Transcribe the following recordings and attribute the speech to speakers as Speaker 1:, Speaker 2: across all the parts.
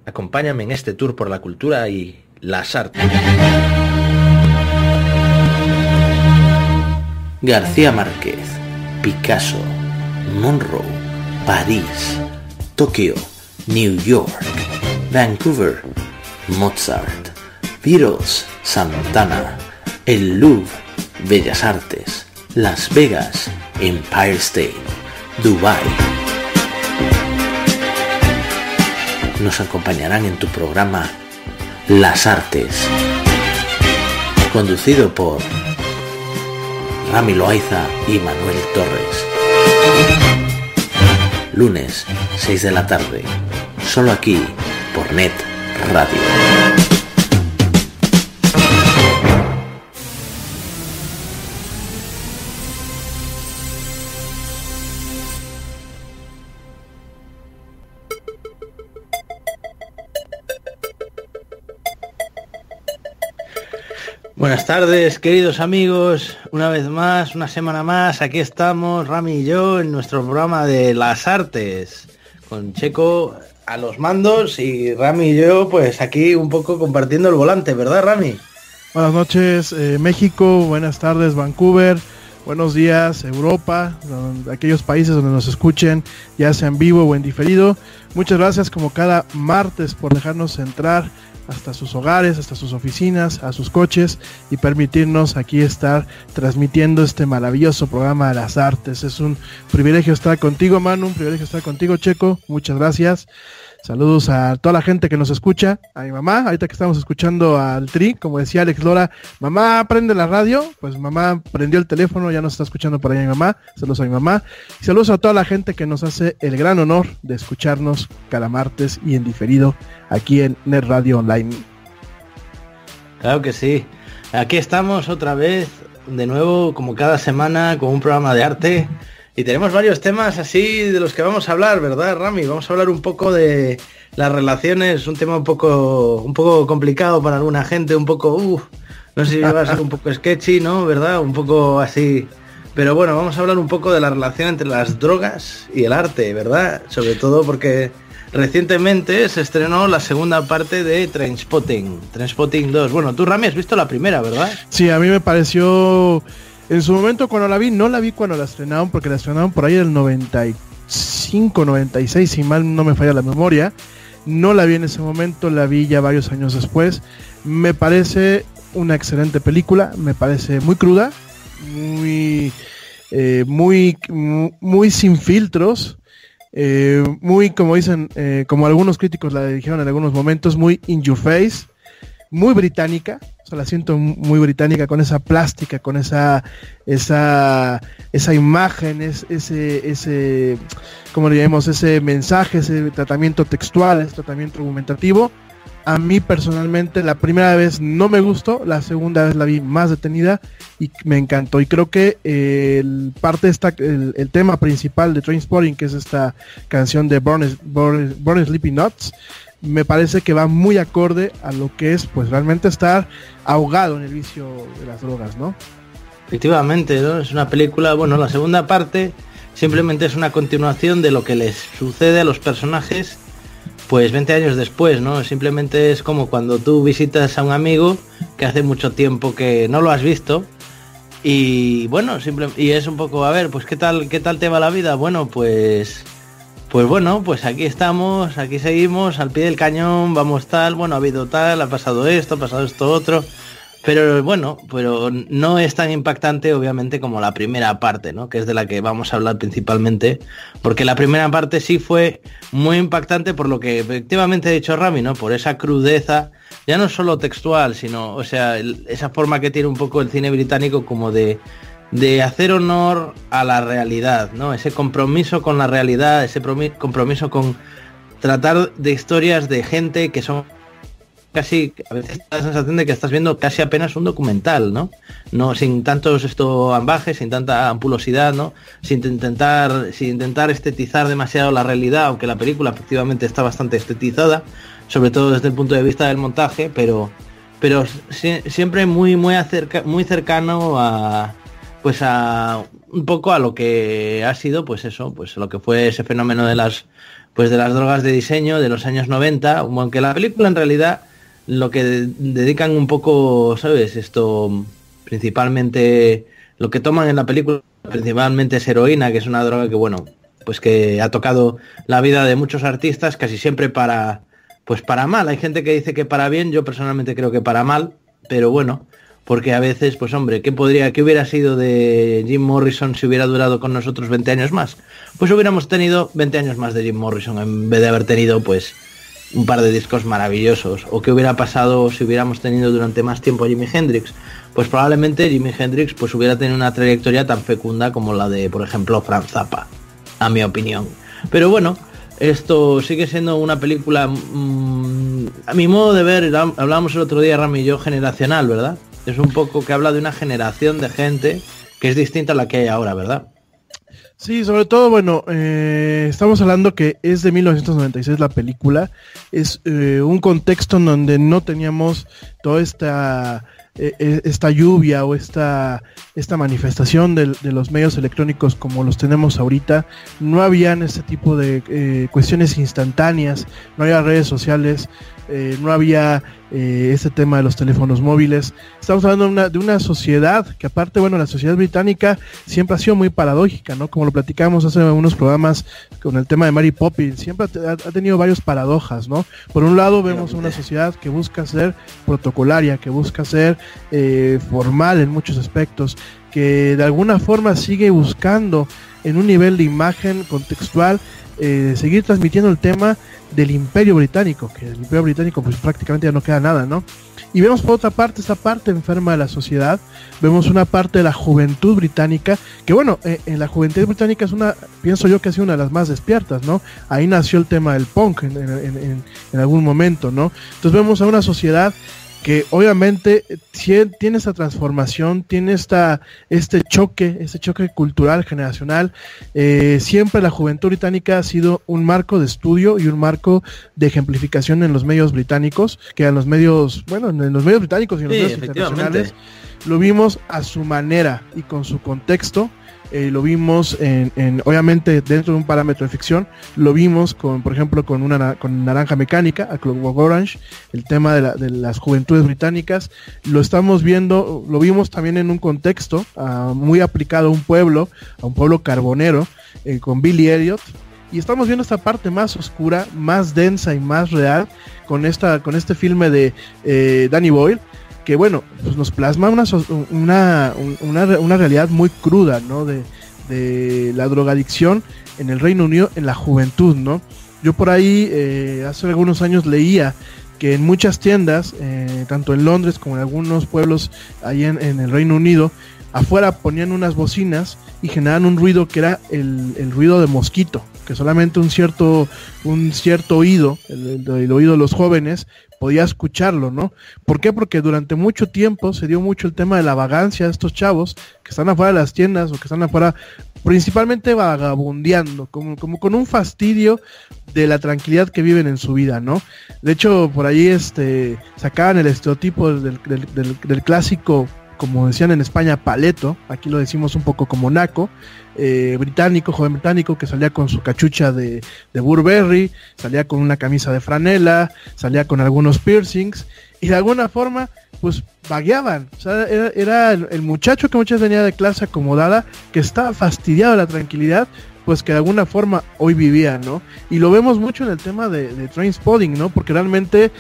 Speaker 1: Acompáñame en este tour por la cultura y las artes.
Speaker 2: García Márquez, Picasso, Monroe, París, Tokio, New York, Vancouver, Mozart, Beatles, Santana, el Louvre, Bellas Artes, Las Vegas, Empire State, Dubái. Nos acompañarán en tu programa Las Artes, conducido por Rami Loaiza y Manuel Torres. Lunes, 6 de la tarde, solo aquí, por Net Radio.
Speaker 1: Buenas tardes, queridos amigos, una vez más, una semana más, aquí estamos, Rami y yo, en nuestro programa de Las Artes, con Checo a los mandos y Rami y yo, pues aquí un poco compartiendo el volante, ¿verdad, Rami?
Speaker 3: Buenas noches, México, buenas tardes, Vancouver, buenos días, Europa, aquellos países donde nos escuchen, ya sea en vivo o en diferido. Muchas gracias como cada martes por dejarnos entrar hasta sus hogares, hasta sus oficinas, a sus coches y permitirnos aquí estar transmitiendo este maravilloso programa de Las Artes. Es un privilegio estar contigo, Manu, un privilegio estar contigo, Checo, muchas gracias. Saludos a toda la gente que nos escucha, a mi mamá, ahorita que estamos escuchando al Tri, como decía Alex Lora, mamá, prende la radio, pues mamá prendió el teléfono, ya nos está escuchando por ahí mi mamá, saludos a mi mamá, y saludos a toda la gente que nos hace el gran honor de escucharnos cada martes y en diferido aquí en Net Radio Online.
Speaker 1: Claro que sí, aquí estamos otra vez, de nuevo, como cada semana, con un programa de arte. Y tenemos varios temas así de los que vamos a hablar, ¿verdad, Rami? Vamos a hablar un poco de las relaciones, un tema un poco complicado para alguna gente, un poco, no sé si va a ser un poco sketchy, ¿no? ¿Verdad? Un poco así. Pero bueno, vamos a hablar un poco de la relación entre las drogas y el arte, ¿verdad? Sobre todo porque recientemente se estrenó la segunda parte de Trainspotting 2. Bueno, tú, Rami, has visto la primera, ¿verdad?
Speaker 3: Sí, a mí me pareció... En su momento cuando la vi, no la vi cuando la estrenaron, porque la estrenaron por ahí del 95, 96, si mal no me falla la memoria. No la vi en ese momento, la vi ya varios años después. Me parece una excelente película, me parece muy cruda, muy sin filtros, muy, como dicen, como algunos críticos la dijeron en algunos momentos, muy in your face, muy británica. O sea, la siento muy británica, con esa plástica, con esa imagen, ese ¿cómo le llamamos? Ese mensaje, ese tratamiento textual, ese tratamiento argumentativo. A mí personalmente la primera vez no me gustó, la segunda vez la vi más detenida y me encantó. Y creo que el tema principal de Trainspotting, que es esta canción de Born Sleepy Nuts, me parece que va muy acorde a lo que es, pues, realmente estar ahogado en el vicio de las drogas, ¿no?
Speaker 1: Efectivamente, ¿no? Es una película, bueno, la segunda parte simplemente es una continuación de lo que les sucede a los personajes, pues 20 años después, ¿no? Simplemente es como cuando tú visitas a un amigo que hace mucho tiempo que no lo has visto y, bueno, y es un poco, a ver, pues ¿qué tal te va la vida? Bueno, pues aquí estamos, aquí seguimos, al pie del cañón, vamos tal, bueno, ha habido tal, ha pasado esto otro, pero bueno, pero no es tan impactante obviamente como la primera parte, ¿no? Que es de la que vamos a hablar principalmente, porque la primera parte sí fue muy impactante por lo que efectivamente ha dicho Rami, ¿no? Por esa crudeza, ya no solo textual, sino, o sea, esa forma que tiene un poco el cine británico como de hacer honor a la realidad, ¿no? Ese compromiso con la realidad, ese compromiso con tratar de historias de gente que son casi, a veces da la sensación de que estás viendo casi apenas un documental, ¿no? No, sin tantos ambajes, sin tanta ampulosidad, ¿no? Sin intentar estetizar demasiado la realidad, aunque la película efectivamente está bastante estetizada, sobre todo desde el punto de vista del montaje, pero siempre muy cercano a un poco a lo que ha sido, pues eso, pues lo que fue ese fenómeno de las pues de las drogas de diseño de los años 90, aunque la película en realidad lo que dedican un poco, ¿sabes? Esto, principalmente, lo que toman en la película principalmente es heroína, que es una droga que, bueno, pues que ha tocado la vida de muchos artistas, casi siempre para mal. Hay gente que dice que para bien, yo personalmente creo que para mal, pero bueno, porque a veces, pues hombre, ¿qué hubiera sido de Jim Morrison si hubiera durado con nosotros 20 años más? Pues hubiéramos tenido 20 años más de Jim Morrison, en vez de haber tenido, pues, un par de discos maravillosos. ¿O qué hubiera pasado si hubiéramos tenido durante más tiempo a Jimi Hendrix? Pues probablemente Jimi Hendrix pues hubiera tenido una trayectoria tan fecunda como la de, por ejemplo, Frank Zappa, a mi opinión. Pero bueno, esto sigue siendo una película, a mi modo de ver, hablábamos el otro día, Rami y yo, generacional, ¿verdad? Es un poco que habla de una generación de gente que es distinta a la que hay ahora, ¿verdad?
Speaker 3: Sí, sobre todo, bueno, estamos hablando que es de 1996 la película, es un contexto en donde no teníamos toda esta lluvia o esta manifestación de los medios electrónicos como los tenemos ahorita. No habían este tipo de cuestiones instantáneas, no había redes sociales, no había este tema de los teléfonos móviles. Estamos hablando de una sociedad que, aparte, bueno, la sociedad británica siempre ha sido muy paradójica, ¿no? Como lo platicamos hace unos programas con el tema de Mary Poppins, siempre ha tenido varias paradojas, ¿no? Por un lado vemos una sociedad que busca ser protocolaria, que busca ser formal en muchos aspectos, que de alguna forma sigue buscando en un nivel de imagen contextual seguir transmitiendo el tema del Imperio Británico, que el Imperio Británico pues prácticamente ya no queda nada, ¿no? Y vemos por otra parte esta parte enferma de la sociedad, vemos una parte de la juventud británica, que bueno, en la juventud británica pienso yo que ha sido una de las más despiertas, ¿no? Ahí nació el tema del punk en algún momento, ¿no? Entonces vemos a una sociedad que obviamente tiene esta transformación, tiene este choque cultural, generacional. Siempre la juventud británica ha sido un marco de estudio y un marco de ejemplificación en los medios británicos, que en los medios británicos y en los medios internacionales lo vimos a su manera y con su contexto. Lo vimos obviamente dentro de un parámetro de ficción, lo vimos por ejemplo con Naranja Mecánica, A Clockwork Orange, el tema de las juventudes británicas. Lo vimos también en un contexto muy aplicado a un pueblo carbonero, con Billy Elliot, y estamos viendo esta parte más oscura, más densa y más real con este filme de Danny Boyle, que bueno, pues nos plasma una realidad muy cruda, ¿no? De la drogadicción en el Reino Unido, en la juventud, ¿no? Yo por ahí hace algunos años leía que en muchas tiendas, tanto en Londres como en algunos pueblos ahí en el Reino Unido, afuera ponían unas bocinas y generaban un ruido que era el ruido de mosquito, que solamente un cierto oído, el oído de los jóvenes, podía escucharlo, ¿no? ¿Por qué? Porque durante mucho tiempo se dio mucho el tema de la vagancia de estos chavos que están afuera de las tiendas o que están afuera principalmente vagabundeando, como con un fastidio de la tranquilidad que viven en su vida, ¿no? De hecho, por ahí sacaban el estereotipo del clásico, como decían en España, paleto, aquí lo decimos un poco como naco, joven británico, que salía con su cachucha de Burberry, salía con una camisa de franela, salía con algunos piercings, y de alguna forma, pues, vagueaban. O sea, era el muchacho que muchas veces venía de clase acomodada, que estaba fastidiado de la tranquilidad, pues que de alguna forma hoy vivía, ¿no? Y lo vemos mucho en el tema de Trainspotting, ¿no? Porque realmente,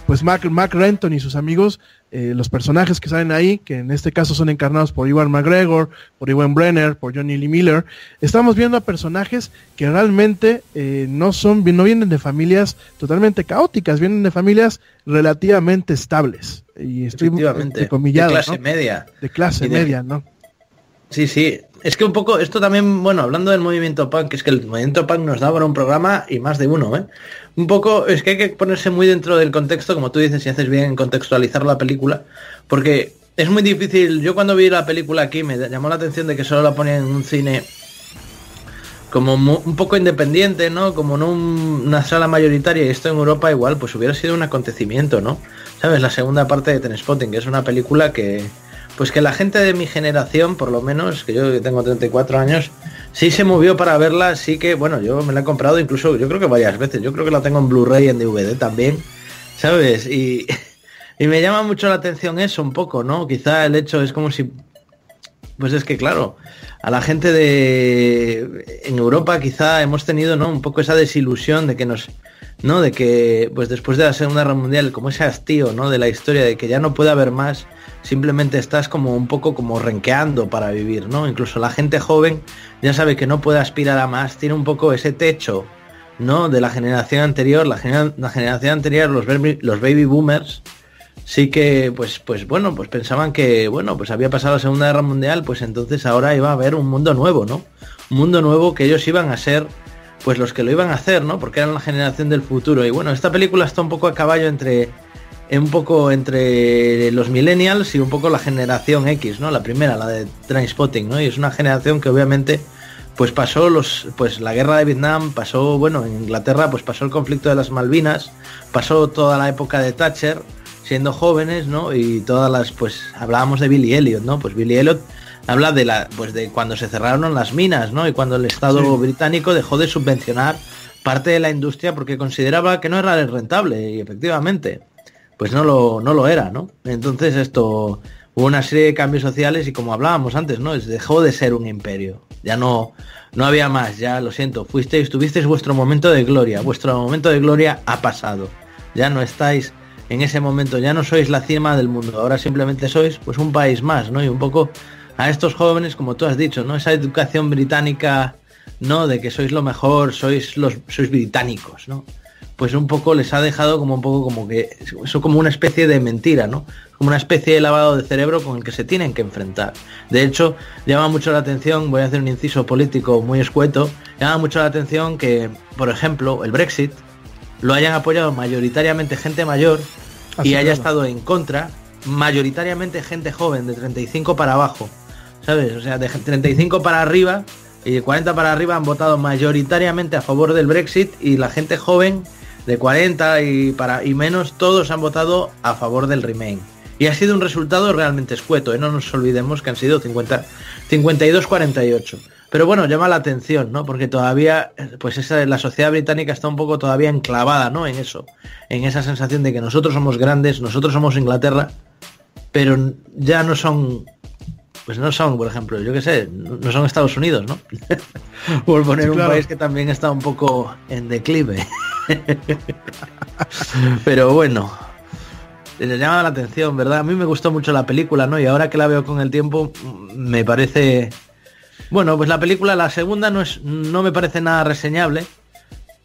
Speaker 3: pues Mark Renton y sus amigos, los personajes que salen ahí, que en este caso son encarnados por Ewan McGregor, por Ewan Brenner, por Johnny Lee Miller, estamos viendo a personajes que realmente no vienen de familias totalmente caóticas, vienen de familias relativamente estables. Y estoy entrecomillado,
Speaker 1: de clase
Speaker 3: ¿no?
Speaker 1: media.
Speaker 3: De clase media, ¿no?
Speaker 1: Sí, sí. Es que un poco, esto también, bueno, hablando del movimiento punk, es que el movimiento punk nos da para un programa y más de uno, ¿eh? Un poco, es que hay que ponerse muy dentro del contexto, como tú dices, si haces bien en contextualizar la película, porque es muy difícil. Yo cuando vi la película aquí me llamó la atención de que solo la ponían en un cine como un poco independiente, ¿no? Como en una sala mayoritaria, y esto en Europa igual, pues hubiera sido un acontecimiento, ¿no? ¿Sabes? La segunda parte de Trainspotting, que es una película que, pues que la gente de mi generación, por lo menos, que yo tengo 34 años, sí se movió para verla, sí que, bueno, yo me la he comprado incluso, yo creo que varias veces, yo creo que la tengo en Blu-ray y en DVD también, ¿sabes? Y me llama mucho la atención eso un poco, ¿no? Quizá el hecho es como si, pues es que claro, a la gente en Europa quizá hemos tenido, ¿no? Un poco esa desilusión de que ¿no? De que, pues después de la Segunda Guerra Mundial, como ese hastío, ¿no? De la historia, de que ya no puede haber más, simplemente estás como un poco como renqueando para vivir, ¿no? Incluso la gente joven ya sabe que no puede aspirar a más, tiene un poco ese techo, ¿no? De la generación anterior, la generación anterior, los baby boomers, sí que, pues bueno, pues pensaban que, bueno, pues había pasado la Segunda Guerra Mundial, pues entonces ahora iba a haber un mundo nuevo, ¿no? Un mundo nuevo que ellos iban a ser, pues los que lo iban a hacer, ¿no? Porque eran la generación del futuro. Y bueno, esta película está un poco a caballo entre los millennials y un poco la generación X, ¿no? La primera, la de Trainspotting, ¿no? Y es una generación que obviamente pues pasó la guerra de Vietnam, pasó, bueno, en Inglaterra pues pasó el conflicto de las Malvinas, pasó toda la época de Thatcher siendo jóvenes, ¿no? Y todas las, pues hablábamos de Billy Elliot, ¿no? Pues Billy Elliot habla de cuando se cerraron las minas, ¿no? Y cuando el Estado británico dejó de subvencionar parte de la industria porque consideraba que no era rentable, y efectivamente pues no lo era, ¿no? Entonces hubo una serie de cambios sociales y como hablábamos antes, ¿no? Dejó de ser un imperio, ya no había más, ya lo siento, tuvisteis vuestro momento de gloria ha pasado, ya no estáis en ese momento, ya no sois la cima del mundo, ahora simplemente sois pues un país más, ¿no? Y un poco a estos jóvenes, como tú has dicho, ¿no? Esa educación británica, ¿no? De que sois lo mejor, sois británicos, ¿no? Pues un poco les ha dejado como un poco como que eso, como una especie de mentira, ¿no? Como una especie de lavado de cerebro con el que se tienen que enfrentar. De hecho, llama mucho la atención, voy a hacer un inciso político muy escueto, llama mucho la atención que, por ejemplo, el Brexit lo hayan apoyado mayoritariamente gente mayor y haya estado en contra mayoritariamente gente joven de 35 para abajo, ¿sabes? O sea, de 35 para arriba y de 40 para arriba han votado mayoritariamente a favor del Brexit, y la gente joven de 40 y menos, todos han votado a favor del Remain. Y ha sido un resultado realmente escueto, ¿eh? No nos olvidemos que han sido 52-48. Pero bueno, llama la atención, ¿no? Porque todavía, pues la sociedad británica está un poco todavía enclavada, ¿no? En eso, en esa sensación de que nosotros somos grandes, nosotros somos Inglaterra, pero ya no son, pues no son, por ejemplo, yo qué sé, no son Estados Unidos, ¿no? Por poner un país que también está un poco en declive. Pero bueno, les llama la atención, ¿verdad? A mí me gustó mucho la película, ¿no? Y ahora que la veo con el tiempo, me parece... Bueno, pues la película, la segunda, no me parece nada reseñable.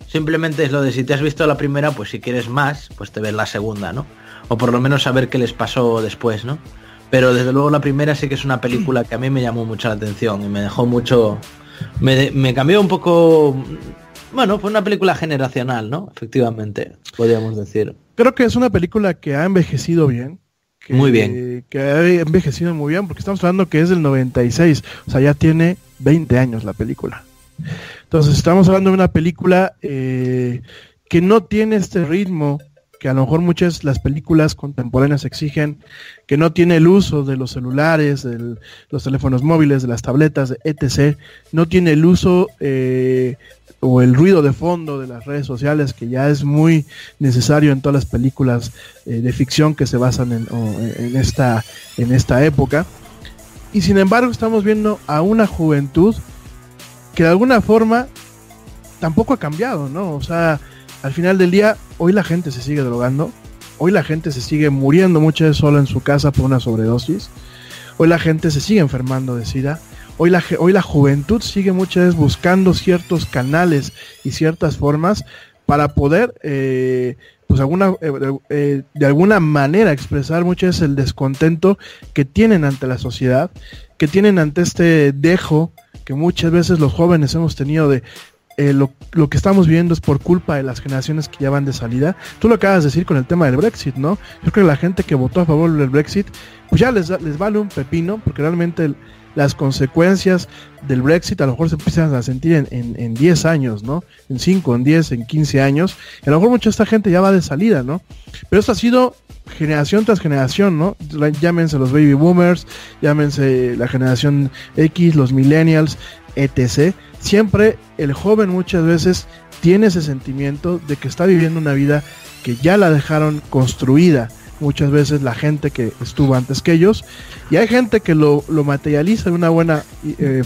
Speaker 1: Simplemente es lo de si te has visto la primera, pues si quieres más, pues te ves la segunda, ¿no? O por lo menos saber qué les pasó después, ¿no? Pero desde luego la primera sí que es una película que a mí me llamó mucho la atención y me dejó mucho... Me cambió un poco... Bueno, fue una película generacional, ¿no? Efectivamente, podríamos decir.
Speaker 3: Creo que es una película que ha envejecido bien.
Speaker 1: Muy bien.
Speaker 3: Que ha envejecido muy bien, porque estamos hablando que es del 96, o sea, ya tiene 20 años la película. Entonces estamos hablando de una película que no tiene este ritmo que a lo mejor muchas las películas contemporáneas exigen, que no tiene el uso de los celulares, de los teléfonos móviles, de las tabletas, etc. No tiene el uso o el ruido de fondo de las redes sociales, que ya es muy necesario en todas las películas de ficción que se basan en esta época. Y sin embargo estamos viendo a una juventud que de alguna forma tampoco ha cambiado, ¿no? O sea, al final del día, hoy la gente se sigue drogando, hoy la gente se sigue muriendo muchas veces sola en su casa por una sobredosis, hoy la gente se sigue enfermando de SIDA, hoy la juventud sigue muchas veces buscando ciertos canales y ciertas formas para poder, pues de alguna manera expresar muchas veces el descontento que tienen ante la sociedad, que tienen ante este dejo que muchas veces los jóvenes hemos tenido de lo que estamos viendo es por culpa de las generaciones que ya van de salida. Tú lo acabas de decir con el tema del Brexit, ¿no? Yo creo que la gente que votó a favor del Brexit, pues ya les vale un pepino, porque realmente las consecuencias del Brexit a lo mejor se empiezan a sentir en 10 años, ¿no? En 5, en 10, en 15 años. Y a lo mejor mucha esta gente ya va de salida, ¿no? Pero esto ha sido generación tras generación, ¿no? Llámense los baby boomers, llámense la generación X, los millennials, etc. Siempre el joven muchas veces tiene ese sentimiento de que está viviendo una vida que ya la dejaron construida. Muchas veces la gente que estuvo antes que ellos, y hay gente que lo materializa de una buena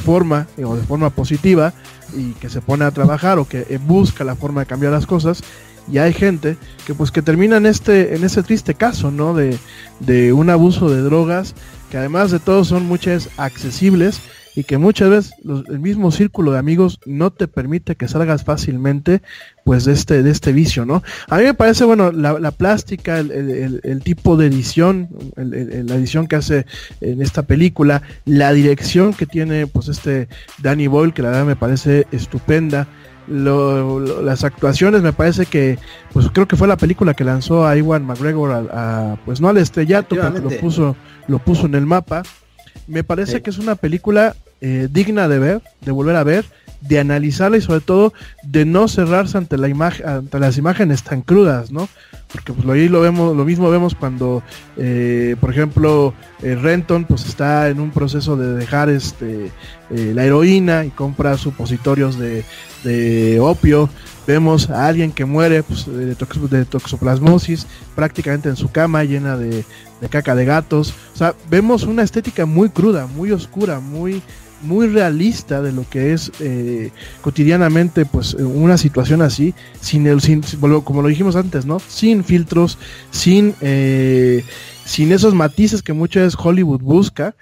Speaker 3: forma o de forma positiva y que se pone a trabajar o que busca la forma de cambiar las cosas, y hay gente que pues que termina en este triste caso, ¿no? de un abuso de drogas que además de todo son muchas accesibles y que muchas veces el mismo círculo de amigos no te permite que salgas fácilmente pues de este vicio, ¿no? A mí me parece, bueno, la plástica, el tipo de edición, la edición que hace en esta película, la dirección que tiene pues Danny Boyle, que la verdad me parece estupenda. Las actuaciones me parece que pues creo que fue la película que lanzó a Ewan McGregor pues no al estrellato, pero lo puso en el mapa. Me parece que es una película digna de ver, de volver a ver, de analizarla y sobre todo de no cerrarse ante las imágenes tan crudas, ¿no? Porque pues ahí lo mismo vemos cuando por ejemplo Renton pues está en un proceso de dejar la heroína y compra supositorios de opio. Vemos a alguien que muere pues, de toxoplasmosis prácticamente en su cama llena de caca de gatos. O sea, vemos una estética muy cruda, muy oscura, muy realista de lo que es cotidianamente pues una situación así, sin como lo dijimos antes, ¿no? Sin filtros, sin esos matices que muchas veces Hollywood busca,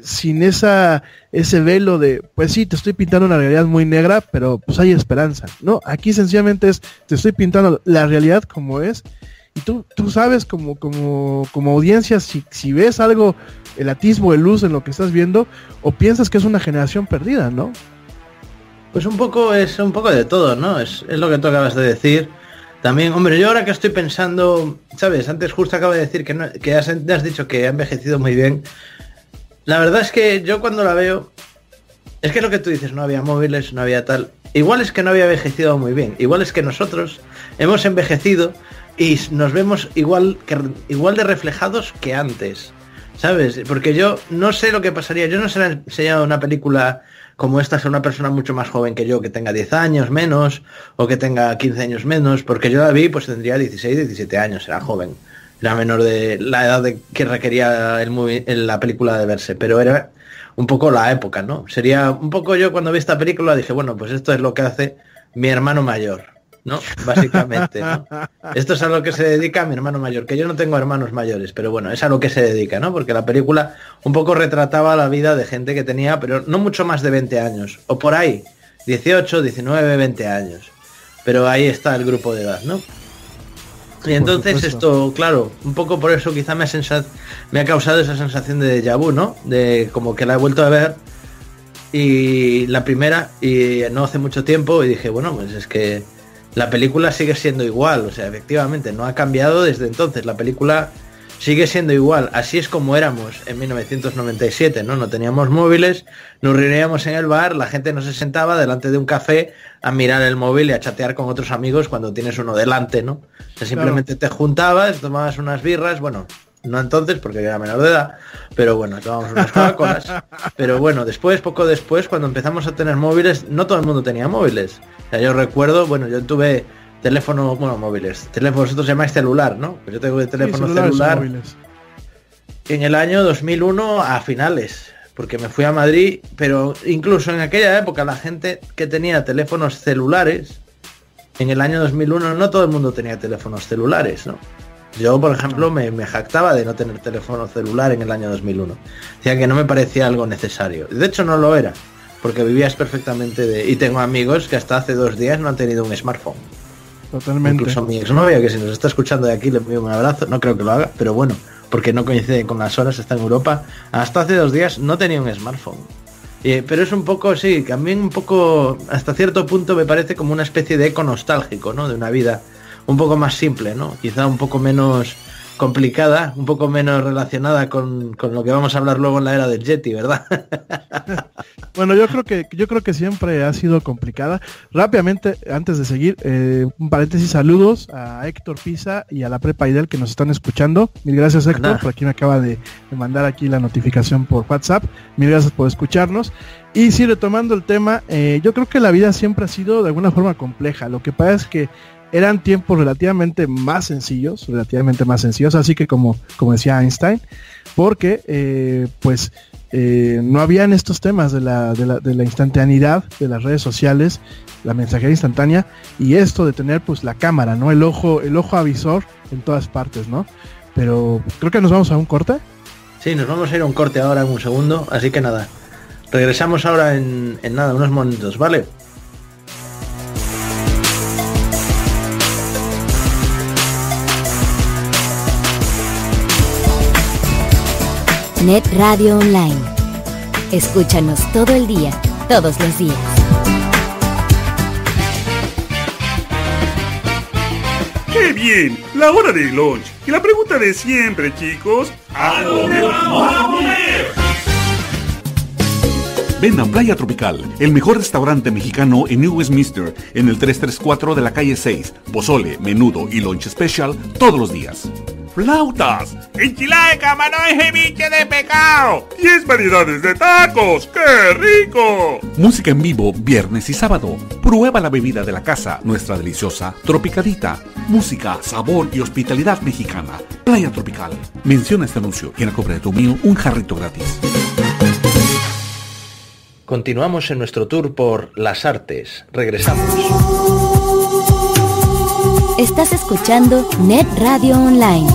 Speaker 3: sin ese velo de pues sí, te estoy pintando una realidad muy negra, pero pues hay esperanza, ¿no? Aquí sencillamente te estoy pintando la realidad como es, y tú sabes como audiencia si ves algo, el atisbo de luz en lo que estás viendo, o piensas que es una generación perdida, ¿no?
Speaker 1: Pues es un poco de todo, ¿no? Es lo que tú acabas de decir. También, hombre, yo ahora que estoy pensando, ¿sabes? Antes justo acabo de decir que has dicho que ha envejecido muy bien. La verdad es que yo cuando la veo, es que es lo que tú dices, no había móviles, no había tal. Igual es que no había envejecido muy bien. Igual es que nosotros hemos envejecido y nos vemos igual de reflejados que antes, ¿sabes? Porque yo no sé lo que pasaría. Yo no se le he enseñado una película como esta a una persona mucho más joven que yo, que tenga 10 años menos o que tenga 15 años menos, porque yo la vi pues tendría 16, 17 años, era joven, era menor de la edad que requería la película de verse, pero era un poco la época, ¿no? Sería un poco, yo cuando vi esta película dije, bueno, pues esto es lo que hace mi hermano mayor, ¿no? Básicamente, ¿no? Esto es a lo que se dedica mi hermano mayor, que yo no tengo hermanos mayores, pero bueno, es a lo que se dedica, ¿no? Porque la película un poco retrataba la vida de gente que tenía, pero no mucho más de 20 años, o por ahí, 18, 19, 20 años. Pero ahí está el grupo de edad, ¿no? Y entonces esto, claro, un poco por eso quizá me ha causado esa sensación de déjà vu, ¿no? De como que la he vuelto a ver, y la primera, y no hace mucho tiempo, y dije, bueno, pues es que la película sigue siendo igual, o sea, efectivamente, no ha cambiado desde entonces, la película sigue siendo igual, así es como éramos en 1997, ¿no? No teníamos móviles, nos reuníamos en el bar, la gente no se sentaba delante de un café a mirar el móvil y a chatear con otros amigos cuando tienes uno delante, ¿no? O sea, simplemente te juntabas, tomabas unas birras, bueno, no entonces porque era menor de edad, pero bueno, tomábamos unas Coca-Colas, pero bueno, poco después, cuando empezamos a tener móviles, no todo el mundo tenía móviles. O sea, yo recuerdo, bueno, yo tuve móviles, vosotros llamáis celular, ¿no? Pues yo tengo teléfono celular en el año 2001 a finales, porque me fui a Madrid, pero incluso en aquella época la gente que tenía teléfonos celulares, en el año 2001 no todo el mundo tenía teléfonos celulares, ¿no? Yo, por ejemplo, me jactaba de no tener teléfono celular en el año 2001. Decía que no me parecía algo necesario. De hecho, no lo era, porque vivías perfectamente y tengo amigos que hasta hace 2 días no han tenido un smartphone.
Speaker 3: Totalmente.
Speaker 1: Incluso mi exnovia, que si nos está escuchando de aquí le envío un abrazo, no creo que lo haga, pero bueno, porque no coincide con las horas, está en Europa, hasta hace 2 días no tenía un smartphone. Pero es un poco, sí, también un poco, hasta cierto punto me parece como una especie de eco nostálgico, ¿no? De una vida un poco más simple, ¿no? Quizá un poco menos complicada, un poco menos relacionada con lo que vamos a hablar luego en la era del Yeti, ¿verdad?
Speaker 3: Bueno, yo creo que siempre ha sido complicada. Rápidamente, antes de seguir, un paréntesis, saludos a Héctor Pisa y a la Prepa Idel que nos están escuchando. Mil gracias, Héctor, por aquí me acaba de mandar aquí la notificación por WhatsApp. Mil gracias por escucharnos. Y sí, retomando el tema, yo creo que la vida siempre ha sido de alguna forma compleja. Lo que pasa es que eran tiempos relativamente más sencillos, así que como decía Einstein, porque no habían estos temas de la instantaneidad de las redes sociales, la mensajería instantánea y esto de tener pues la cámara, ¿no? El ojo avisor en todas partes, ¿no? Pero creo que nos vamos a un corte.
Speaker 1: Sí, nos vamos a ir a un corte ahora en un segundo, así que nada, regresamos ahora en nada, unos momentos, ¿vale?
Speaker 4: Net Radio Online. Escúchanos todo el día, todos los días.
Speaker 5: ¡Qué bien! La hora del lunch. Y la pregunta de siempre, chicos. ¿A dónde vamos a comer? Ven a Playa Tropical, el mejor restaurante mexicano en New Westminster, en el 334 de la calle 6. Pozole, menudo y lunch special todos los días. ¡Flautas! ¡Enchilada de camarón y ceviche de pescado! ¡10 variedades de tacos! ¡Qué rico! Música en vivo viernes y sábado. Prueba la bebida de la casa, nuestra deliciosa Tropicadita. Música, sabor y hospitalidad mexicana. Playa Tropical. Menciona este anuncio y en la compra de tu mío un jarrito gratis.
Speaker 1: Continuamos en nuestro tour por las artes. Regresamos.
Speaker 4: Estás escuchando Net Radio Online.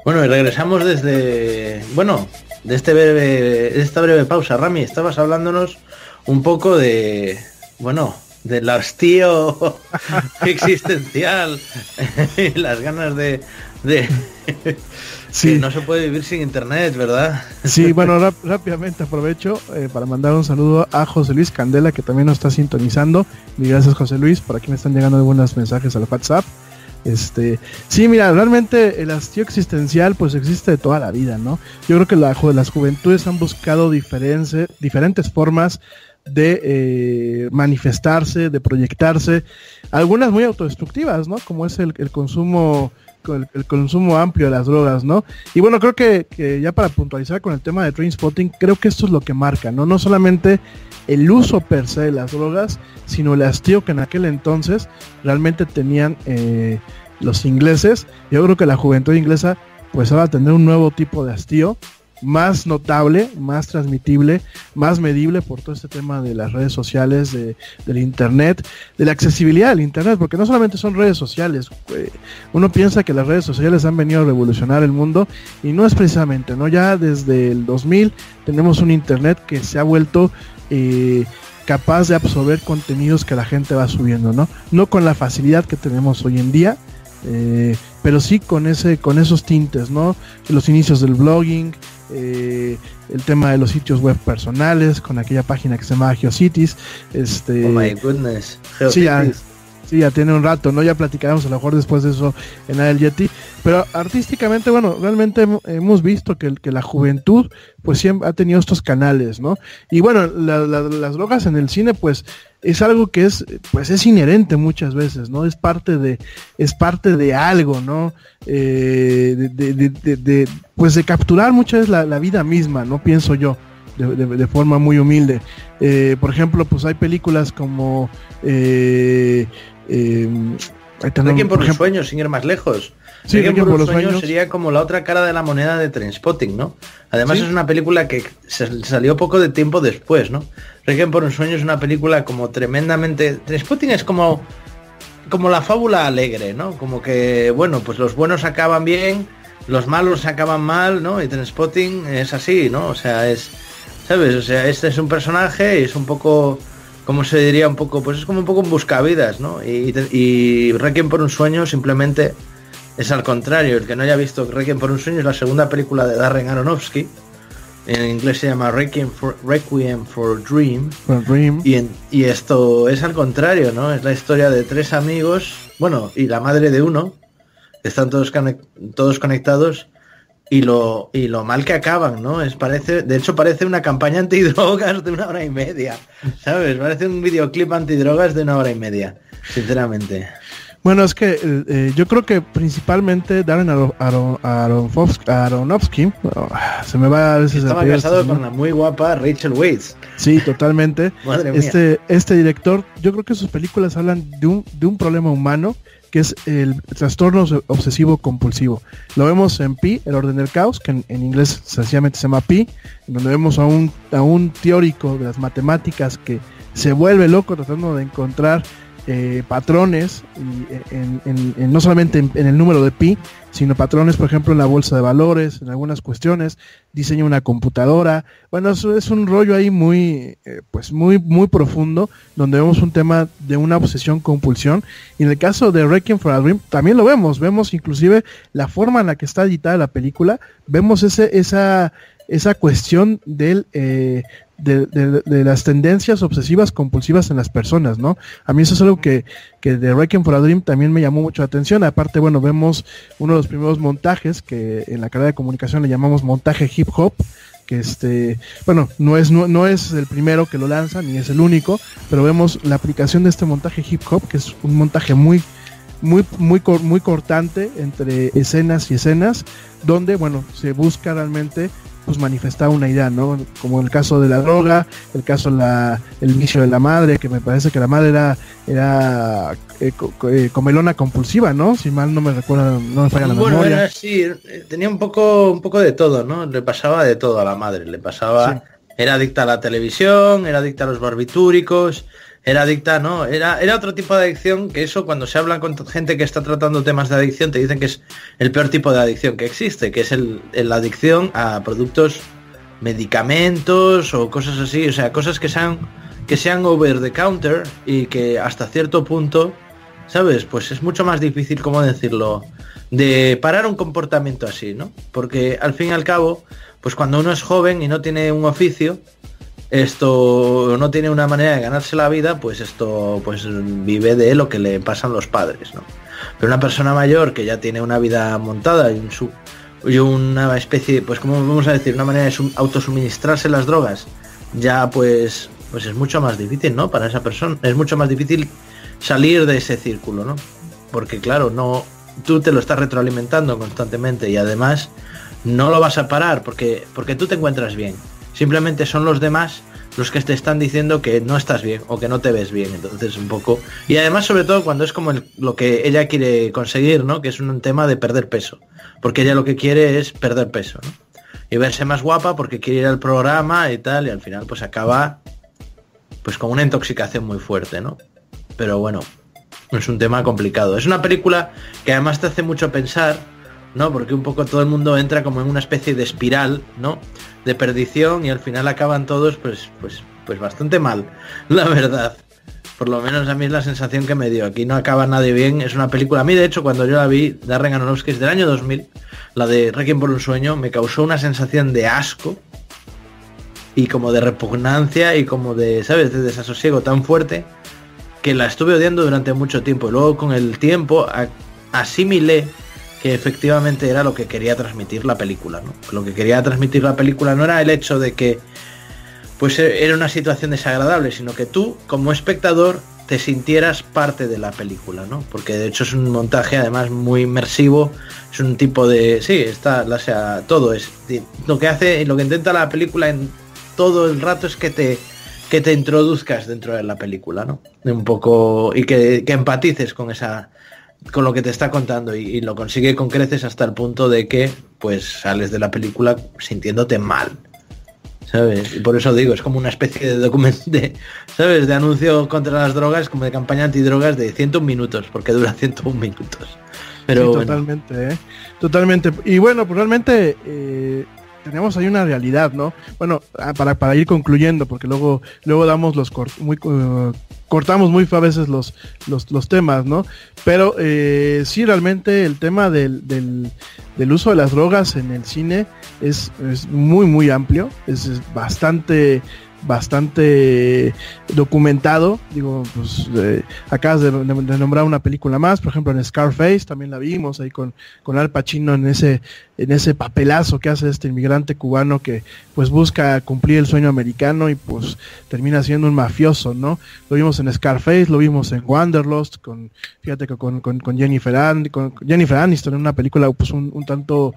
Speaker 1: Bueno, y regresamos de esta breve pausa. Rami, estabas hablándonos un poco del hastío existencial y las ganas de
Speaker 3: sí.
Speaker 1: Que no se puede vivir sin internet, ¿verdad?
Speaker 3: Sí, bueno, rápidamente aprovecho para mandar un saludo a José Luis Candela, que también nos está sintonizando. Y gracias, José Luis, por aquí me están llegando algunos mensajes al WhatsApp. Sí, mira, realmente el hastío existencial pues existe de toda la vida, ¿no? Yo creo que las juventudes han buscado diferentes formas de manifestarse, de proyectarse, algunas muy autodestructivas, ¿no? Como es el consumo amplio de las drogas, ¿no? Y bueno, creo que ya para puntualizar con el tema de Trainspotting, creo que esto es lo que marca, ¿no? No solamente el uso per se de las drogas, sino el hastío que en aquel entonces realmente tenían los ingleses. Yo creo que la juventud inglesa pues va a tener un nuevo tipo de hastío, más notable, más transmitible, más medible por todo este tema de las redes sociales, del internet, de la accesibilidad del internet, porque no solamente son redes sociales, uno piensa que las redes sociales han venido a revolucionar el mundo y no es precisamente, ¿no? Ya desde el 2000 tenemos un internet que se ha vuelto capaz de absorber contenidos que la gente va subiendo, no con la facilidad que tenemos hoy en día, pero sí con esos tintes, ¿no? Los inicios del blogging, el tema de los sitios web personales, con aquella página que se llama GeoCities.
Speaker 1: Oh my goodness,
Speaker 3: GeoCities. Sí, ya tiene un rato, ¿no? Ya platicaremos a lo mejor después de eso en el Yeti. Pero artísticamente, bueno, realmente hemos visto que la juventud pues siempre ha tenido estos canales, ¿no? Y bueno, las drogas en el cine pues es algo que es inherente muchas veces, ¿no? Es parte de algo, ¿no? Pues de capturar muchas veces la vida misma, ¿no? Pienso yo. De forma muy humilde. Por ejemplo, pues hay películas como
Speaker 1: Requiem por los sueños, sin ir más lejos.
Speaker 3: Sí,
Speaker 1: Requiem por los sueños sería como la otra cara de la moneda de Trainspotting, ¿no? Además ¿sí? Es una película que salió poco de tiempo después, ¿no? Requiem por un sueño es una película como tremendamente... Trainspotting es como la fábula alegre, ¿no? Como que, bueno, pues los buenos acaban bien, los malos acaban mal, ¿no? Y Trainspotting es así, ¿no? O sea, ¿sabes? O sea, este es un personaje y es un poco ¿cómo se diría un poco? Pues es como un poco un buscavidas, ¿no? Y Requiem por un sueño simplemente es al contrario. El que no haya visto Requiem por un sueño es la segunda película de Darren Aronofsky. En inglés se llama Requiem for Dream. Y esto es al contrario, ¿no? Es la historia de 3 amigos, bueno, y la madre de uno, que están todos conectados, y lo mal que acaban, ¿no? De hecho parece una campaña antidrogas de 1 hora y media, ¿sabes? Parece un videoclip antidrogas de 1 hora y media, sinceramente.
Speaker 3: Bueno, es que yo creo que principalmente Darren Aronofsky, se me va a veces.
Speaker 1: Estaba casado con la muy guapa Rachel Weisz.
Speaker 3: Sí, totalmente.
Speaker 1: Madre mía.
Speaker 3: Este director, yo creo que sus películas hablan de un problema humano, que es el trastorno obsesivo compulsivo. Lo vemos en Pi, El orden del caos, que en inglés sencillamente se llama Pi, en donde vemos a un teórico de las matemáticas que se vuelve loco tratando de encontrar patrones no solamente en el número de pi, sino patrones, por ejemplo, en la bolsa de valores, en algunas cuestiones, diseña una computadora. Bueno, eso es un rollo ahí muy profundo, donde vemos un tema de una obsesión compulsión. Y en el caso de Requiem for a Dream también lo vemos inclusive la forma en la que está editada la película, vemos esa cuestión de las tendencias obsesivas compulsivas en las personas, ¿no? A mí eso es algo que de Requiem for a Dream también me llamó mucho la atención. Aparte, bueno, vemos uno de los primeros montajes que en la carrera de comunicación le llamamos montaje hip hop, que bueno, no es el primero que lo lanza, ni es el único, pero vemos la aplicación de este montaje hip hop, que es un montaje muy cortante entre escenas y escenas, donde, bueno, se busca realmente pues manifestar una idea, ¿no? Como el caso de la droga, el caso el inicio de la madre, que me parece que la madre era comelona compulsiva, ¿no? Si mal no me recuerda, no me falla la memoria.
Speaker 1: Bueno, era así, tenía un poco de todo, ¿no? Le pasaba de todo a la madre, sí. Era adicta a la televisión, era adicta a los barbitúricos, era adicta, ¿no? Era otro tipo de adicción, que eso cuando se habla con gente que está tratando temas de adicción te dicen que es el peor tipo de adicción que existe, que es la adicción a productos, medicamentos o cosas así, o sea, cosas que sean over the counter y que hasta cierto punto, ¿sabes? Pues es mucho más difícil, ¿cómo decirlo?, de parar un comportamiento así, ¿no? Porque al fin y al cabo, pues cuando uno es joven y no tiene un oficio, no tiene una manera de ganarse la vida, pues vive de lo que le pasan los padres, ¿no? Pero una persona mayor que ya tiene una vida montada y una especie, pues como vamos a decir, una manera de autosuministrarse las drogas, ya pues es mucho más difícil, ¿no? Para esa persona es mucho más difícil salir de ese círculo, ¿no? Porque claro, tú te lo estás retroalimentando constantemente y además no lo vas a parar porque tú te encuentras bien. Simplemente son los demás los que te están diciendo que no estás bien o que no te ves bien. Entonces un poco... Y además sobre todo cuando es como lo que ella quiere conseguir, ¿no? Que es un tema de perder peso. Porque ella lo que quiere es perder peso, ¿no? Y verse más guapa porque quiere ir al programa y tal. Y al final pues acaba pues con una intoxicación muy fuerte, ¿no? Pero bueno, es un tema complicado. Es una película que además te hace mucho pensar, ¿no? Porque un poco todo el mundo entra como en una especie de espiral, ¿no? De perdición y al final acaban todos pues bastante mal, la verdad. Por lo menos a mí es la sensación que me dio. Aquí no acaba nadie bien. Es una película, a mí de hecho cuando yo la vi, Darren Aronofsky, es del año 2000, la de Requiem por un sueño, me causó una sensación de asco y como de repugnancia y como de, ¿sabes?, de desasosiego tan fuerte que la estuve odiando durante mucho tiempo. Y luego con el tiempo asimilé que efectivamente era lo que quería transmitir la película, ¿no? Lo que quería transmitir la película no era el hecho de que pues era una situación desagradable, sino que tú, como espectador, te sintieras parte de la película, ¿no? Porque de hecho es un montaje además muy inmersivo, es un tipo de... Sí, todo es... Lo que hace y lo que intenta la película en todo el rato es que te introduzcas dentro de la película, ¿no? Un poco... Y que empatices con lo que te está contando y lo consigue con creces hasta el punto de que pues sales de la película sintiéndote mal, ¿sabes? Y por eso digo, es como una especie de documento, ¿sabes?, de anuncio contra las drogas, como de campaña antidrogas de 101 minutos, porque dura 101 minutos. Pero
Speaker 3: sí,
Speaker 1: bueno.
Speaker 3: Totalmente. Y bueno, pues realmente tenemos ahí una realidad, ¿no? Bueno, para ir concluyendo, porque luego damos cortamos muy a veces los temas, ¿no? Pero sí, realmente el tema del uso de las drogas en el cine es muy, muy amplio, es bastante documentado. Digo, pues acabas de nombrar una película más, por ejemplo en Scarface también la vimos ahí con Al Pacino en ese papelazo que hace este inmigrante cubano que pues busca cumplir el sueño americano y pues termina siendo un mafioso, ¿no? Lo vimos en Scarface, lo vimos en Wanderlust con Jennifer Aniston en una película pues un tanto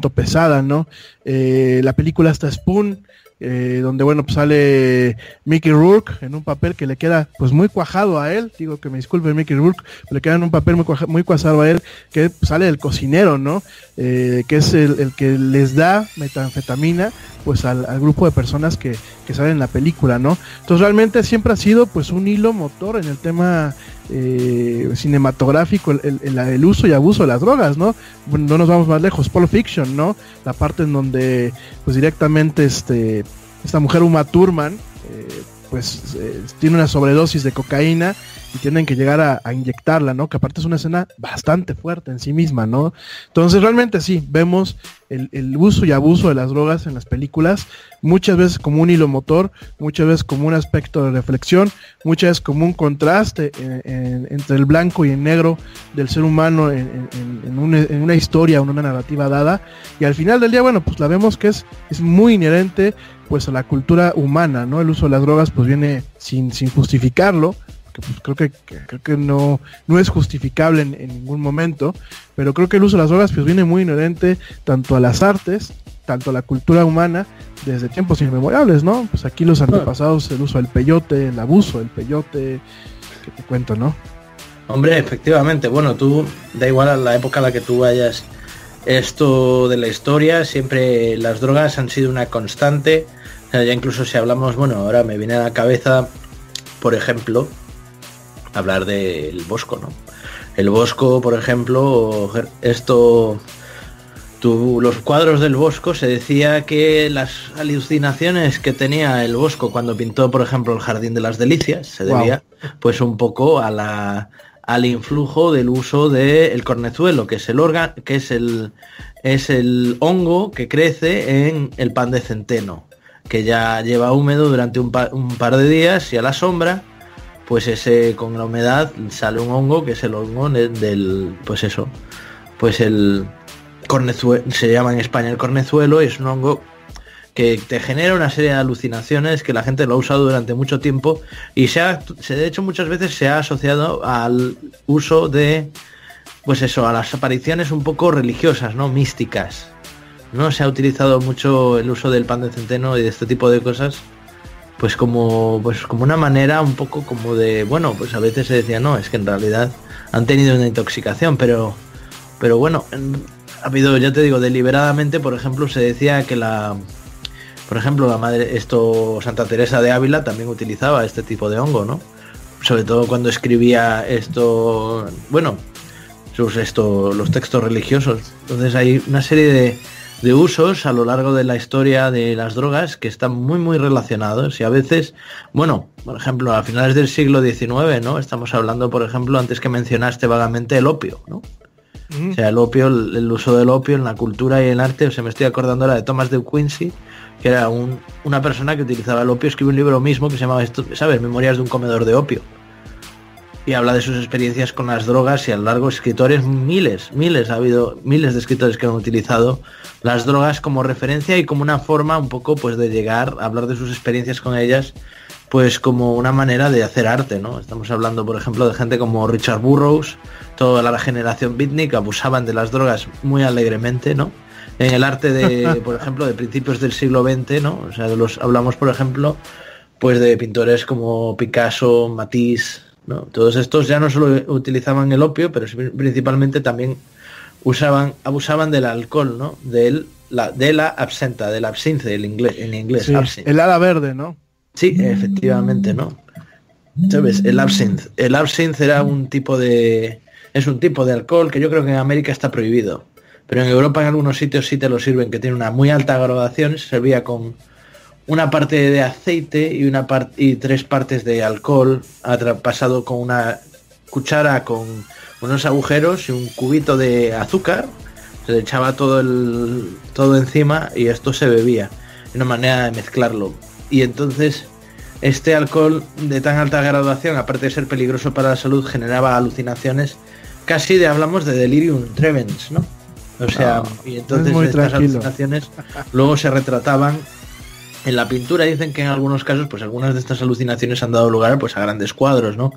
Speaker 3: pesada, ¿no? La película esta Spoon, donde bueno pues sale Mickey Rourke en un papel que le queda pues muy cuajado a él, digo que me disculpe Mickey Rourke, pero le queda en un papel muy cuajado a él, que sale del cocinero, ¿no? Que es el que les da metanfetamina pues al grupo de personas que salen en la película, ¿no? Entonces realmente siempre ha sido pues un hilo motor en el tema cinematográfico, el uso y abuso de las drogas, ¿no? Bueno, no nos vamos más lejos, Pulp Fiction, ¿no? La parte en donde pues directamente esta mujer Uma Thurman tiene una sobredosis de cocaína y tienen que llegar a inyectarla, ¿no? Que aparte es una escena bastante fuerte en sí misma, ¿no? Entonces realmente sí, vemos el uso y abuso de las drogas en las películas, muchas veces como un hilo motor, muchas veces como un aspecto de reflexión, muchas veces como un contraste entre el blanco y el negro del ser humano en una historia, en una narrativa dada, y al final del día, bueno, pues la vemos que es muy inherente pues a la cultura humana, ¿no? El uso de las drogas pues viene sin justificarlo, que pues creo que no es justificable en ningún momento, pero creo que el uso de las drogas pues viene muy inherente tanto a las artes, tanto a la cultura humana desde tiempos inmemorables, ¿no? Pues aquí los antepasados, el uso del peyote, el abuso del peyote, que te cuento, ¿no?
Speaker 1: Hombre, efectivamente, bueno, tú, da igual a la época a la que tú vayas, esto de la historia, siempre las drogas han sido una constante. O sea, ya incluso si hablamos, bueno, ahora me viene a la cabeza, por ejemplo, hablar del Bosco, ¿no? El Bosco, por ejemplo, los cuadros del Bosco, se decía que las alucinaciones que tenía el Bosco cuando pintó, por ejemplo, el Jardín de las Delicias, se debía pues un poco al influjo del uso del cornezuelo, que es el hongo que crece en el pan de centeno, que ya lleva húmedo durante un par de días, y a la sombra, pues con la humedad sale un hongo que es el hongo del pues eso, pues el cornezuelo, se llama en España el cornezuelo, y es un hongo que te genera una serie de alucinaciones que la gente lo ha usado durante mucho tiempo, y de hecho muchas veces se ha asociado al uso de, pues eso, a las apariciones un poco religiosas, ¿no? Místicas. No se ha utilizado mucho el uso del pan de centeno y de este tipo de cosas, pues como una manera un poco como de, bueno, pues a veces se decía, no, es que en realidad han tenido una intoxicación, pero bueno, ha habido, ya te digo, deliberadamente, por ejemplo, se decía que por ejemplo, la madre, Santa Teresa de Ávila también utilizaba este tipo de hongo, ¿no? Sobre todo cuando escribía los textos religiosos. Entonces hay una serie de usos a lo largo de la historia de las drogas que están muy, muy relacionados, y a veces, bueno, por ejemplo, a finales del siglo XIX, ¿no? Estamos hablando, por ejemplo, antes que mencionaste vagamente el opio, ¿no? O sea, el opio, el uso del opio en la cultura y en el arte. O sea, me estoy acordando ahora de Thomas de Quincy, que era una persona que utilizaba el opio, escribió un libro mismo que se llamaba, ¿sabes?, Memorias de un comedor de opio, y habla de sus experiencias con las drogas, y a lo largo escritores, ha habido miles de escritores que han utilizado las drogas como referencia y como una forma un poco pues de llegar a hablar de sus experiencias con ellas, pues como una manera de hacer arte, ¿no? Estamos hablando, por ejemplo, de gente como Richard Burroughs, toda la generación beatnik abusaban de las drogas muy alegremente, ¿no? En el arte de, por ejemplo, de principios del siglo XX, ¿no? O sea, hablamos, por ejemplo, pues de pintores como Picasso, Matisse, ¿no? Todos estos ya no solo utilizaban el opio, pero principalmente también abusaban del alcohol, ¿no? De la absenta, del absinthe, en inglés,
Speaker 3: sí, absinthe. El ala verde, ¿no?
Speaker 1: Sí, efectivamente, ¿no? ¿Sabes? El absinthe era es un tipo de alcohol que yo creo que en América está prohibido. pero en Europa en algunos sitios sí te lo sirven, que tiene una muy alta graduación, se servía con una parte de aceite y 3 partes de alcohol, pasado con una cuchara con unos agujeros y un cubito de azúcar, se le echaba todo encima y esto se bebía, una manera de mezclarlo. Y entonces este alcohol de tan alta graduación, aparte de ser peligroso para la salud, generaba alucinaciones, hablamos de delirium tremens, ¿no? O sea, y entonces estas alucinaciones luego se retrataban en la pintura. Dicen que en algunos casos, pues algunas de estas alucinaciones han dado lugar pues a grandes cuadros, ¿no?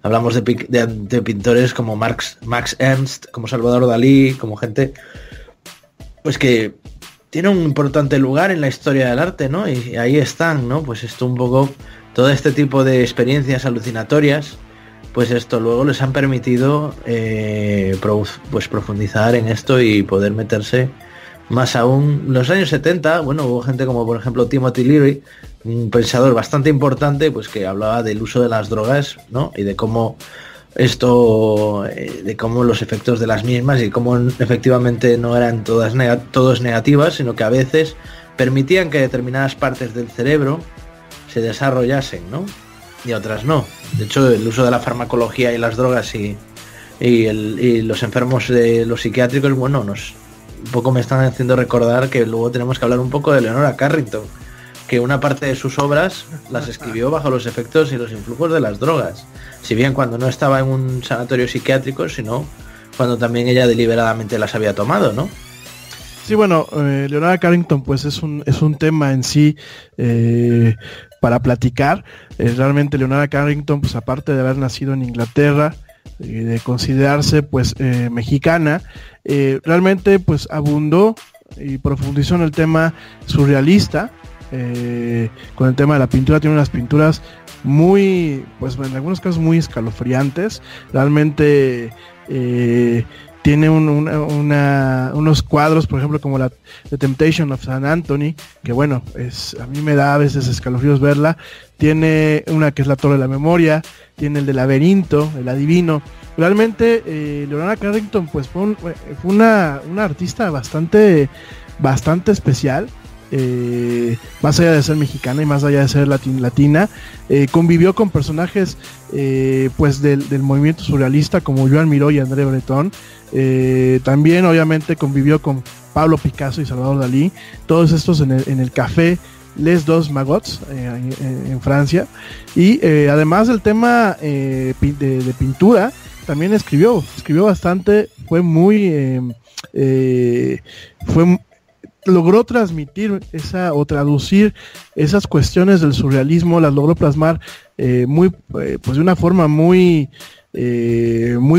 Speaker 1: Hablamos de pintores como Max Ernst, como Salvador Dalí, como gente pues que tiene un importante lugar en la historia del arte, ¿no? Y ahí están, ¿no? Pues esto un poco, todo este tipo de experiencias alucinatorias, pues esto luego les han permitido pues profundizar en esto y poder meterse más aún. En los años 70, bueno, hubo gente como por ejemplo Timothy Leary, un pensador bastante importante, pues que hablaba del uso de las drogas, ¿no? Y de cómo de cómo los efectos de las mismas y cómo efectivamente no eran todos negativas, sino que a veces permitían que determinadas partes del cerebro se desarrollasen, ¿no? Y otras no. De hecho, el uso de la farmacología y las drogas y los enfermos de los psiquiátricos, bueno, un poco me están haciendo recordar que luego tenemos que hablar un poco de Leonora Carrington, que una parte de sus obras las escribió bajo los efectos y los influjos de las drogas, si bien cuando no estaba en un sanatorio psiquiátrico, sino cuando también ella deliberadamente las había tomado, ¿no?
Speaker 3: Sí, bueno, Leonora Carrington pues es un tema en sí para platicar. Realmente Leonora Carrington, pues aparte de haber nacido en Inglaterra, de considerarse pues mexicana, realmente pues abundó y profundizó en el tema surrealista. Con el tema de la pintura, tiene unas pinturas muy, pues en algunos casos muy escalofriantes. Realmente tiene unos cuadros, por ejemplo, como The Temptation of St. Anthony, que bueno, a mí me da a veces escalofríos verla. Tiene una que es la Torre de la Memoria, tiene el del Laberinto, el Adivino. Realmente Leonora Carrington pues fue una artista bastante especial. Más allá de ser mexicana y más allá de ser latina, convivió con personajes pues del movimiento surrealista como Joan Miró y André Breton. También obviamente convivió con Pablo Picasso y Salvador Dalí, todos estos en el café Les Dos Magots en Francia. Y además del tema de pintura, también escribió bastante. Logró transmitir traducir esas cuestiones del surrealismo, las logró plasmar pues de una forma muy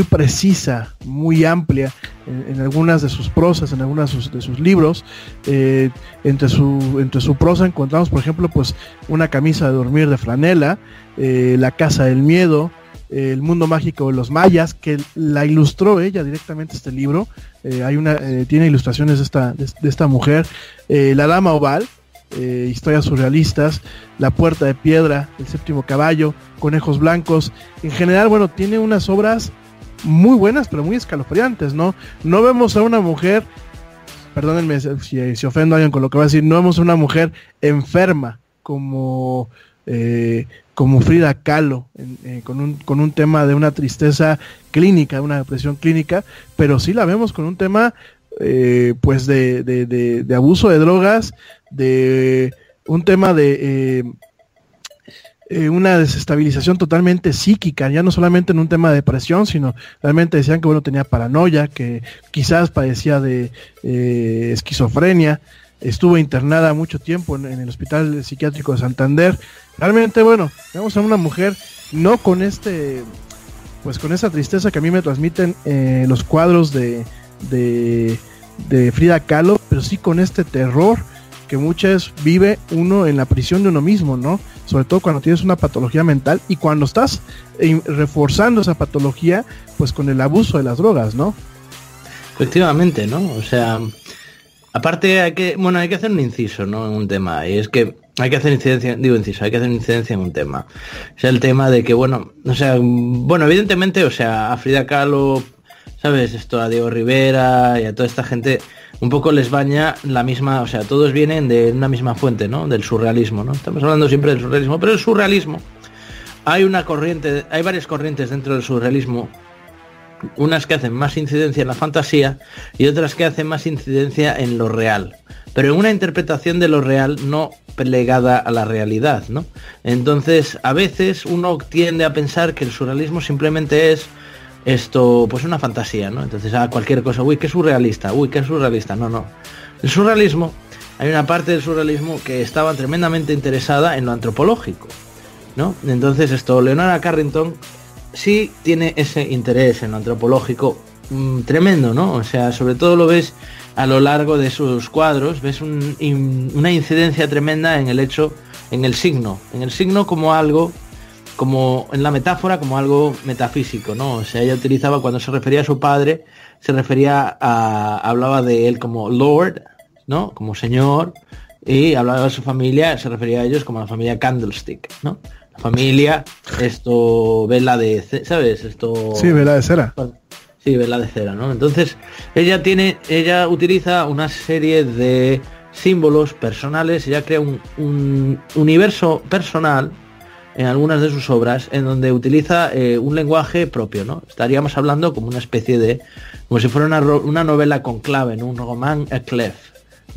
Speaker 3: precisa, muy amplia en algunas de sus prosas, en algunos de sus libros. Entre su prosa encontramos, por ejemplo, pues Una camisa de dormir de franela, La casa del miedo, El mundo mágico de los mayas, que la ilustró ella directamente este libro. Tiene ilustraciones de esta mujer. La dama oval, historias surrealistas, La puerta de piedra, El séptimo caballo, Conejos blancos. En general, bueno, tiene unas obras muy buenas, pero muy escalofriantes, ¿no? No vemos a una mujer, perdónenme si ofendo a alguien con lo que voy a decir, no vemos a una mujer enferma como Frida Kahlo, con un tema de una tristeza clínica, una depresión clínica, pero sí la vemos con un tema pues de abuso de drogas, de un tema de una desestabilización totalmente psíquica, ya no solamente en un tema de depresión, sino realmente decían que bueno, tenía paranoia, que quizás padecía de esquizofrenia. Estuvo internada mucho tiempo en el Hospital Psiquiátrico de Santander. Realmente, bueno, vemos a una mujer no con pues con esa tristeza que a mí me transmiten los cuadros de Frida Kahlo, pero sí con este terror que muchas vive uno en la prisión de uno mismo, ¿no? Sobre todo cuando tienes una patología mental y cuando estás reforzando esa patología, pues con el abuso de las drogas, ¿no?
Speaker 1: Efectivamente, ¿no? O sea, aparte hay que hacer un inciso, ¿no? En un tema, y es que hay que hacer incidencia en un tema. O sea, el tema de que, bueno, evidentemente, o sea, a Frida Kahlo ¿sabes? Esto a Diego Rivera y a toda esta gente, un poco les baña la misma, o sea, todos vienen de una misma fuente, ¿no? Del surrealismo, ¿no? Estamos hablando siempre del surrealismo, pero el surrealismo, hay varias corrientes dentro del surrealismo, unas que hacen más incidencia en la fantasía y otras que hacen más incidencia en lo real, pero en una interpretación de lo real no plegada a la realidad, ¿no? Entonces, a veces uno tiende a pensar que el surrealismo simplemente es esto, pues una fantasía, ¿no? Entonces, cualquier cosa, uy, qué surrealista, no. El surrealismo, hay una parte del surrealismo que estaba tremendamente interesada en lo antropológico, ¿no? Entonces, Leonora Carrington sí tiene ese interés en lo antropológico tremendo, ¿no? O sea, sobre todo lo ves a lo largo de sus cuadros, ves una incidencia tremenda en el signo como algo, como en la metáfora, como algo metafísico, ¿no? O sea, ella utilizaba, cuando se refería a su padre, hablaba de él como Lord, ¿no? Como señor, y hablaba de su familia, se refería a ellos como la familia Candlestick, ¿no? La familia, vela de, ¿sabes?
Speaker 3: Sí, vela de cera.
Speaker 1: Sí, vela de cera, ¿no? Entonces, ella utiliza una serie de símbolos personales, ella crea un universo personal en algunas de sus obras, en donde utiliza un lenguaje propio, ¿no? Estaríamos hablando como una especie de, como si fuera una novela con clave, ¿no? Un roman à clef,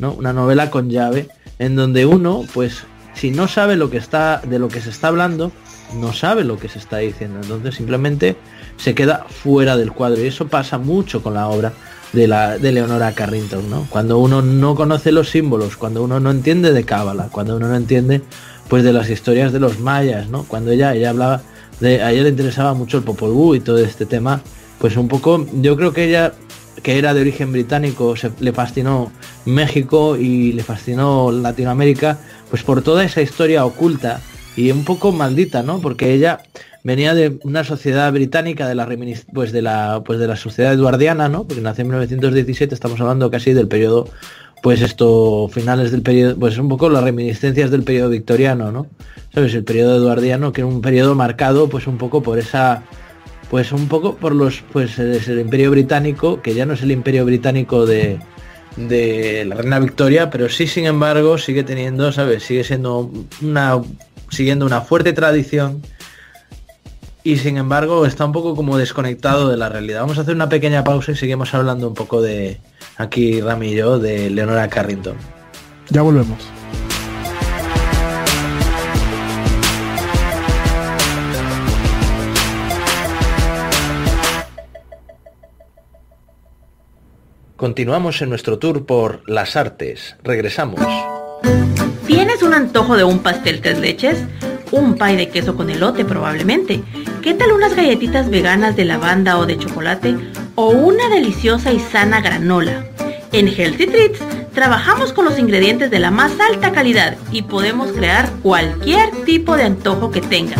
Speaker 1: ¿no? Una novela con llave, en donde uno, pues, si no sabe de lo que se está hablando, no sabe lo que se está diciendo, entonces simplemente se queda fuera del cuadro, y eso pasa mucho con la obra de Leonora Carrington, ¿no? Cuando uno no conoce los símbolos, cuando uno no entiende de cábala, cuando uno no entiende pues de las historias de los mayas, ¿no? Cuando ella hablaba a ella le interesaba mucho el Popol Vuh y todo este tema, pues un poco, yo creo que ella, que era de origen británico, le fascinó México y le fascinó Latinoamérica, pues por toda esa historia oculta y un poco maldita, ¿no? Porque ella venía de una sociedad británica, de la sociedad eduardiana, ¿no? Porque nació en 1917, estamos hablando casi del periodo, finales del periodo, pues un poco las reminiscencias del periodo victoriano, ¿no? ¿Sabes? El periodo eduardiano, que era un periodo marcado, pues un poco por esa, pues un poco por es el Imperio Británico, que ya no es el Imperio Británico de la Reina Victoria, pero sí, sin embargo, sigue teniendo, ¿sabes? Sigue siendo siguiendo una fuerte tradición, y sin embargo está un poco como desconectado de la realidad. Vamos a hacer una pequeña pausa y seguimos hablando un poco de, aquí Rami y yo, de Leonora Carrington.
Speaker 3: Ya volvemos.
Speaker 1: Continuamos en nuestro tour por las artes. Regresamos.
Speaker 6: ¿Tienes un antojo de un pastel tres leches? Un pie de queso con elote probablemente. ¿Qué tal unas galletitas veganas de lavanda o de chocolate? ¿O una deliciosa y sana granola? En Healthy Treats trabajamos con los ingredientes de la más alta calidad y podemos crear cualquier tipo de antojo que tengas.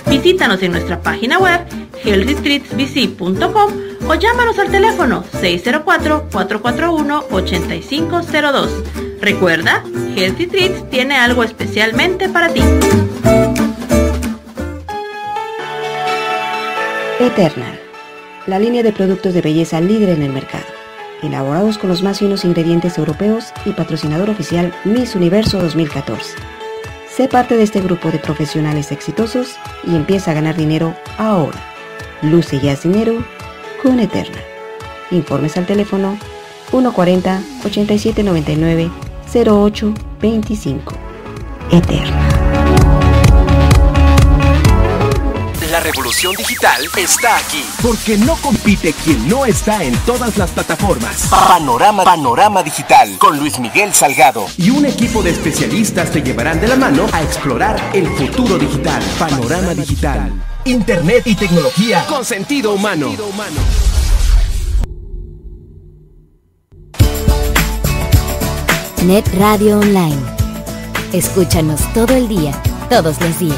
Speaker 6: Visítanos en nuestra página web healthytreatsbc.com o llámanos al teléfono 604-441-8502. Recuerda, Healthy Treats tiene algo especialmente para ti.
Speaker 7: Eternal, la línea de productos de belleza líder en el mercado, elaborados con los más finos ingredientes europeos y patrocinador oficial Miss Universo 2014. Sé parte de este grupo de profesionales exitosos y empieza a ganar dinero ahora. Luce y haz dinero con Eternal. Informes al teléfono 140-8799-0825. Eternal.
Speaker 8: La revolución digital está aquí. Porque no compite quien no está en todas las plataformas. Panorama Digital con Luis Miguel Salgado. Y un equipo de especialistas te llevarán de la mano a explorar el futuro digital. Panorama Digital. Internet y tecnología con sentido humano.
Speaker 4: Net Radio Online. Escúchanos todo el día, todos los días.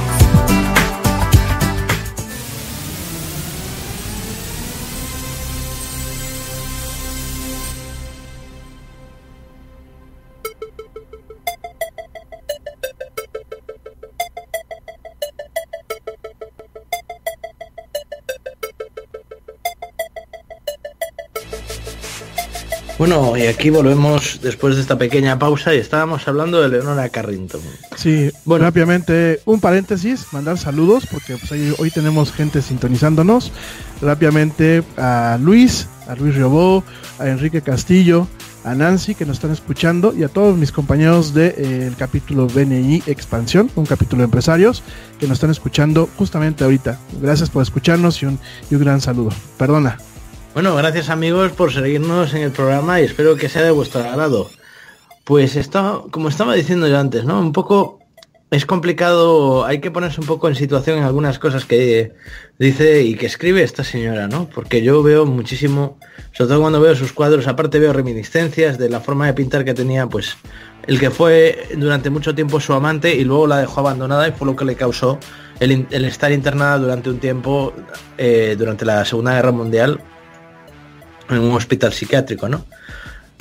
Speaker 1: Bueno, y aquí volvemos después de esta pequeña pausa y estábamos hablando de Leonora Carrington.
Speaker 3: Sí, bueno, rápidamente un paréntesis, mandar saludos porque pues, hoy tenemos gente sintonizándonos. Rápidamente a Luis Riobó, a Enrique Castillo, a Nancy que nos están escuchando y a todos mis compañeros del capítulo BNI Expansión, un capítulo de empresarios que nos están escuchando justamente ahorita. Gracias por escucharnos y un gran saludo. Perdona.
Speaker 1: Bueno, gracias amigos por seguirnos en el programa y espero que sea de vuestro agrado. Pues esto, como estaba diciendo yo antes, ¿no? Un poco es complicado, hay que ponerse un poco en situación en algunas cosas que dice y que escribe esta señora, ¿no? Porque yo veo muchísimo, sobre todo cuando veo sus cuadros, aparte veo reminiscencias de la forma de pintar que tenía, pues, el que fue durante mucho tiempo su amante y luego la dejó abandonada y fue lo que le causó el estar internada durante un tiempo, durante la Segunda Guerra Mundial, en un hospital psiquiátrico, ¿no?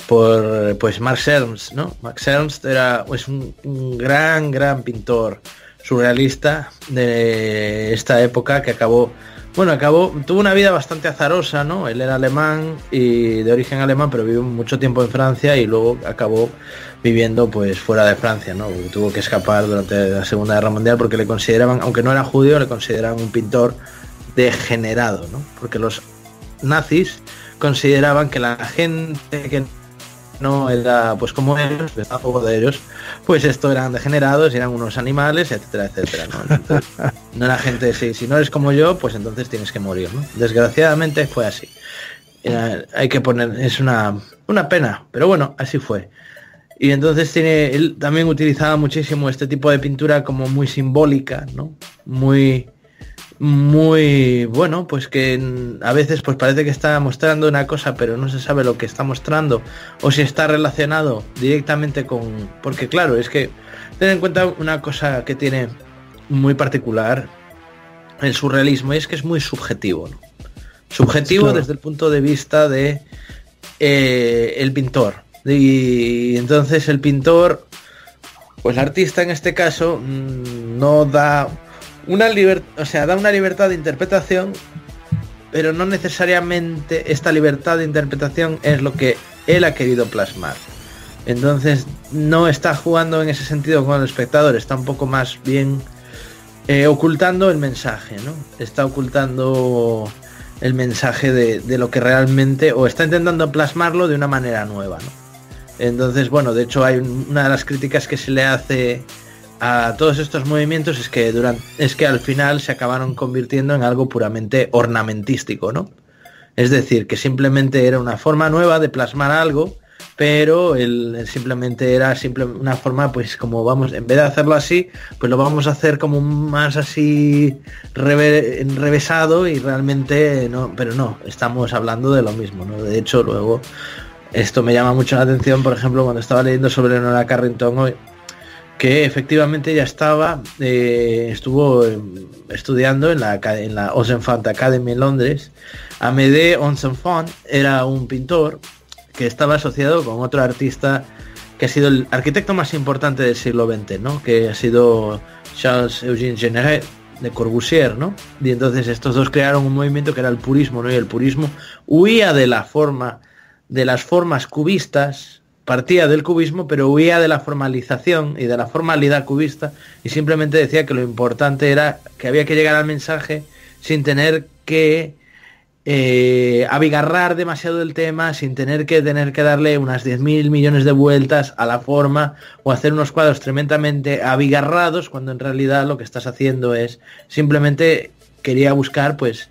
Speaker 1: Por pues Max Ernst, ¿no? Max Ernst era pues un gran pintor surrealista de esta época que tuvo una vida bastante azarosa, ¿no? Él era alemán y de origen alemán, pero vivió mucho tiempo en Francia y luego acabó viviendo pues fuera de Francia, ¿no? Porque tuvo que escapar durante la Segunda Guerra Mundial porque le consideraban, aunque no era judío, le consideraban un pintor degenerado, ¿no? Porque los nazis consideraban que la gente que no era pues como ellos, a favor de ellos, pues esto eran degenerados, eran unos animales, etcétera, etcétera, ¿no? Entonces, no era gente, si no eres como yo, pues entonces tienes que morir, ¿no? Desgraciadamente fue así. Hay que poner, es una pena, pero bueno, así fue. Y entonces él también utilizaba muchísimo este tipo de pintura como muy simbólica, ¿no? Muy bueno, pues que a veces pues parece que está mostrando una cosa pero no se sabe lo que está mostrando o si está relacionado directamente con, porque claro, es que ten en cuenta una cosa que tiene muy particular el surrealismo, y es que es muy subjetivo, ¿no? Subjetivo, claro, desde el punto de vista de el pintor, y entonces el pintor, pues el artista en este caso no da una da una libertad de interpretación, pero no necesariamente esta libertad de interpretación es lo que él ha querido plasmar. Entonces no está jugando en ese sentido con el espectador, está un poco más bien ocultando el mensaje, ¿no? Está ocultando el mensaje de lo que realmente, o está intentando plasmarlo de una manera nueva, ¿no? Entonces, bueno, de hecho hay una de las críticas que se le hace a todos estos movimientos es que al final se acabaron convirtiendo en algo puramente ornamentístico, ¿no? Es decir, que simplemente era una forma nueva de plasmar algo, pero simplemente era una forma, pues como vamos, en vez de hacerlo así, pues lo vamos a hacer como más así enrevesado y realmente no, pero no, estamos hablando de lo mismo, ¿no? De hecho, luego esto me llama mucho la atención, por ejemplo, cuando estaba leyendo sobre Leonora Carrington hoy, que efectivamente ya estuvo estudiando en la Oxenfant Academy en Londres. Amédée Oxenfant era un pintor que estaba asociado con otro artista que ha sido el arquitecto más importante del siglo XX, ¿no? Que ha sido Charles-Eugène Généré de Corbusier, ¿no? Y entonces estos dos crearon un movimiento que era el purismo, ¿no? Y el purismo huía de las formas cubistas, partía del cubismo, pero huía de la formalización y de la formalidad cubista, y simplemente decía que lo importante era que había que llegar al mensaje sin tener que abigarrar demasiado el tema, sin tener que darle unas 10.000 millones de vueltas a la forma o hacer unos cuadros tremendamente abigarrados, cuando en realidad lo que estás haciendo es simplemente quería buscar pues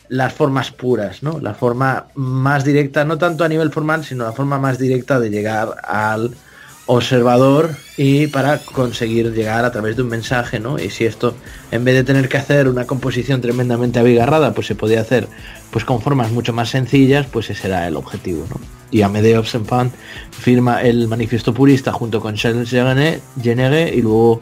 Speaker 1: las formas puras, ¿no? La forma más directa, no tanto a nivel formal, sino la forma más directa de llegar al observador y para conseguir llegar a través de un mensaje, ¿no? Y si esto, en vez de tener que hacer una composición tremendamente abigarrada, pues se podía hacer pues con formas mucho más sencillas, pues ese era el objetivo, ¿no? Y Amédée Oxenfant firma el Manifiesto Purista junto con Charles Généré y luego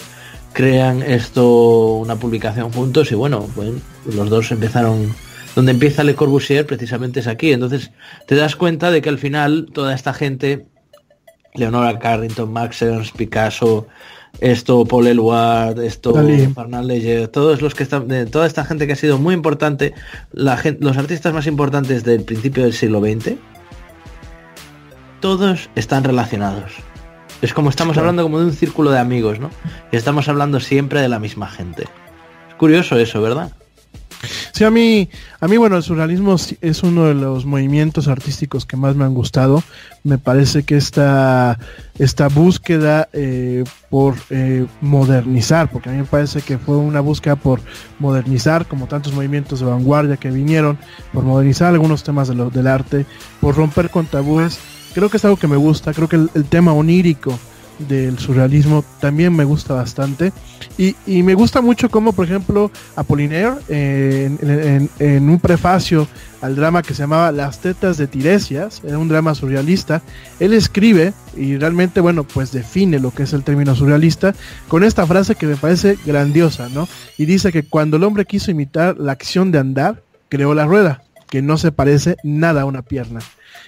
Speaker 1: crean una publicación juntos y bueno, pues los dos empezaron. Donde empieza Le Corbusier precisamente es aquí. Entonces te das cuenta de que al final toda esta gente, Leonora Carrington, Max Ernst, Picasso, Paul Eluard, Bernard Leger, todos los que están, toda esta gente que ha sido muy importante, los artistas más importantes del principio del siglo XX, todos están relacionados. Es como estamos hablando como de un círculo de amigos, ¿no? Y estamos hablando siempre de la misma gente. Es curioso eso, ¿verdad?
Speaker 3: Sí, a mí, bueno, el surrealismo es uno de los movimientos artísticos que más me han gustado. Me parece que esta búsqueda por modernizar, porque a mí me parece que fue una búsqueda por modernizar, como tantos movimientos de vanguardia que vinieron, por modernizar algunos temas del arte, por romper con tabúes. Creo que es algo que me gusta. Creo que el tema onírico del surrealismo también me gusta bastante, y me gusta mucho como, por ejemplo, Apollinaire en un prefacio al drama que se llamaba Las tetas de Tiresias, era un drama surrealista, él escribe y realmente, bueno, pues define lo que es el término surrealista con esta frase que me parece grandiosa, ¿no? Y dice que cuando el hombre quiso imitar la acción de andar, creó la rueda, que no se parece nada a una pierna,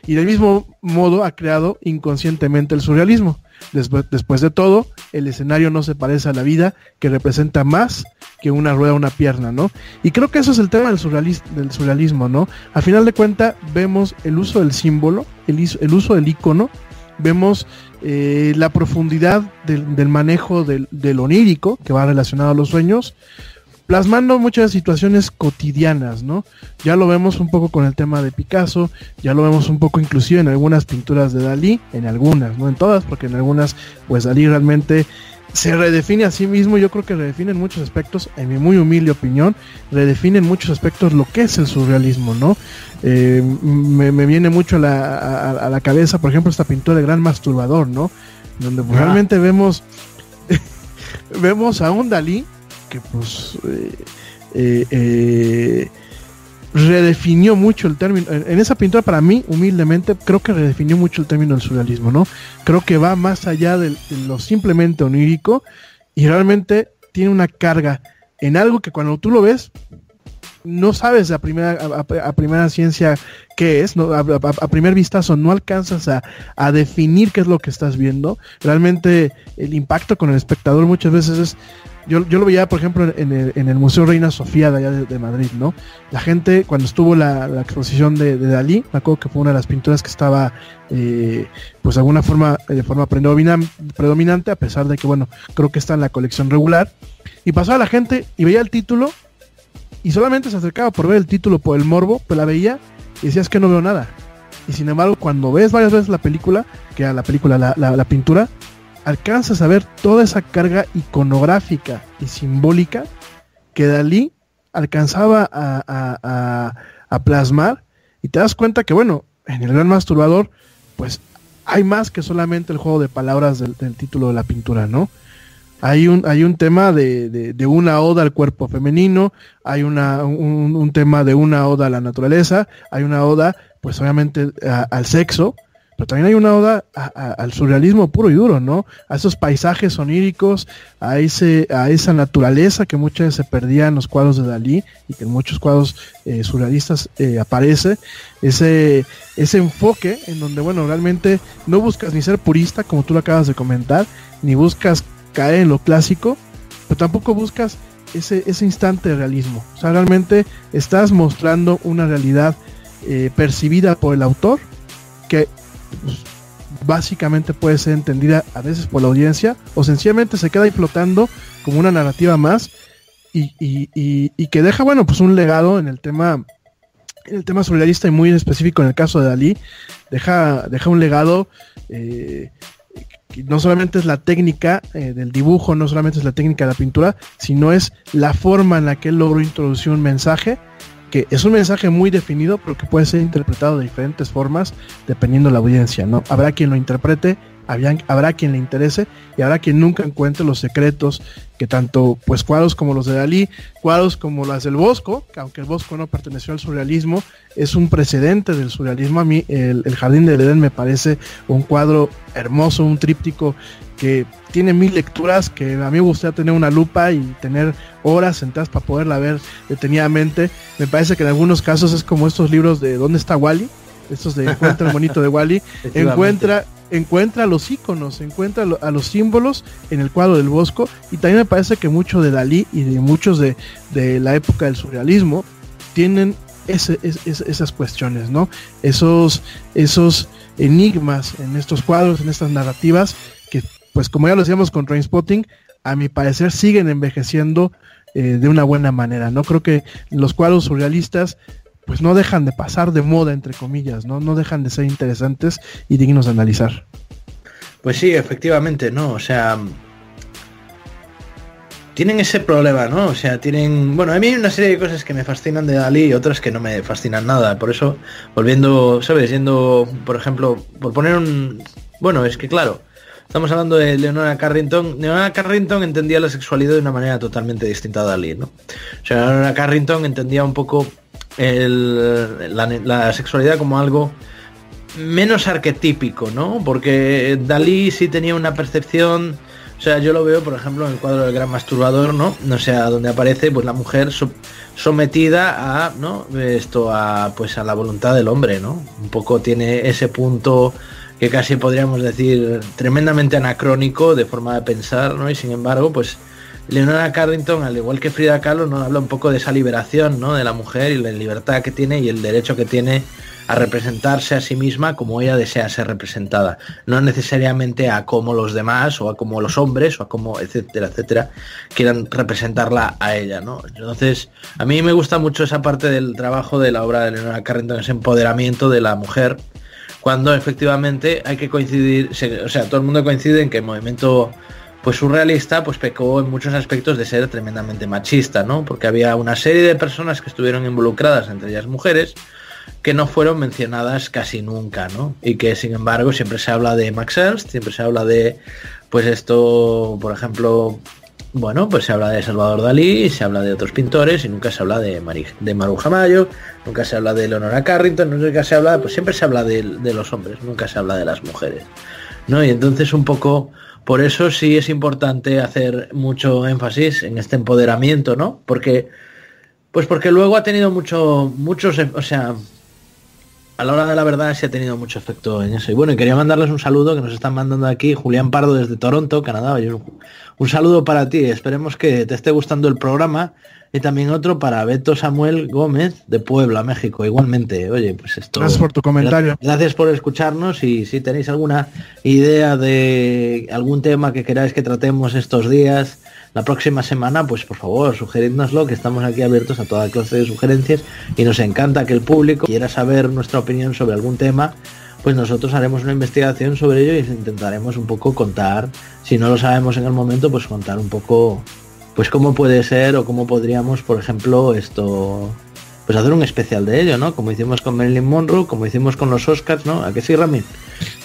Speaker 3: y del mismo modo ha creado inconscientemente el surrealismo. Después de todo, el escenario no se parece a la vida, que representa más que una rueda o una pierna, ¿no? Y creo que eso es el tema del surrealismo, ¿no? A final de cuentas, vemos el uso del símbolo, el uso del icono, vemos la profundidad del manejo del onírico, que va relacionado a los sueños, plasmando muchas situaciones cotidianas, ¿no? Ya lo vemos un poco con el tema de Picasso, ya lo vemos un poco inclusive en algunas pinturas de Dalí, en algunas, no en todas, porque en algunas, pues Dalí realmente se redefine a sí mismo. Yo creo que redefine en muchos aspectos, en mi muy humilde opinión, redefine en muchos aspectos lo que es el surrealismo, ¿no? Me viene mucho a la cabeza, por ejemplo, esta pintura de Gran Masturbador, ¿no? Donde pues, realmente vemos a un Dalí que pues redefinió mucho el término. En esa pintura, para mí, humildemente, creo que redefinió mucho el término del surrealismo, ¿no? Creo que va más allá de lo simplemente onírico, y realmente tiene una carga en algo que cuando tú lo ves no sabes a primera ciencia qué es, ¿no? A primer vistazo no alcanzas a definir qué es lo que estás viendo. Realmente el impacto con el espectador muchas veces es... Yo lo veía, por ejemplo, en el Museo Reina Sofía de allá de Madrid, ¿no? La gente, cuando estuvo la exposición de Dalí, me acuerdo que fue una de las pinturas que estaba, pues de alguna forma, de forma predominante, a pesar de que, bueno, creo que está en la colección regular. Y pasaba la gente y veía el título, y solamente se acercaba por ver el título, por el morbo, pues la veía y decía, es que no veo nada. Y sin embargo, cuando ves varias veces la película, que era la pintura, alcanzas a ver toda esa carga iconográfica y simbólica que Dalí alcanzaba a plasmar, y te das cuenta que, bueno, en el Gran Masturbador, pues hay más que solamente el juego de palabras del título de la pintura, ¿no? Hay un tema de una oda al cuerpo femenino, hay un tema de una oda a la naturaleza, hay una oda, pues obviamente, al sexo, pero también hay una oda al surrealismo puro y duro, ¿no? A esos paisajes oníricos, a esa naturaleza que muchas veces se perdía en los cuadros de Dalí, y que en muchos cuadros surrealistas aparece, ese enfoque en donde, bueno, realmente no buscas ni ser purista, como tú lo acabas de comentar, ni buscas caer en lo clásico, pero tampoco buscas ese instante de realismo. O sea, realmente estás mostrando una realidad percibida por el autor, que pues, básicamente puede ser entendida a veces por la audiencia, o sencillamente se queda ahí flotando como una narrativa más, y que deja, bueno, pues un legado en el tema surrealista, y muy en específico en el caso de Dalí, deja un legado que no solamente es la técnica del dibujo, no solamente es la técnica de la pintura, sino es la forma en la que él logró introducir un mensaje, que es un mensaje muy definido, pero que puede ser interpretado de diferentes formas dependiendo de la audiencia, ¿no? Habrá quien lo interprete, habrá quien le interese, y habrá quien nunca encuentre los secretos que tanto, pues, cuadros como los de Dalí, cuadros como las del Bosco, que aunque el Bosco no perteneció al surrealismo, es un precedente del surrealismo. A mí el Jardín del Edén me parece un cuadro hermoso, un tríptico que tiene 1000 lecturas, que a mí me gustaría tener una lupa y tener horas sentadas para poderla ver detenidamente. Me parece que en algunos casos es como estos libros de ¿Dónde está Wally? Estos de Encuentra el monito de Wally. encuentra los íconos, encuentra a los símbolos en el cuadro del Bosco, y también me parece que mucho de Dalí y de muchos de la época del surrealismo tienen esas cuestiones, ¿no? Esos enigmas en estos cuadros, en estas narrativas, que pues como ya lo decíamos con Trainspotting, a mi parecer siguen envejeciendo de una buena manera, ¿no? Creo que los cuadros surrealistas pues no dejan de pasar de moda, entre comillas, ¿no? No dejan de ser interesantes y dignos de analizar.
Speaker 1: Pues sí, efectivamente, ¿no? O sea, tienen ese problema, ¿no? O sea, tienen... Bueno, a mí hay una serie de cosas que me fascinan de Dalí y otras que no me fascinan nada. Por eso, volviendo, ¿sabes? Yendo, por ejemplo, por poner un... Bueno, es que claro, estamos hablando de Leonora Carrington. Leonora Carrington entendía la sexualidad de una manera totalmente distinta a Dalí, ¿no? O sea, Leonora Carrington entendía un poco la sexualidad como algo menos arquetípico, ¿no? Porque Dalí sí tenía una percepción... O sea, yo lo veo, por ejemplo, en el cuadro del Gran Masturbador, ¿no? O sea, donde aparece pues la mujer sometida a, ¿no? Esto a pues a la voluntad del hombre, ¿no? Un poco tiene ese punto que casi podríamos decir tremendamente anacrónico de forma de pensar, ¿no? Y sin embargo, pues Leonora Carrington, al igual que Frida Kahlo, ¿no? Habla un poco de esa liberación, ¿no? De la mujer y la libertad que tiene y el derecho que tiene a representarse a sí misma como ella desea ser representada, no necesariamente a como los demás o a como los hombres o a como etcétera, etcétera, quieran representarla a ella, ¿no? Entonces, a mí me gusta mucho esa parte del trabajo de la obra de Leonora Carrington, ese empoderamiento de la mujer, cuando efectivamente hay que coincidir, o sea, todo el mundo coincide en que el movimiento pues surrealista pues pecó en muchos aspectos de ser tremendamente machista, ¿no? Porque había una serie de personas que estuvieron involucradas, entre ellas mujeres, que no fueron mencionadas casi nunca, ¿no? Y que sin embargo siempre se habla de Max Ernst, siempre se habla de, pues esto, por ejemplo, bueno, pues se habla de Salvador Dalí, se habla de otros pintores y nunca se habla de Maruja Mayo, nunca se habla de Leonora Carrington, nunca se habla, pues siempre se habla de los hombres, nunca se habla de las mujeres, ¿no? Y entonces un poco, por eso sí es importante hacer mucho énfasis en este empoderamiento, ¿no? Porque luego ha tenido muchos, o sea, a la hora de la verdad sí ha tenido mucho efecto en eso. Y bueno, y quería mandarles un saludo que nos están mandando aquí Julián Pardo desde Toronto, Canadá. Un saludo para ti, esperemos que te esté gustando el programa. Y también otro para Beto Samuel Gómez de Puebla, México. Igualmente, oye, pues esto...
Speaker 3: Gracias por tu comentario.
Speaker 1: Gracias por escucharnos y si tenéis alguna idea de algún tema que queráis que tratemos estos días, la próxima semana, pues por favor, sugeridnoslo, que estamos aquí abiertos a toda clase de sugerencias y nos encanta que el público quiera saber nuestra opinión sobre algún tema, pues nosotros haremos una investigación sobre ello y intentaremos un poco contar, si no lo sabemos en el momento, pues contar un poco... pues cómo puede ser o cómo podríamos, por ejemplo, pues hacer un especial de ello, ¿no? Como hicimos con Marilyn Monroe, como hicimos con los Oscars, ¿no? ¿A qué sí, Ramín?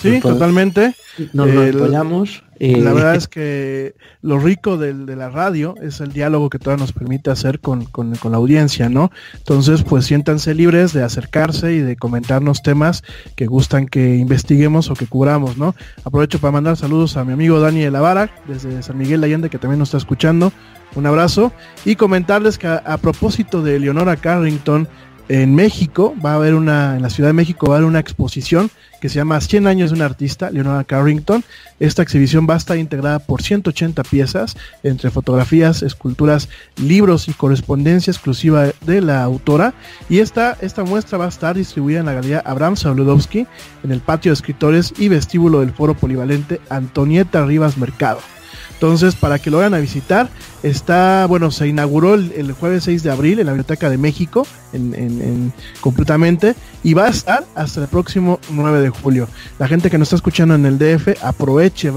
Speaker 3: Sí, totalmente.
Speaker 1: Nos lo apoyamos. Y...
Speaker 3: La verdad es que lo rico de la radio es el diálogo que todavía nos permite hacer con la audiencia, ¿no? Entonces, pues siéntanse libres de acercarse y de comentarnos temas que gustan que investiguemos o que cubramos, ¿no? Aprovecho para mandar saludos a mi amigo Dani de la Vara, desde San Miguel de Allende, que también nos está escuchando. Un abrazo. Y comentarles que a propósito de Leonora Carrington, en México en la Ciudad de México va a haber una exposición que se llama 100 años de un artista, Leonora Carrington. Esta exhibición va a estar integrada por 180 piezas, entre fotografías, esculturas, libros y correspondencia exclusiva de la autora. Y esta muestra va a estar distribuida en la Galería Abraham Sabludowski, en el patio de escritores y vestíbulo del Foro Polivalente Antonieta Rivas Mercado. Entonces, para que lo vayan a visitar, se inauguró el jueves 6 de abril en la Biblioteca de México, completamente, y va a estar hasta el próximo 9 de julio. La gente que nos está escuchando en el DF, aproveche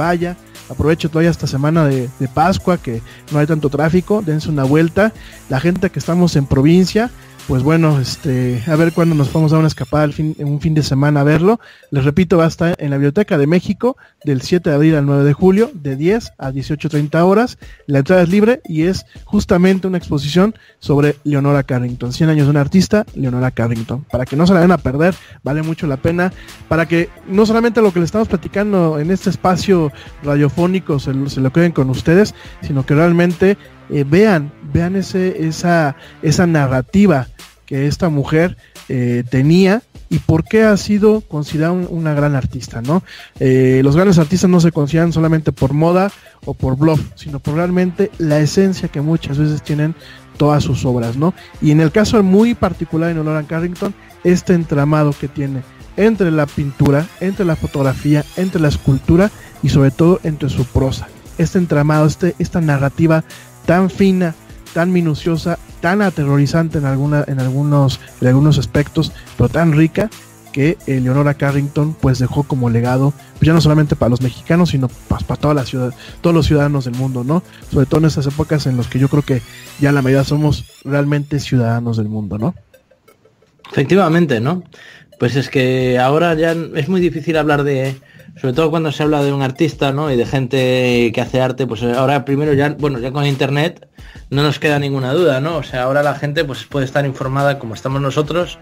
Speaker 3: todavía esta semana de Pascua, que no hay tanto tráfico, dense una vuelta. La gente que estamos en provincia, pues bueno, a ver cuándo nos vamos a dar una escapada un fin de semana a verlo. Les repito, va a estar en la Biblioteca de México del 7 de abril al 9 de julio, de 10 a 18:30 horas. La entrada es libre y es justamente una exposición sobre Leonora Carrington. 100 años de un artista, Leonora Carrington. Para que no se la vayan a perder, vale mucho la pena. Para que no solamente lo que le estamos platicando en este espacio radiofónico se lo queden con ustedes, sino que realmente vean esa narrativa que esta mujer tenía y por qué ha sido considerada una gran artista, ¿no? Los grandes artistas no se consideran solamente por moda o por bluff, sino por realmente la esencia que muchas veces tienen todas sus obras, ¿no? Y en el caso muy particular de Leonora Carrington, este entramado que tiene entre la pintura, entre la fotografía, entre la escultura y sobre todo entre su prosa. Este entramado, esta narrativa tan fina, tan minuciosa, tan aterrorizante en algunos aspectos, pero tan rica, que Leonora Carrington pues dejó como legado, pues ya no solamente para los mexicanos, sino para toda la ciudad, todos los ciudadanos del mundo, ¿no? Sobre todo en estas épocas en las que yo creo que ya la mayoría somos realmente ciudadanos del mundo, ¿no?
Speaker 1: Efectivamente, ¿no? Pues es que ahora ya es muy difícil hablar de, sobre todo cuando se habla de un artista, ¿no? Y de gente que hace arte, pues ahora primero ya, bueno, ya con internet no nos queda ninguna duda, ¿no? O sea, ahora la gente pues puede estar informada como estamos nosotros,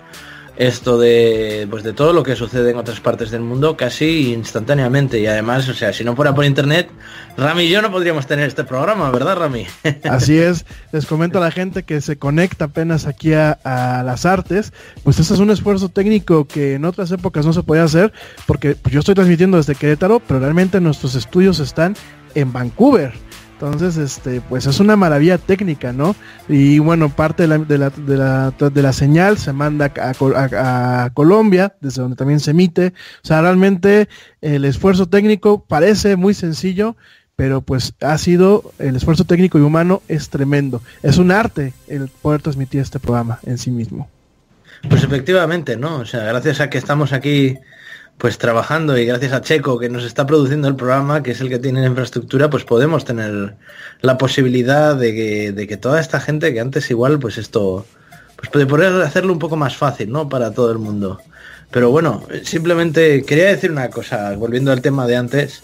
Speaker 1: esto de pues de todo lo que sucede en otras partes del mundo casi instantáneamente. Y además, o sea, si no fuera por internet, Rami y yo no podríamos tener este programa, ¿verdad, Rami?
Speaker 3: Así es, les comento a la gente que se conecta apenas aquí a las artes, pues este es un esfuerzo técnico que en otras épocas no se podía hacer, porque pues, yo estoy transmitiendo desde Querétaro, pero realmente nuestros estudios están en Vancouver. Entonces, pues es una maravilla técnica, ¿no? Y bueno, parte de la señal se manda a Colombia, desde donde también se emite. O sea, realmente el esfuerzo técnico parece muy sencillo, pero pues el esfuerzo técnico y humano es tremendo. Es un arte el poder transmitir este programa en sí mismo.
Speaker 1: Pues efectivamente, ¿no? O sea, gracias a que estamos aquí pues trabajando y gracias a Checo que nos está produciendo el programa, que es el que tiene la infraestructura, pues podemos tener la posibilidad de que toda esta gente que antes igual pues esto pues puede poder hacerlo un poco más fácil, ¿no? Para todo el mundo. Pero bueno, simplemente quería decir una cosa, volviendo al tema de antes.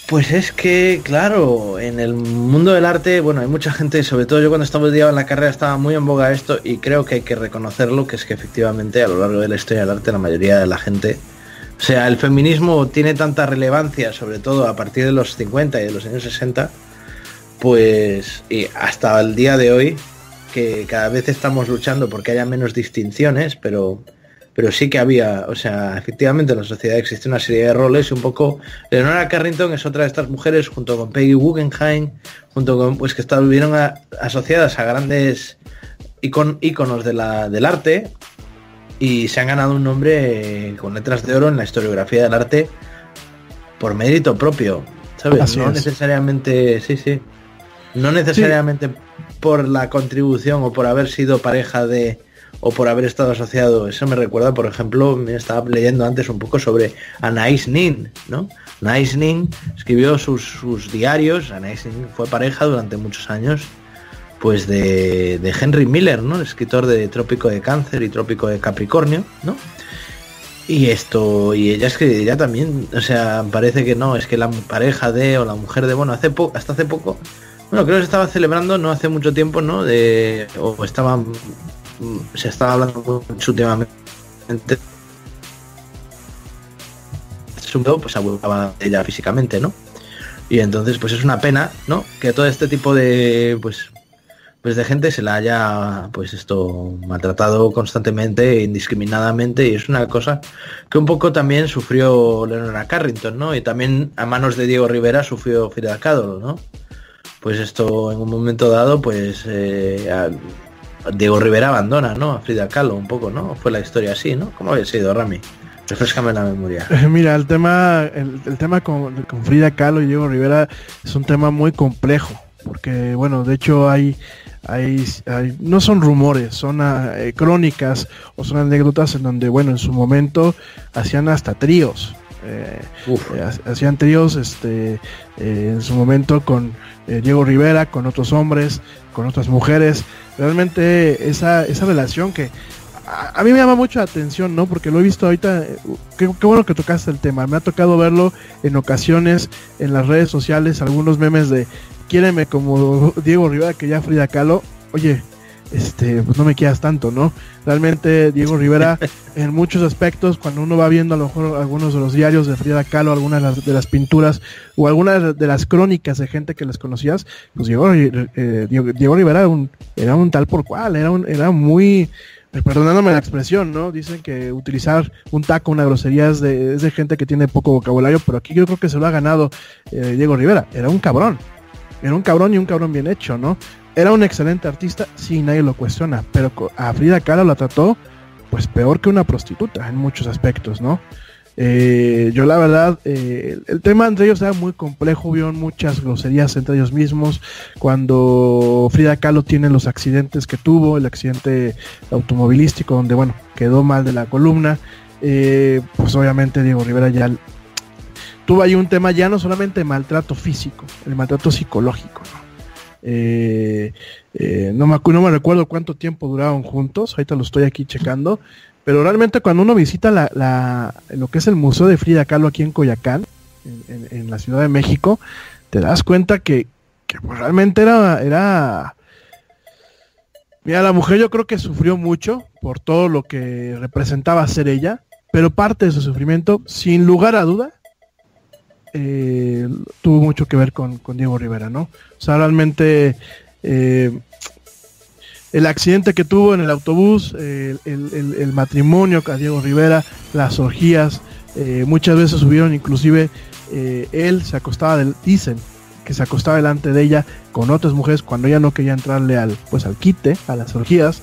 Speaker 1: Pues es que, claro, en el mundo del arte, bueno, hay mucha gente, sobre todo yo cuando estaba en la carrera estaba muy en boga esto y creo que hay que reconocerlo, que es que efectivamente a lo largo de la historia del arte la mayoría de la gente, o sea, el feminismo tiene tanta relevancia, sobre todo a partir de los 50 y de los años 60, pues y hasta el día de hoy, que cada vez estamos luchando porque haya menos distinciones, pero sí que había, o sea, efectivamente en la sociedad existe una serie de roles y un poco Leonora Carrington es otra de estas mujeres junto con Peggy Guggenheim, junto con pues que estuvieron asociadas a grandes íconos del arte y se han ganado un nombre con letras de oro en la historiografía del arte por mérito propio, ¿sabes?
Speaker 3: Así
Speaker 1: no
Speaker 3: es.
Speaker 1: Necesariamente, sí, no necesariamente por la contribución o por haber sido pareja de o por haber estado asociado. Eso me recuerda, por ejemplo, me estaba leyendo antes un poco sobre Anais Nin, ¿no? Anais Nin escribió sus diarios. Anais Nin fue pareja durante muchos años pues de Henry Miller, ¿no? El escritor de Trópico de Cáncer y Trópico de Capricornio, ¿no? Y ella también, o sea, parece que no, es que la pareja de o la mujer de, bueno, hasta hace poco, bueno, creo que se estaba celebrando no hace mucho tiempo, ¿no? Se estaba hablando mucho últimamente, pues abusaba de ella físicamente, ¿no? Y entonces pues es una pena, ¿no? Que todo este tipo de pues de gente se la haya pues esto maltratado constantemente e indiscriminadamente, y es una cosa que un poco también sufrió Leonora Carrington, ¿no? Y también a manos de Diego Rivera sufrió Frida Kahlo, ¿no? Pues esto en un momento dado pues Diego Rivera abandona, ¿no? A Frida Kahlo un poco, ¿no? Fue la historia así, ¿no? ¿Cómo había sido, Rami? Refréscame la memoria.
Speaker 3: Mira, el tema con Frida Kahlo y Diego Rivera es un tema muy complejo, porque, bueno, de hecho hay no son rumores, son crónicas o son anécdotas en donde, bueno, en su momento hacían hasta tríos. Hacían tríos en su momento con Diego Rivera, con otros hombres, con otras mujeres. Realmente esa relación que a mí me llama mucho la atención, ¿no? Porque lo he visto ahorita, qué bueno que tocaste el tema. Me ha tocado verlo en ocasiones en las redes sociales, algunos memes de quiéreme como Diego Rivera que ya Frida Kahlo. Oye, pues no me quieras tanto, ¿no? Realmente Diego Rivera en muchos aspectos, cuando uno va viendo a lo mejor algunos de los diarios de Frida Kahlo, algunas de las pinturas o algunas de las crónicas de gente que les conocías, pues Diego Rivera era un tal por cual, era muy, perdonándome la expresión, ¿no? Dicen que utilizar un taco, una grosería es de gente que tiene poco vocabulario, pero aquí yo creo que se lo ha ganado Diego Rivera. Era un cabrón y un cabrón bien hecho, ¿no? Era un excelente artista, sí, nadie lo cuestiona, pero a Frida Kahlo la trató pues peor que una prostituta en muchos aspectos, ¿no? Yo la verdad, el tema entre ellos era muy complejo, vieron muchas groserías entre ellos mismos. Cuando Frida Kahlo tiene los accidentes que tuvo, el accidente automovilístico donde, bueno, quedó mal de la columna, pues obviamente Diego Rivera ya tuvo ahí un tema ya no solamente de maltrato físico, el maltrato psicológico, ¿no? No me recuerdo cuánto tiempo duraron juntos, ahorita lo estoy aquí checando, pero realmente cuando uno visita lo que es el Museo de Frida Kahlo aquí en Coyoacán, en la Ciudad de México, te das cuenta que pues realmente era... Mira, la mujer yo creo que sufrió mucho por todo lo que representaba ser ella, pero parte de su sufrimiento, sin lugar a duda, tuvo mucho que ver con Diego Rivera, ¿no? O sea, realmente... el accidente que tuvo en el autobús, el matrimonio con Diego Rivera, las orgías, muchas veces subieron, inclusive él se acostaba, dicen que se acostaba delante de ella con otras mujeres cuando ella no quería entrarle al quite, a las orgías.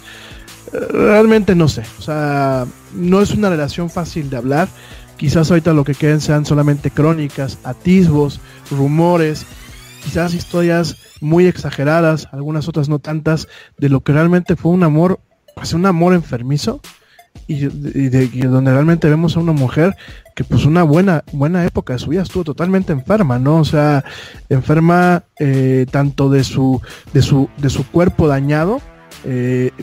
Speaker 3: Realmente no sé, o sea, no es una relación fácil de hablar. Quizás ahorita lo que queden sean solamente crónicas, atisbos, rumores, quizás historias muy exageradas, algunas otras no tantas, de lo que realmente fue un amor, pues un amor enfermizo, y donde realmente vemos a una mujer que pues una buena época de su vida estuvo totalmente enferma, ¿no? O sea, enferma tanto de su cuerpo dañado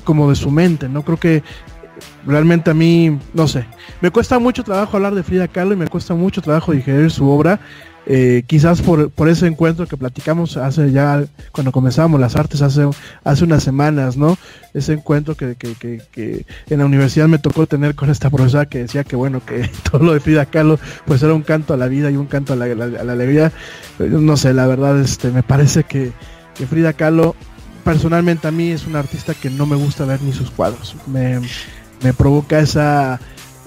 Speaker 3: como de su mente, ¿no? Creo que realmente a mí, no sé, me cuesta mucho trabajo hablar de Frida Kahlo y me cuesta mucho trabajo digerir su obra. Quizás por ese encuentro que platicamos hace ya, cuando comenzábamos las artes hace unas semanas, ¿no? Ese encuentro que en la universidad me tocó tener con esta profesora que decía que bueno, que todo lo de Frida Kahlo pues era un canto a la vida y un canto a la alegría. No sé, la verdad me parece que Frida Kahlo personalmente a mí es una artista que no me gusta ver ni sus cuadros. Me provoca esa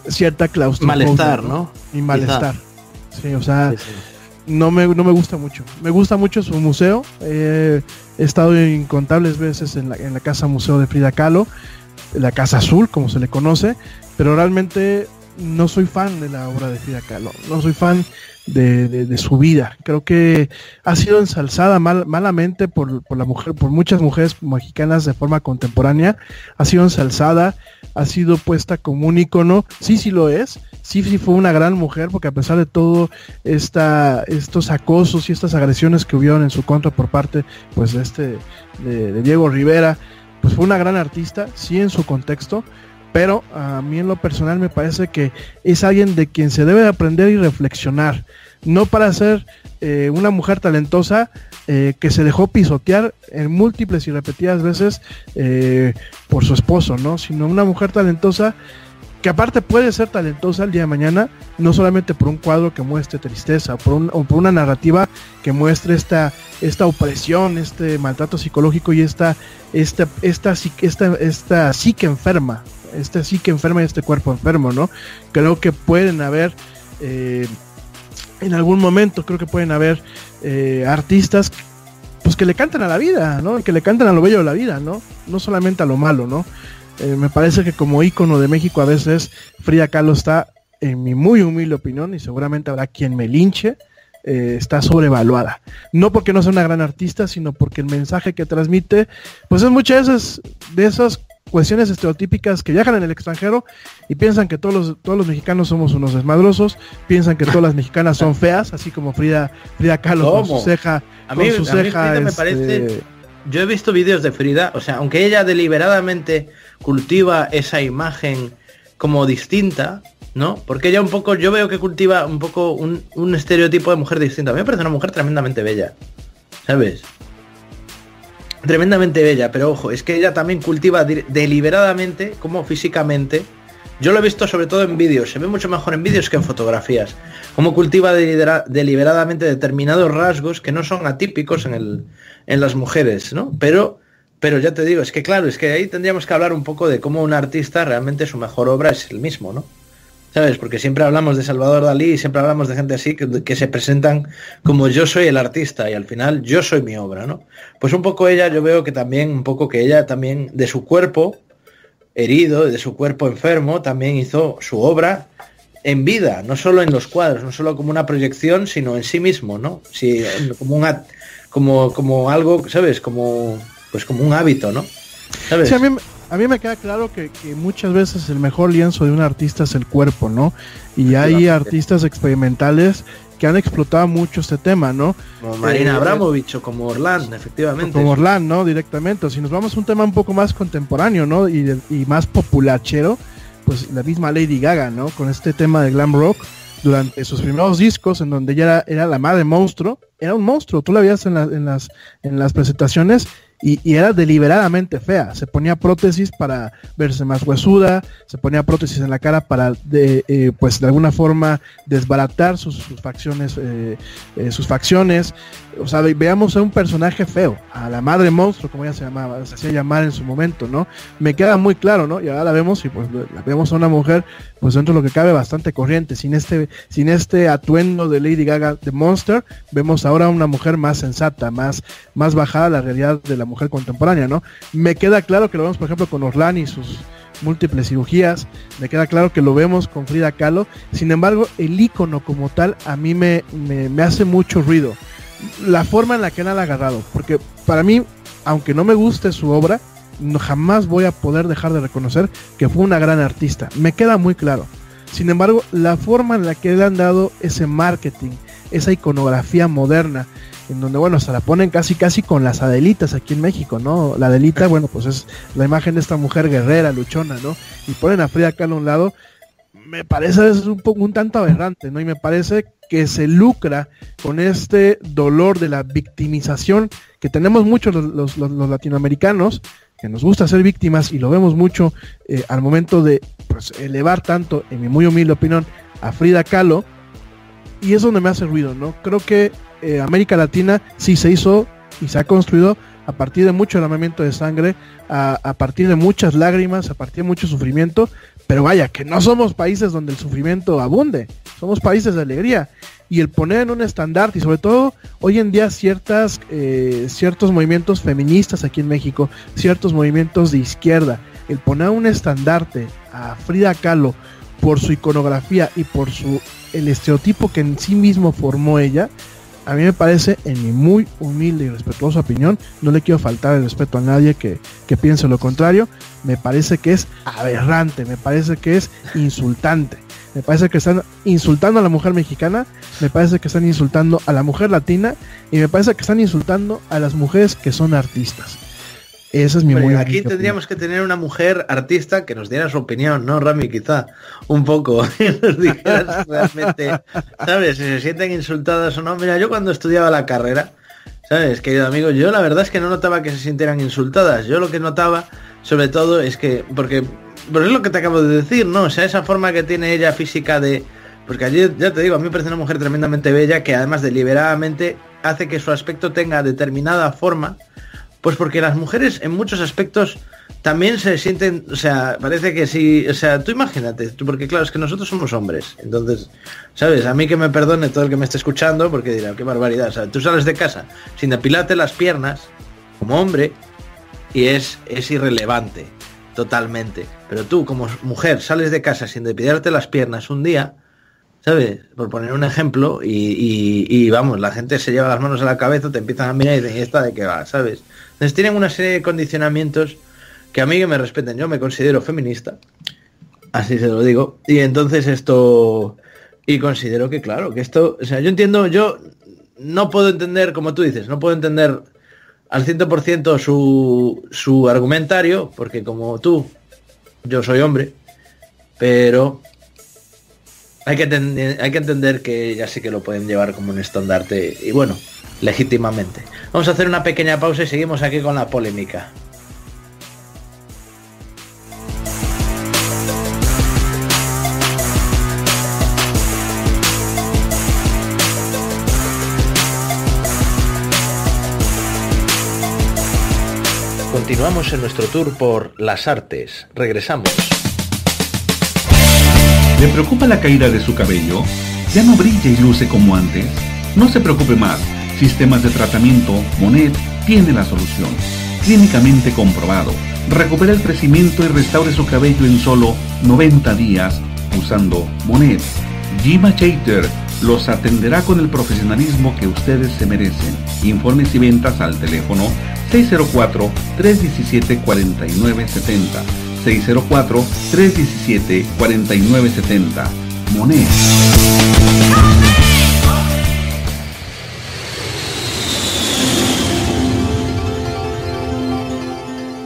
Speaker 3: cierta claustrofobia,
Speaker 1: malestar, ¿no?
Speaker 3: Y malestar. Sí, o sea,
Speaker 1: sí.
Speaker 3: No me gusta mucho. Me gusta mucho su museo. He estado incontables veces en la casa museo de Frida Kahlo, la Casa Azul, como se le conoce, pero realmente no soy fan de la obra de Frida Kahlo. No soy fan de su vida. Creo que ha sido ensalzada malamente por muchas mujeres mexicanas de forma contemporánea. Ha sido ensalzada, ha sido puesta como un ícono. Sí lo es. Sí fue una gran mujer, porque a pesar de todo estos acosos y estas agresiones que hubieron en su contra por parte pues de Diego Rivera, pues fue una gran artista, sí, en su contexto, pero a mí en lo personal me parece que es alguien de quien se debe de aprender y reflexionar, no para ser una mujer talentosa que se dejó pisotear en múltiples y repetidas veces por su esposo, ¿no? Sino una mujer talentosa que aparte puede ser talentosa el día de mañana, no solamente por un cuadro que muestre tristeza, o por una narrativa que muestre esta opresión, este maltrato psicológico y esta psique enferma, y este cuerpo enfermo, ¿no? Creo que pueden haber, en algún momento, artistas pues que le cantan a la vida, ¿no? Que le cantan a lo bello de la vida, ¿no? No solamente a lo malo, ¿no? Me parece que como ícono de México a veces Frida Kahlo está, en mi muy humilde opinión, y seguramente habrá quien me linche, está sobrevaluada. No porque no sea una gran artista, sino porque el mensaje que transmite, pues es muchas de esas cuestiones estereotípicas que viajan en el extranjero y piensan que todos los mexicanos somos unos desmadrosos, piensan que todas las mexicanas son feas, así como Frida Kahlo. ¿Cómo? Con su ceja. A mí
Speaker 1: Frida me parece... Yo he visto vídeos de Frida, o sea, aunque ella deliberadamente cultiva esa imagen como distinta, ¿no? Porque ella yo veo que cultiva un poco un estereotipo de mujer distinta. A mí me parece una mujer tremendamente bella, ¿sabes? Tremendamente bella, pero ojo, es que ella también cultiva deliberadamente, como físicamente. Yo lo he visto sobre todo en vídeos, se ve mucho mejor en vídeos que en fotografías. Como cultiva deliberadamente determinados rasgos que no son atípicos en las mujeres, ¿no? Pero ya te digo, es que claro, es que ahí tendríamos que hablar un poco de cómo un artista realmente su mejor obra es el mismo, ¿no? ¿Sabes? Porque siempre hablamos de Salvador Dalí y siempre hablamos de gente así que se presentan como yo soy el artista y al final yo soy mi obra, ¿no? Pues un poco ella, yo veo que también, un poco que ella también de su cuerpo herido, de su cuerpo enfermo, también hizo su obra en vida, no solo en los cuadros, no solo como una proyección, sino en sí mismo, ¿no? Sí, como algo, ¿sabes? Como un hábito, ¿no? ¿Sabes?
Speaker 3: Sí, a mí me queda claro que muchas veces el mejor lienzo de un artista es el cuerpo, ¿no? Y hay artistas experimentales que han explotado mucho este tema, ¿no?
Speaker 1: Como Marina Abramovich o como Orlán, efectivamente.
Speaker 3: Como Orlán, ¿no? Directamente. Si nos vamos a un tema un poco más contemporáneo, ¿no? Y más populachero, pues la misma Lady Gaga, ¿no? Con este tema de glam rock, durante sus primeros discos, en donde ella era la madre monstruo, era un monstruo, tú la veías en las presentaciones y era deliberadamente fea, se ponía prótesis para verse más huesuda, se ponía prótesis en la cara para pues de alguna forma desbaratar sus facciones, o sea, veamos a un personaje feo, a la madre monstruo, como ella se hacía llamar en su momento, ¿no? Me queda muy claro, ¿no? Y ahora la vemos y pues la vemos a una mujer, pues dentro de lo que cabe bastante corriente, sin este atuendo de Lady Gaga de Monster, vemos ahora una mujer más sensata, más bajada a la realidad de la mujer contemporánea, ¿no? Me queda claro que lo vemos, por ejemplo, con Orlán y sus múltiples cirugías, me queda claro que lo vemos con Frida Kahlo, sin embargo, el ícono como tal, a mí me hace mucho ruido, la forma en la que la han agarrado, porque para mí, aunque no me guste su obra, jamás voy a poder dejar de reconocer que fue una gran artista, me queda muy claro. Sin embargo, la forma en la que le han dado ese marketing, esa iconografía moderna, en donde, bueno, se la ponen casi con las Adelitas aquí en México, ¿no? La Adelita, bueno, pues es la imagen de esta mujer guerrera, luchona, ¿no? Y ponen a Frida Kahlo a un lado, me parece a veces un tanto aberrante, ¿no? Y me parece que se lucra con este dolor de la victimización que tenemos muchos los latinoamericanos, que nos gusta ser víctimas y lo vemos mucho al momento de pues elevar tanto, en mi muy humilde opinión, a Frida Kahlo, y es donde me hace ruido, ¿no? Creo que América Latina sí se hizo y se ha construido a partir de mucho derramamiento de sangre, a partir de muchas lágrimas, a partir de mucho sufrimiento, pero vaya, que no somos países donde el sufrimiento abunde, somos países de alegría, y el poner en un estandarte, y sobre todo hoy en día ciertos movimientos feministas aquí en México, ciertos movimientos de izquierda, el poner un estandarte a Frida Kahlo por su iconografía y por el estereotipo que en sí mismo formó ella, a mí me parece, en mi muy humilde y respetuosa opinión, no le quiero faltar el respeto a nadie que piense lo contrario, me parece que es aberrante, me parece que es insultante, me parece que están insultando a la mujer mexicana, me parece que están insultando a la mujer latina y me parece que están insultando a las mujeres que son artistas. Esa es mi muy
Speaker 1: aquí tendríamos que tener una mujer artista que nos diera su opinión, ¿no, Rami? Quizá un poco, y nos dijeras realmente, ¿sabes? Si se sienten insultadas o no. Mira, yo cuando estudiaba la carrera, ¿sabes, querido amigo? Yo la verdad es que no notaba que se sintieran insultadas. Yo lo que notaba, sobre todo, es que, porque es lo que te acabo de decir, ¿no? O sea, esa forma que tiene ella física de... Porque allí, ya te digo, a mí me parece una mujer tremendamente bella que además deliberadamente hace que su aspecto tenga determinada forma. Pues porque las mujeres en muchos aspectos también se sienten, o sea, parece que sí, o sea, tú imagínate, porque claro, es que nosotros somos hombres, entonces, ¿sabes? A mí que me perdone todo el que me esté escuchando, porque dirá, qué barbaridad, o sea, tú sales de casa sin depilarte las piernas, como hombre, y es irrelevante, totalmente, pero tú como mujer sales de casa sin depilarte las piernas un día, ¿sabes? Por poner un ejemplo, y vamos, la gente se lleva las manos a la cabeza, te empiezan a mirar y dicen, ¿y esta de qué va? ¿Sabes? Entonces tienen una serie de condicionamientos que a mí que me respeten, yo me considero feminista, así se lo digo, y entonces y considero que claro, que esto, o sea, yo entiendo, yo no puedo entender, como tú dices, no puedo entender al 100% su argumentario, porque como tú, yo soy hombre, pero hay que entender que ya sí que lo pueden llevar como un estandarte, y bueno, legítimamente. Vamos a hacer una pequeña pausa y seguimos aquí con la polémica. Continuamos en nuestro tour por las artes. Regresamos.
Speaker 5: ¿Le preocupa la caída de su cabello? ¿Ya no brilla y luce como antes? No se preocupe más. Sistemas de Tratamiento Monet tiene la solución. Clínicamente comprobado. Recupere el crecimiento y restaure su cabello en solo 90 días usando Monet. Gima Chater los atenderá con el profesionalismo que ustedes se merecen. Informes y ventas al teléfono 604-317-4970. 604-317-4970. Monet.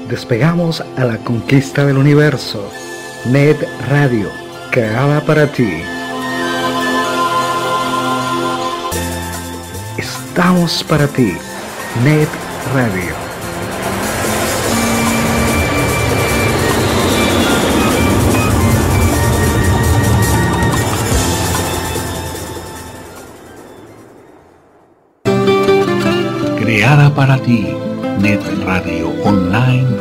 Speaker 9: Despegamos a la conquista del universo. Net Radio, creada para ti. Estamos para ti. Net Radio.
Speaker 5: Creada para ti. netradioonline.com.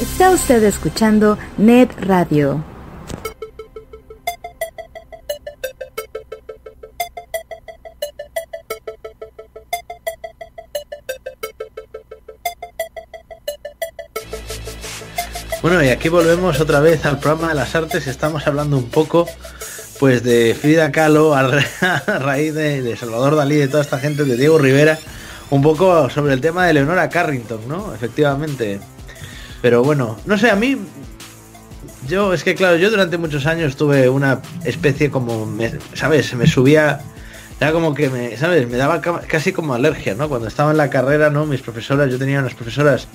Speaker 4: Está usted escuchando Net Radio.
Speaker 1: Bueno, y aquí volvemos otra vez al programa de las artes. Estamos hablando un poco pues de Frida Kahlo a raíz de Salvador Dalí, de toda esta gente, de Diego Rivera, un poco sobre el tema de Leonora Carrington, ¿no? Efectivamente. Pero bueno, no sé, a mí, yo durante muchos años tuve una especie como, ¿sabes? Me subía, era como que me daba casi como alergia, ¿no? Cuando estaba en la carrera, ¿no? Mis profesoras, yo tenía unas profesoras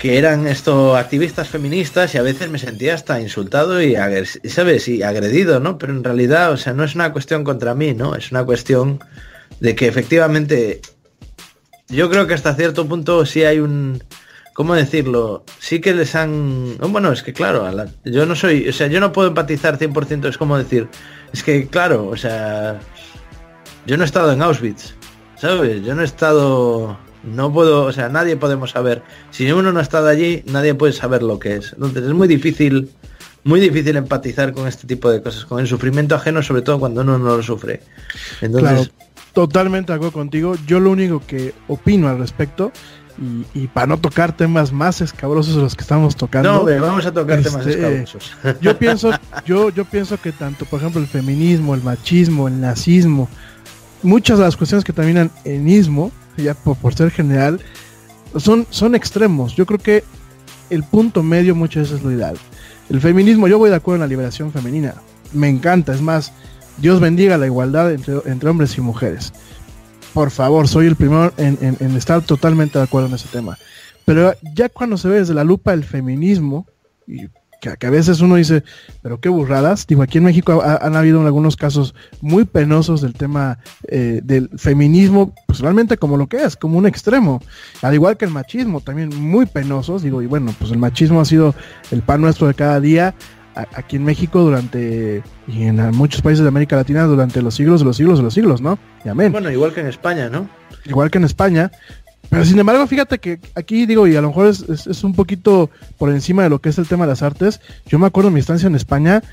Speaker 1: que eran activistas feministas, y a veces me sentía hasta insultado y ¿sabes? Y agredido, ¿no? Pero en realidad, o sea, no es una cuestión contra mí, ¿no? Es una cuestión de que efectivamente yo creo que hasta cierto punto sí hay un, ¿cómo decirlo? Sí que les han... Bueno, es que claro, yo no soy... O sea, yo no puedo empatizar 100%, es como decir... Es que claro, o sea... Yo no he estado en Auschwitz, ¿sabes? Yo no he estado... No puedo... O sea, nadie podemos saber. Si uno no ha estado allí, nadie puede saber lo que es. Entonces es muy difícil empatizar con este tipo de cosas, con el sufrimiento ajeno, sobre todo cuando uno no lo sufre. Entonces... Claro,
Speaker 3: totalmente de acuerdo contigo. Yo lo único que opino al respecto... Y para no tocar temas más escabrosos de los que estamos tocando.
Speaker 1: No, vamos a tocar temas escabrosos.
Speaker 3: Yo pienso que tanto, por ejemplo, el feminismo, el machismo, el nazismo, muchas de las cuestiones que terminan en ismo, ya por ser general, son extremos. Yo creo que el punto medio muchas veces es lo ideal. El feminismo, yo voy de acuerdo en la liberación femenina. Me encanta, es más, Dios bendiga la igualdad entre hombres y mujeres. Por favor, soy el primero en estar totalmente de acuerdo en ese tema. Pero ya cuando se ve desde la lupa el feminismo, y que a veces uno dice, pero qué burradas. Digo, aquí en México han habido algunos casos muy penosos del tema del feminismo, pues realmente como lo que es, como un extremo. Al igual que el machismo, también muy penosos. Digo, y bueno, pues el machismo ha sido el pan nuestro de cada día aquí en México y en muchos países de América Latina durante los siglos de los siglos de los siglos, ¿no? Y amén.
Speaker 1: Bueno, igual que en España, ¿no?
Speaker 3: Igual que en España. Pero sin embargo, fíjate que aquí digo, y a lo mejor es un poquito por encima de lo que es el tema de las artes. Yo me acuerdo de mi estancia en España,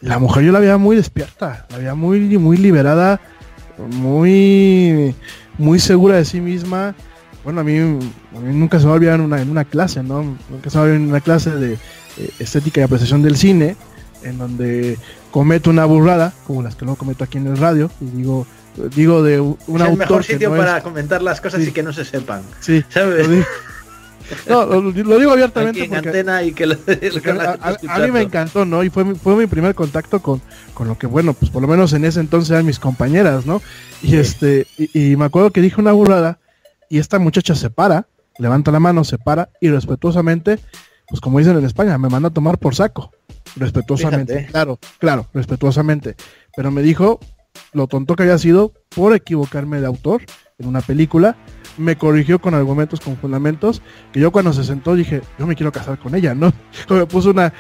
Speaker 3: la mujer yo la veía muy despierta, la veía muy liberada, muy segura de sí misma. Bueno, a mí nunca se me va a olvidar en una clase, ¿no? Nunca se me va a olvidar en una clase de estética y apreciación del cine, en donde cometo una burrada, como las que luego cometo aquí en el radio, y digo de un autor. Es el mejor
Speaker 1: sitio para comentar las cosas y que no se sepan.
Speaker 3: Sí,
Speaker 1: ¿sabes?
Speaker 3: Lo digo abiertamente
Speaker 1: aquí en porque antena y que
Speaker 3: a mí me encantó, ¿no? Y fue mi primer contacto con lo que, bueno, pues por lo menos en ese entonces eran mis compañeras, ¿no? Y y me acuerdo que dije una burrada y esta muchacha se para, levanta la mano, se para y respetuosamente, pues como dicen en España, me manda a tomar por saco. Respetuosamente. Fíjate. Claro, respetuosamente. Pero me dijo lo tonto que había sido por equivocarme de autor en una película. Me corrigió con argumentos, con fundamentos, que yo cuando se sentó dije, yo me quiero casar con ella, ¿no? Me puso una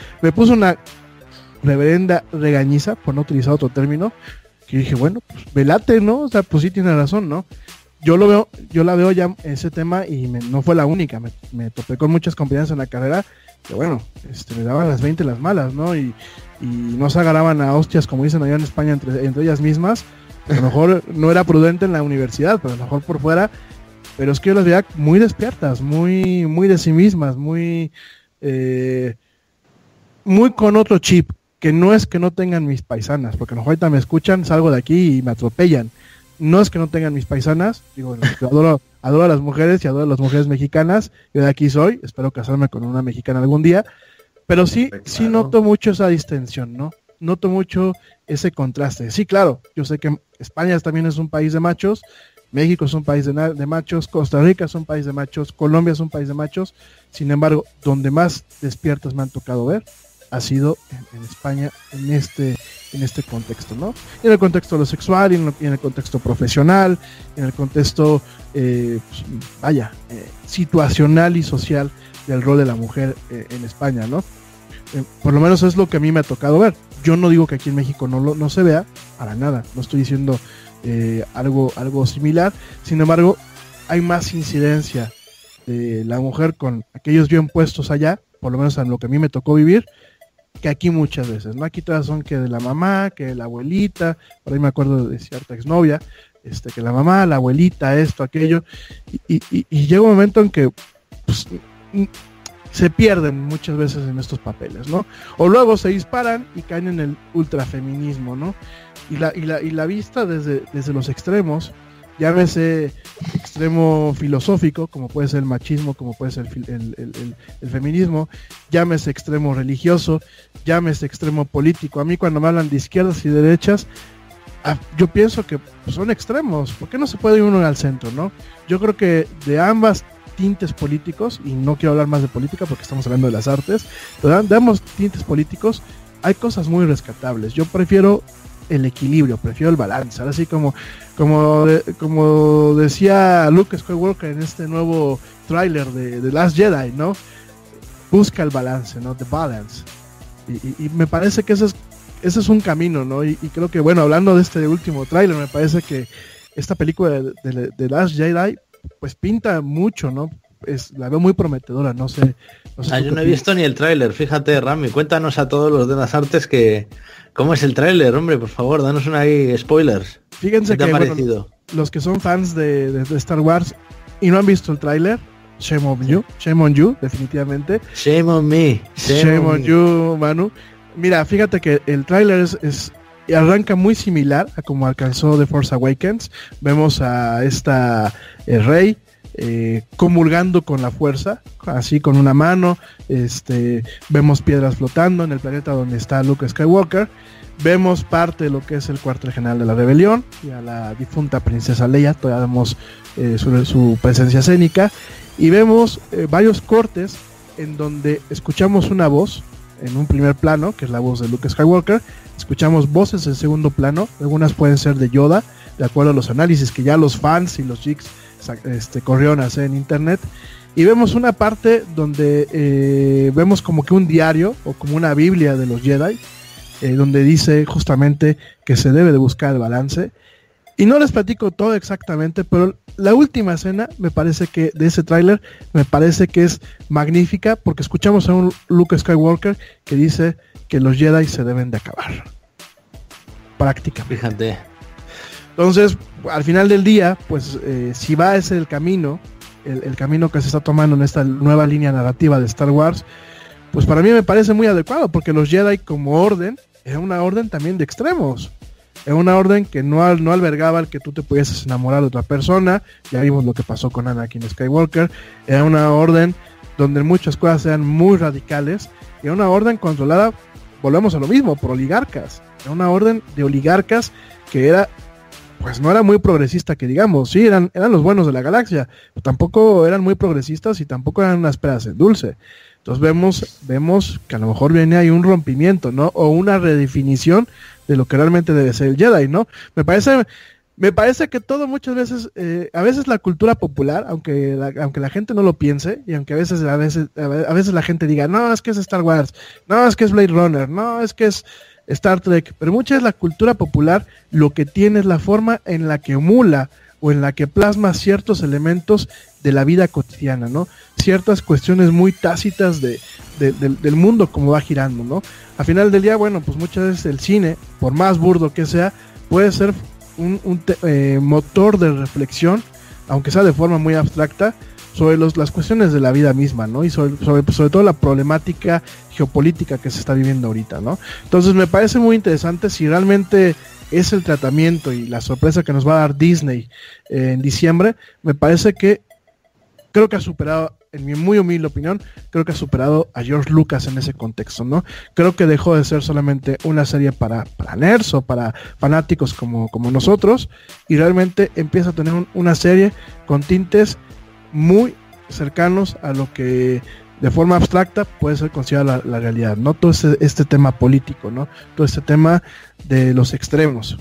Speaker 3: reverenda regañiza, por no utilizar otro término, que dije, bueno, pues velate, ¿no? O sea, pues sí tiene razón, ¿no? Yo la veo ya ese tema y no fue la única, me topé con muchas compañeras en la carrera que bueno, le daban las 20 las malas, ¿no? Y no se agarraban a hostias, como dicen allá en España, entre ellas mismas. A lo mejor no era prudente en la universidad, pero a lo mejor por fuera. Pero es que yo las veía muy despiertas, muy, muy de sí mismas, muy con otro chip, que no es que no tengan mis paisanas, porque a lo mejor ahorita me escuchan, salgo de aquí y me atropellan. No es que no tengan mis paisanas, digo, yo adoro a las mujeres y adoro a las mujeres mexicanas, yo de aquí soy, espero casarme con una mexicana algún día, pero sí noto mucho esa distensión, ¿no? Noto mucho ese contraste. Sí, claro, yo sé que España también es un país de machos, México es un país de machos, Costa Rica es un país de machos, Colombia es un país de machos, sin embargo, donde más despiertas me han tocado ver ha sido en España, en este contexto, ¿no? En el contexto de lo sexual, y en el contexto profesional, en el contexto, situacional y social del rol de la mujer en España, ¿no? Por lo menos es lo que a mí me ha tocado ver. Yo no digo que aquí en México no se vea, para nada, no estoy diciendo algo similar, sin embargo, hay más incidencia de la mujer con aquellos bien puestos allá, por lo menos en lo que a mí me tocó vivir, que aquí muchas veces, ¿no? Aquí todas son que de la mamá, que de la abuelita, por ahí me acuerdo de cierta exnovia, que la mamá, la abuelita, esto, aquello, y llega un momento en que pues, se pierden muchas veces en estos papeles, ¿no? O luego se disparan y caen en el ultrafeminismo, ¿no? Y la vista desde los extremos, llámese extremo filosófico, como puede ser el machismo, como puede ser el feminismo, llámese extremo religioso, llámese extremo político. A mí cuando me hablan de izquierdas y derechas, yo pienso que son extremos. ¿Por qué no se puede ir uno al centro, no? Yo creo que de ambas tintes políticos, y no quiero hablar más de política porque estamos hablando de las artes, pero de ambos tintes políticos hay cosas muy rescatables. Yo prefiero el equilibrio, prefiero el balance. Ahora sí, como decía Luke Skywalker en este nuevo tráiler de The Last Jedi, ¿no? Busca el balance, ¿no? The balance. Y me parece que ese es un camino, ¿no? Y creo que, bueno, hablando de este último tráiler, me parece que esta película de The Last Jedi, pues pinta mucho, ¿no? La veo muy prometedora, no sé
Speaker 1: yo no he visto ni el tráiler, fíjate, Rami, cuéntanos a todos los de las artes cómo es el tráiler, hombre, por favor, danos spoilers.
Speaker 3: Fíjense que bueno, los que son fans de Star Wars y no han visto el tráiler, shame on you, definitivamente.
Speaker 1: Shame on me.
Speaker 3: Shame on you, Manu. Mira, fíjate que el tráiler arranca muy similar a como alcanzó The Force Awakens. Vemos a esta Rey comulgando con la fuerza, así con una mano, vemos piedras flotando en el planeta donde está Luke Skywalker, vemos parte de lo que es el cuartel general de la rebelión y a la difunta princesa Leia, todavía vemos su presencia escénica, y vemos varios cortes en donde escuchamos una voz en un primer plano, que es la voz de Luke Skywalker, escuchamos voces en segundo plano, algunas pueden ser de Yoda, de acuerdo a los análisis que ya los fans y los geeks corrieron a hacer en internet, y vemos una parte donde vemos como que un diario o como una biblia de los Jedi, donde dice justamente que se debe de buscar el balance, y no les platico todo exactamente, pero la última escena me parece que de ese tráiler me parece que es magnífica, porque escuchamos a un Luke Skywalker que dice que los Jedi se deben de acabar prácticamente.
Speaker 1: Fíjate.
Speaker 3: Entonces, al final del día, pues si va ese el camino, el camino que se está tomando en esta nueva línea narrativa de Star Wars, pues para mí me parece muy adecuado, porque los Jedi como orden, era una orden también de extremos, era una orden que no albergaba el que tú te pudieses enamorar de otra persona, ya vimos lo que pasó con Anakin Skywalker, era una orden donde muchas cosas eran muy radicales, era una orden controlada, volvemos a lo mismo, por oligarcas, era una orden de oligarcas que era, pues no era muy progresista, que digamos, sí, eran los buenos de la galaxia, pero tampoco eran muy progresistas y tampoco eran unas peras en dulce. Entonces vemos que a lo mejor viene ahí un rompimiento, ¿no? O una redefinición de lo que realmente debe ser el Jedi, ¿no? Me parece que todo muchas veces, a veces la cultura popular, aunque la gente no lo piense, y aunque a veces la gente diga, no, es que es Star Wars, no, es que es Blade Runner, no, es que es Star Trek, pero mucha es la cultura popular, lo que tiene es la forma en la que emula o en la que plasma ciertos elementos de la vida cotidiana, ¿no? ciertas cuestiones muy tácitas del mundo como va girando, ¿no? Al final del día, bueno, pues muchas veces el cine, por más burdo que sea, puede ser un motor de reflexión, aunque sea de forma muy abstracta, sobre las cuestiones de la vida misma, ¿no? Y sobre todo la problemática geopolítica que se está viviendo ahorita, ¿no? Entonces me parece muy interesante si realmente es el tratamiento y la sorpresa que nos va a dar Disney en diciembre. Me parece que creo que ha superado, en mi muy humilde opinión, creo que ha superado a George Lucas en ese contexto, ¿no? Creo que dejó de ser solamente una serie para nerds o para fanáticos como nosotros, y realmente empieza a tener una serie con tintes muy cercanos a lo que de forma abstracta puede ser considerada la realidad, ¿no? Todo este tema político, ¿no? Todo este tema de los extremos,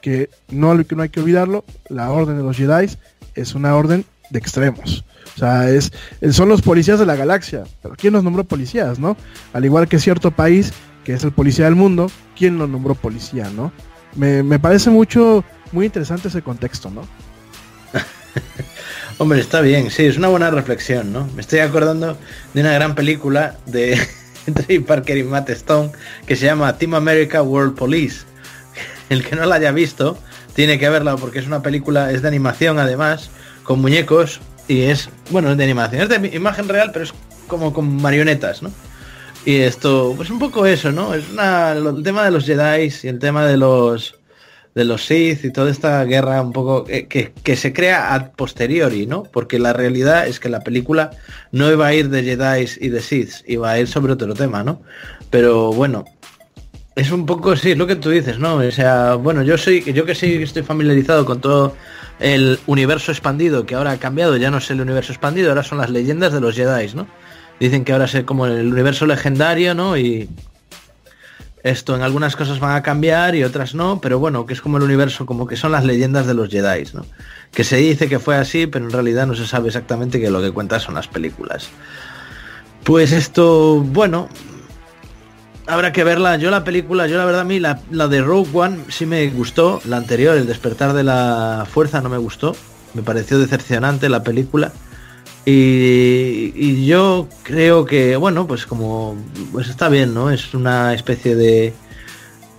Speaker 3: que no hay que olvidarlo. La orden de los Jedi es una orden de extremos. O sea, son los policías de la galaxia, pero ¿quién los nombró policías, no? Al igual que cierto país, que es el policía del mundo, ¿quién los nombró policía, no? Me parece muy interesante ese contexto, ¿no?
Speaker 1: Hombre, está bien, sí, es una buena reflexión, ¿no? Me estoy acordando de una gran película de Trey Parker y Matt Stone que se llama Team America World Police. El que no la haya visto tiene que verla porque es una película, es de animación además, con muñecos, y es de animación, es de imagen real, pero es como con marionetas, ¿no? Y esto, pues un poco eso, ¿no? Es el tema de los Jedi y el tema de los Sith y toda esta guerra un poco que se crea a posteriori, ¿no? Porque la realidad es que la película no iba a ir de Jedi y de Sith, iba a ir sobre otro tema, ¿no? Pero bueno, es un poco, sí, es lo que tú dices, ¿no? O sea, bueno, yo que sí estoy familiarizado con todo el universo expandido, que ahora ha cambiado, ya no es el universo expandido, ahora son las leyendas de los Jedi, ¿no? Dicen que ahora es como el universo legendario, ¿no? Y esto en algunas cosas van a cambiar y otras no, pero bueno, que es como el universo, como que son las leyendas de los Jedi, ¿no? Que se dice que fue así, pero en realidad no se sabe exactamente que lo que cuentan son las películas. Pues esto, bueno, habrá que verla. Yo la verdad a mí la de Rogue One sí me gustó, la anterior, El despertar de la fuerza, no me gustó, me pareció decepcionante la película. Y yo creo que, bueno, pues está bien, ¿no? Es una especie de...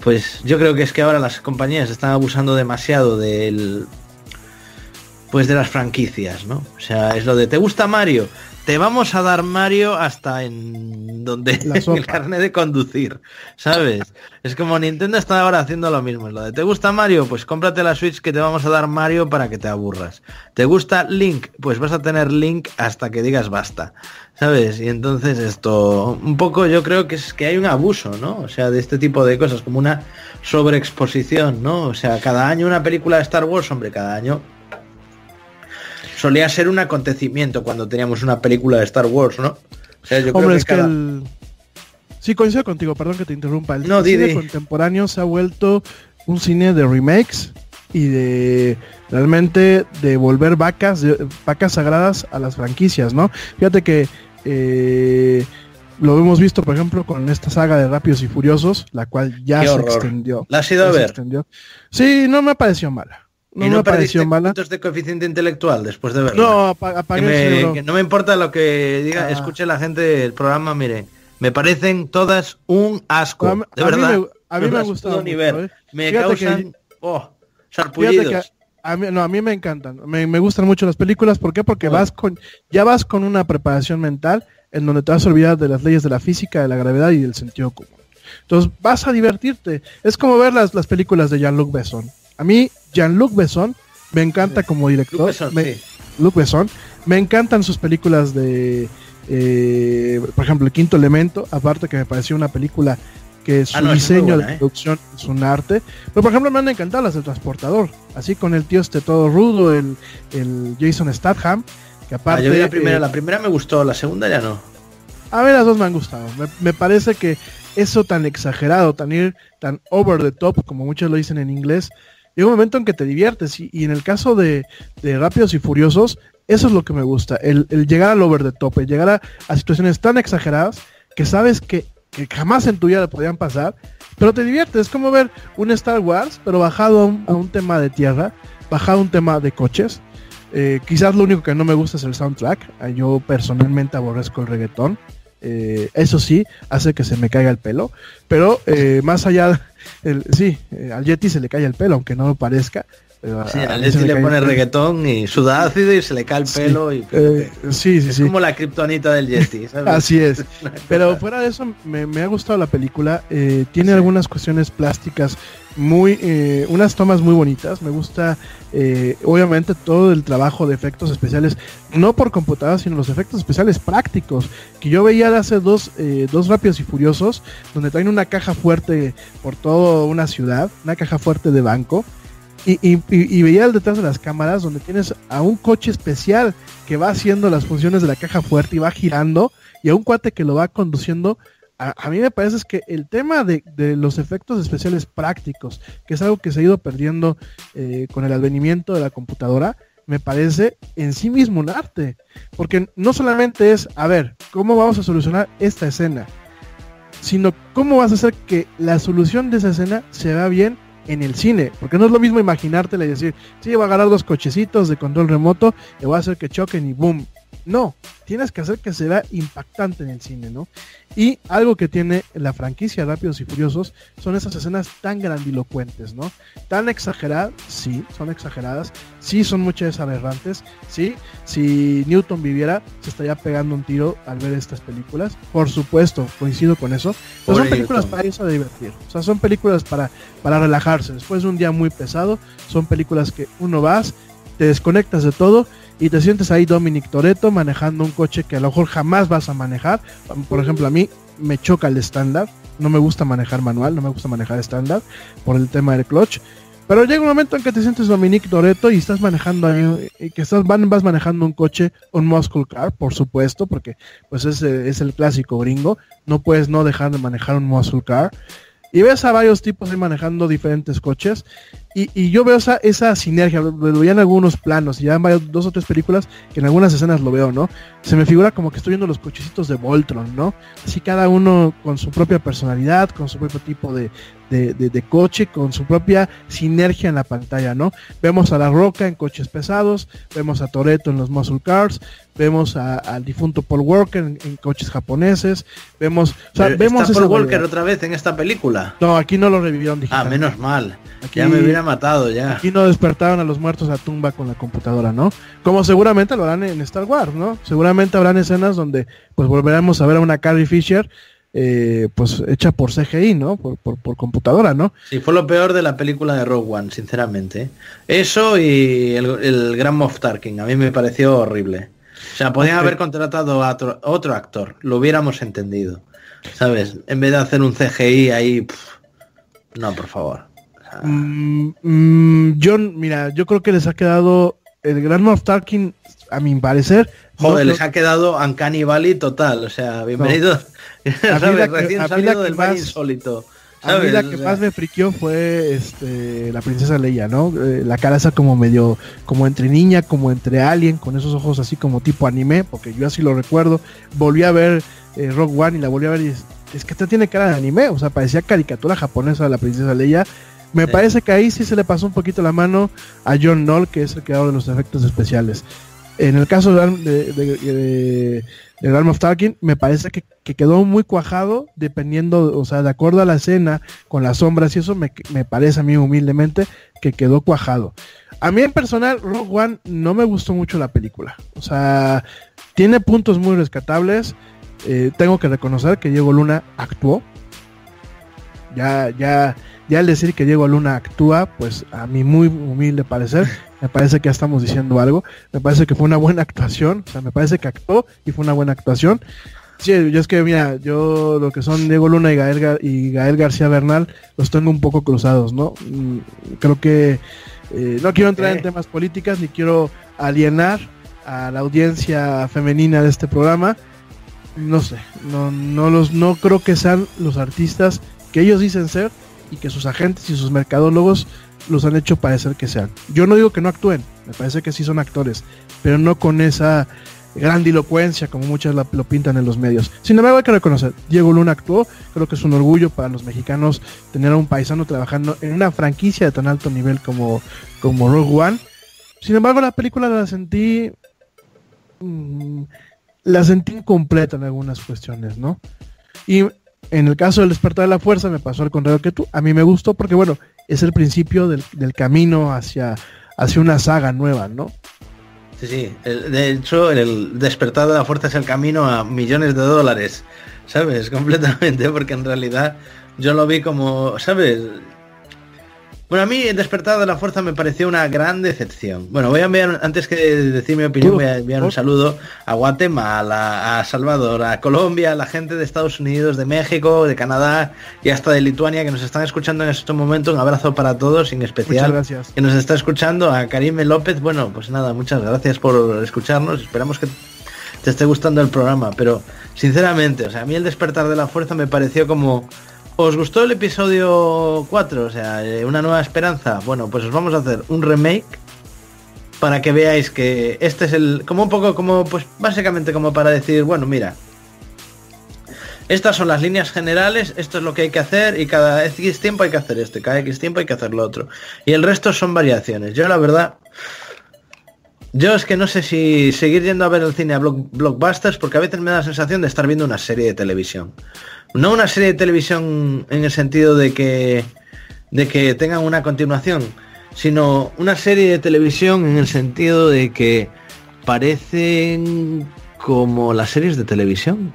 Speaker 1: Pues yo creo que es que ahora las compañías están abusando demasiado de las franquicias, ¿no? O sea, es lo de, ¿te gusta Mario? Te vamos a dar Mario hasta en donde el carnet de conducir, ¿sabes? Es como Nintendo está ahora haciendo lo mismo. Es lo de, ¿te gusta Mario? Pues cómprate la Switch que te vamos a dar Mario para que te aburras. ¿Te gusta Link? Pues vas a tener Link hasta que digas basta, ¿sabes? Y entonces esto, un poco yo creo que es que hay un abuso, ¿no? O sea, de este tipo de cosas, como una sobreexposición, ¿no? O sea, cada año una película de Star Wars, hombre, cada año solía ser un acontecimiento cuando teníamos una película de Star Wars, ¿no? O sea, yo creo que
Speaker 3: Sí, coincido contigo, perdón que te interrumpa. El cine contemporáneo se ha vuelto un cine de remakes y de realmente de volver vacas sagradas a las franquicias, ¿no? Fíjate que lo hemos visto, por ejemplo, con esta saga de Rápidos y Furiosos, la cual ya se extendió.
Speaker 1: ¿La has ido a ver?
Speaker 3: Sí, no me pareció mala.
Speaker 1: No me pareció mala. ¿Puntos de coeficiente intelectual después de verlo?
Speaker 3: No, apagué
Speaker 1: que no me importa lo que diga, escuche la gente del programa, mire, me parecen todas un asco, de verdad.
Speaker 3: A mí me ha gustado mucho,
Speaker 1: me causan sarpullidos.
Speaker 3: A mí me encantan, me gustan mucho las películas. ¿Por qué? Porque vas con una preparación mental en donde te vas a olvidar de las leyes de la física, de la gravedad y del sentido común. Entonces vas a divertirte. Es como ver las películas de Jean-Luc Besson. A mí Jean-Luc Besson me encanta como director. Luc Besson, me encantan sus películas de por ejemplo, El Quinto Elemento, aparte que me pareció una película que su diseño de producción es un arte. Pero por ejemplo me han encantado las del Transportador, así con el tío todo rudo, el Jason Statham, que aparte...
Speaker 1: yo vi la primera me gustó, la segunda ya no.
Speaker 3: A ver, las dos me han gustado. Me parece que eso tan exagerado, tan over the top, como muchos lo dicen en inglés, llega un momento en que te diviertes, y en el caso de Rápidos y Furiosos, eso es lo que me gusta, el llegar al over the top, el llegar a situaciones tan exageradas que sabes que jamás en tu vida le podían pasar, pero te diviertes. Es como ver un Star Wars, pero bajado a un tema de tierra, bajado a un tema de coches. Quizás lo único que no me gusta es el soundtrack. Yo personalmente aborrezco el reggaetón. Eso sí, hace que se me caiga el pelo. Pero más allá, al Yeti se le cae el pelo, aunque no lo parezca.
Speaker 1: Sí, al Yeti le pone reggaetón y suda ácido y se le cae el pelo. Y, es como la kriptonita del Yeti, ¿sabes?
Speaker 3: Así es. Pero fuera de eso, me ha gustado la película. Tiene algunas cuestiones plásticas unas tomas muy bonitas. Me gusta obviamente todo el trabajo de efectos especiales, no por computadora, sino los efectos especiales prácticos que yo veía de hace dos Rápidos y Furiosos, donde traen una caja fuerte por toda una ciudad, una caja fuerte de banco, y veía el detrás de las cámaras donde tienes a un coche especial que va haciendo las funciones de la caja fuerte y va girando, y a un cuate que lo va conduciendo. A mí me parece es que el tema de los efectos especiales prácticos, que es algo que se ha ido perdiendo con el advenimiento de la computadora, me parece en sí mismo un arte. Porque no solamente es, a ver, ¿cómo vamos a solucionar esta escena? Sino, ¿cómo vas a hacer que la solución de esa escena se vea bien en el cine? Porque no es lo mismo imaginártela y decir, sí, voy a agarrar 2 cochecitos de control remoto y voy a hacer que choquen y boom. No, tienes que hacer que se vea impactante en el cine, ¿no? Y algo que tiene la franquicia Rápidos y Furiosos son esas escenas tan grandilocuentes, ¿no? Tan exageradas, sí, son exageradas, sí, son muchas aberrantes, sí, si Newton viviera se estaría pegando un tiro al ver estas películas, por supuesto, coincido con eso, pero son películas para irse a divertir, o sea, son películas para relajarse, después de un día muy pesado, son películas que uno vas, te desconectas de todo y te sientes ahí Dominic Toretto manejando un coche que a lo mejor jamás vas a manejar. Por ejemplo, a mí me choca el estándar, no me gusta manejar manual, no me gusta manejar estándar por el tema del clutch, pero llega un momento en que te sientes Dominic Toretto y estás manejando ahí, y que vas manejando un coche, un muscle car, por supuesto, porque pues es el clásico gringo, no puedes no dejar de manejar un muscle car. Y ves a varios tipos ahí manejando diferentes coches. Y yo veo esa sinergia, lo veía en algunos planos, y ya en 2 o 3 películas, que en algunas escenas lo veo, ¿no? Se me figura como que estoy viendo los cochecitos de Voltron, ¿no? Así cada uno con su propia personalidad, con su propio tipo de coche, con su propia sinergia en la pantalla, ¿no? Vemos a La Roca en coches pesados, vemos a Toretto en los muscle cars, vemos al difunto Paul Walker en coches japoneses, vemos
Speaker 1: ¿Está Paul Walker otra vez en esta película?
Speaker 3: No, aquí no lo revivieron digital.
Speaker 1: Menos mal. Aquí, ya me hubiera matado ya.
Speaker 3: Aquí no despertaron a los muertos a tumba con la computadora, ¿no? Como seguramente lo harán en Star Wars, ¿no? Seguramente habrán escenas donde pues volveremos a ver a una Carrie Fisher pues hecha por CGI, ¿no? Por computadora, ¿no?
Speaker 1: Sí, fue lo peor de la película de Rogue One, sinceramente. Eso y el Grand Moff Tarkin, a mí me pareció horrible. O sea, podían haber contratado a otro actor, lo hubiéramos entendido, ¿sabes? En vez de hacer un CGI ahí, no, por favor.
Speaker 3: Yo creo que les ha quedado el Grand Moff Tarkin, a mi parecer.
Speaker 1: Joder, les ha quedado Uncanny Valley total, o sea, bienvenido. ¿Sabes? Recién salido del baño insólito.
Speaker 3: A mí la que más me friqueó fue la princesa Leia, ¿no? La cara esa como medio, como entre niña, como entre alien, con esos ojos así como tipo anime, porque yo así lo recuerdo. Volví a ver Rogue One y la volví a ver y es que esta tiene cara de anime, o sea, parecía caricatura japonesa de la princesa Leia. Me parece que ahí sí se le pasó un poquito la mano a John Knoll, que es el creador de los efectos especiales. En el caso de Grand Moff Tarkin, me parece que quedó muy cuajado, dependiendo, o sea, de acuerdo a la escena, con las sombras y eso, me parece a mí humildemente que quedó cuajado. A mí en personal, Rogue One no me gustó mucho la película. O sea, tiene puntos muy rescatables. Tengo que reconocer que Diego Luna actuó. Ya al decir que Diego Luna actúa, pues a mi muy humilde parecer, me parece que ya estamos diciendo algo. Me parece que fue una buena actuación, o sea, me parece que actuó y fue una buena actuación. Sí, yo es que, mira, yo lo que son Diego Luna y Gael García Bernal los tengo un poco cruzados, ¿no? Creo que no quiero entrar en temas políticos ni quiero alienar a la audiencia femenina de este programa. No sé, no creo que sean los artistas que ellos dicen ser y que sus agentes y sus mercadólogos los han hecho parecer que sean. Yo no digo que no actúen, me parece que sí son actores, pero no con esa grandilocuencia como muchas lo pintan en los medios. Sin embargo, hay que reconocer, Diego Luna actuó. Creo que es un orgullo para los mexicanos tener a un paisano trabajando en una franquicia de tan alto nivel como Rogue One. Sin embargo, la película la sentí incompleta en algunas cuestiones, ¿no? Y en el caso del Despertar de la Fuerza me pasó al contrario que tú. A mí me gustó porque, bueno, es el principio del camino hacia una saga nueva, ¿no?
Speaker 1: Sí. De hecho, el Despertar de la Fuerza es el camino a millones de dólares, ¿sabes? Completamente, porque en realidad yo lo vi como, ¿sabes? Bueno, a mí el Despertar de la Fuerza me pareció una gran decepción. Bueno, voy a enviar, antes que decir mi opinión, voy a enviar un saludo a Guatemala, a Salvador, a Colombia, a la gente de Estados Unidos, de México, de Canadá y hasta de Lituania que nos están escuchando en este momento. Un abrazo para todos, en especial que nos está escuchando a Karime López. Bueno, pues nada, muchas gracias por escucharnos. Esperamos que te esté gustando el programa, pero sinceramente, o sea, a mí el Despertar de la Fuerza me pareció como... ¿Os gustó el episodio 4? O sea, Una Nueva Esperanza. Bueno, pues os vamos a hacer un remake para que veáis que este es el... Como un poco como, pues básicamente como para decir, bueno, mira, estas son las líneas generales, esto es lo que hay que hacer y cada X tiempo hay que hacer esto y cada X tiempo hay que hacer lo otro. Y el resto son variaciones. Yo la verdad... Yo es que no sé si seguir yendo a ver el cine a blockbusters, porque a veces me da la sensación de estar viendo una serie de televisión. No una serie de televisión en el sentido de que tengan una continuación, sino una serie de televisión en el sentido de que parecen como las series de televisión.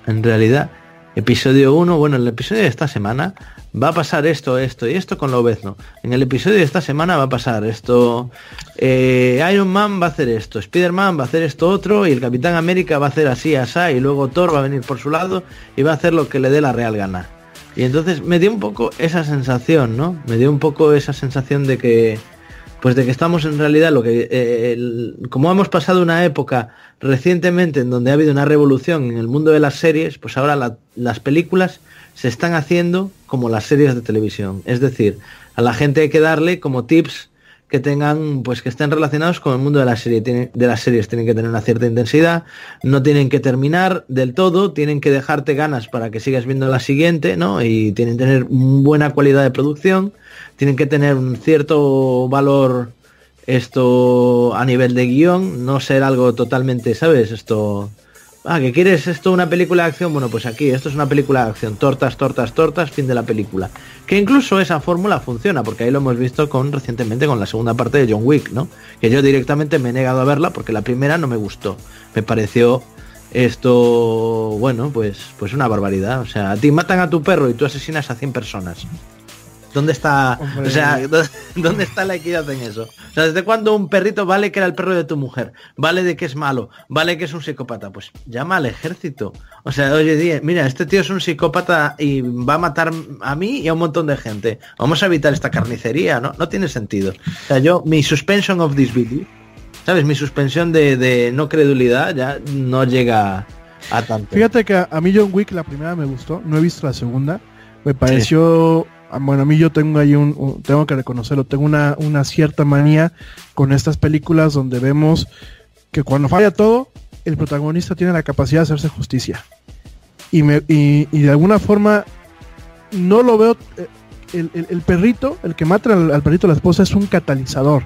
Speaker 1: En realidad, episodio 1, bueno, en el episodio de esta semana va a pasar esto y esto con Lobezno. En el episodio de esta semana va a pasar esto. Iron Man va a hacer esto, Spider-Man va a hacer esto otro y el Capitán América va a hacer así, asá, y luego Thor va a venir por su lado y va a hacer lo que le dé la real gana. Y entonces me dio un poco esa sensación, ¿no? Me dio un poco esa sensación de que pues de que estamos en realidad como hemos pasado una época recientemente en donde ha habido una revolución en el mundo de las series, pues ahora las películas se están haciendo como las series de televisión. Es decir, a la gente hay que darle como tips que tengan, pues que estén relacionados con el mundo de las series. Tienen que tener una cierta intensidad, no tienen que terminar del todo, tienen que dejarte ganas para que sigas viendo la siguiente, ¿no? Y tienen que tener buena calidad de producción, tienen que tener un cierto valor esto a nivel de guión, no ser algo totalmente, ¿sabes? Esto... ¿que quieres esto una película de acción? Bueno, pues aquí, esto es una película de acción. Tortas, fin de la película. Que incluso esa fórmula funciona, porque ahí lo hemos visto recientemente con la segunda parte de John Wick, ¿no? Que yo directamente me he negado a verla porque la primera no me gustó. Me pareció esto, bueno, pues una barbaridad. O sea, a ti matan a tu perro y tú asesinas a 100 personas. ¿Dónde está, o sea, dónde está la equidad en eso? O sea, ¿desde cuándo un perrito vale que era el perro de tu mujer? Vale de que es malo, vale que es un psicópata. Pues llama al ejército. O sea, oye, mira, este tío es un psicópata y va a matar a mí y a un montón de gente. Vamos a evitar esta carnicería, ¿no? No tiene sentido. O sea, mi suspension of disbelief, ¿sabes? Mi suspensión de no credulidad ya no llega a tanto.
Speaker 3: Fíjate que a mí John Wick la primera me gustó, no he visto la segunda. Me pareció... Sí. Bueno, a mí yo tengo ahí tengo que reconocerlo, tengo una cierta manía con estas películas donde vemos que cuando falla todo, el protagonista tiene la capacidad de hacerse justicia. Y de alguna forma no lo veo, el perrito, el que mata al perrito de la esposa es un catalizador.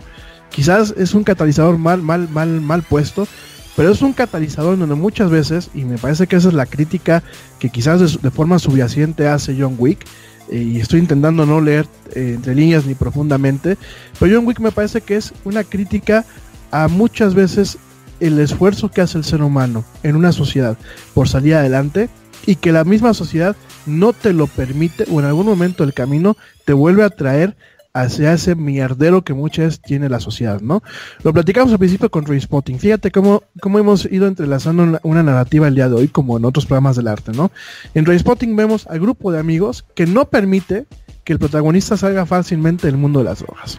Speaker 3: Quizás es un catalizador mal puesto, pero es un catalizador donde muchas veces, y me parece que esa es la crítica que quizás de forma subyacente hace John Wick, y estoy intentando no leer entre líneas ni profundamente, pero John Wick me parece que es una crítica a muchas veces el esfuerzo que hace el ser humano en una sociedad por salir adelante y que la misma sociedad no te lo permite o en algún momento del camino te vuelve a traer hacia ese mierdero que muchas veces tiene la sociedad, ¿no? Lo platicamos al principio con Trainspotting. Fíjate cómo hemos ido entrelazando una narrativa el día de hoy, como en otros programas del arte, ¿no? En Trainspotting vemos al grupo de amigos que no permite que el protagonista salga fácilmente del mundo de las drogas.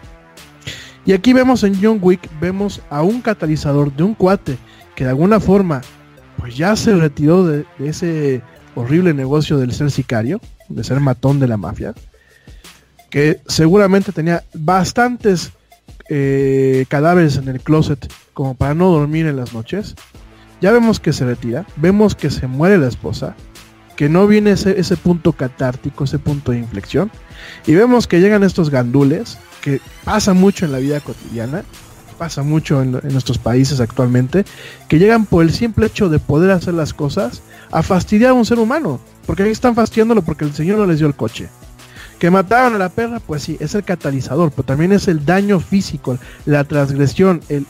Speaker 3: Y aquí vemos en John Wick, vemos a un catalizador de un cuate que de alguna forma pues ya se retiró de ese horrible negocio del ser sicario, de ser matón de la mafia, que seguramente tenía bastantes cadáveres en el closet como para no dormir en las noches. Ya vemos que se retira, vemos que se muere la esposa, que no viene ese punto catártico, ese punto de inflexión, y vemos que llegan estos gandules, que pasa mucho en la vida cotidiana, pasa mucho en nuestros países actualmente, que llegan por el simple hecho de poder hacer las cosas a fastidiar a un ser humano, porque ahí están fastidiándolo porque el señor no les dio el coche. Que mataron a la perra, pues sí, es el catalizador, pero también es el daño físico, la transgresión, el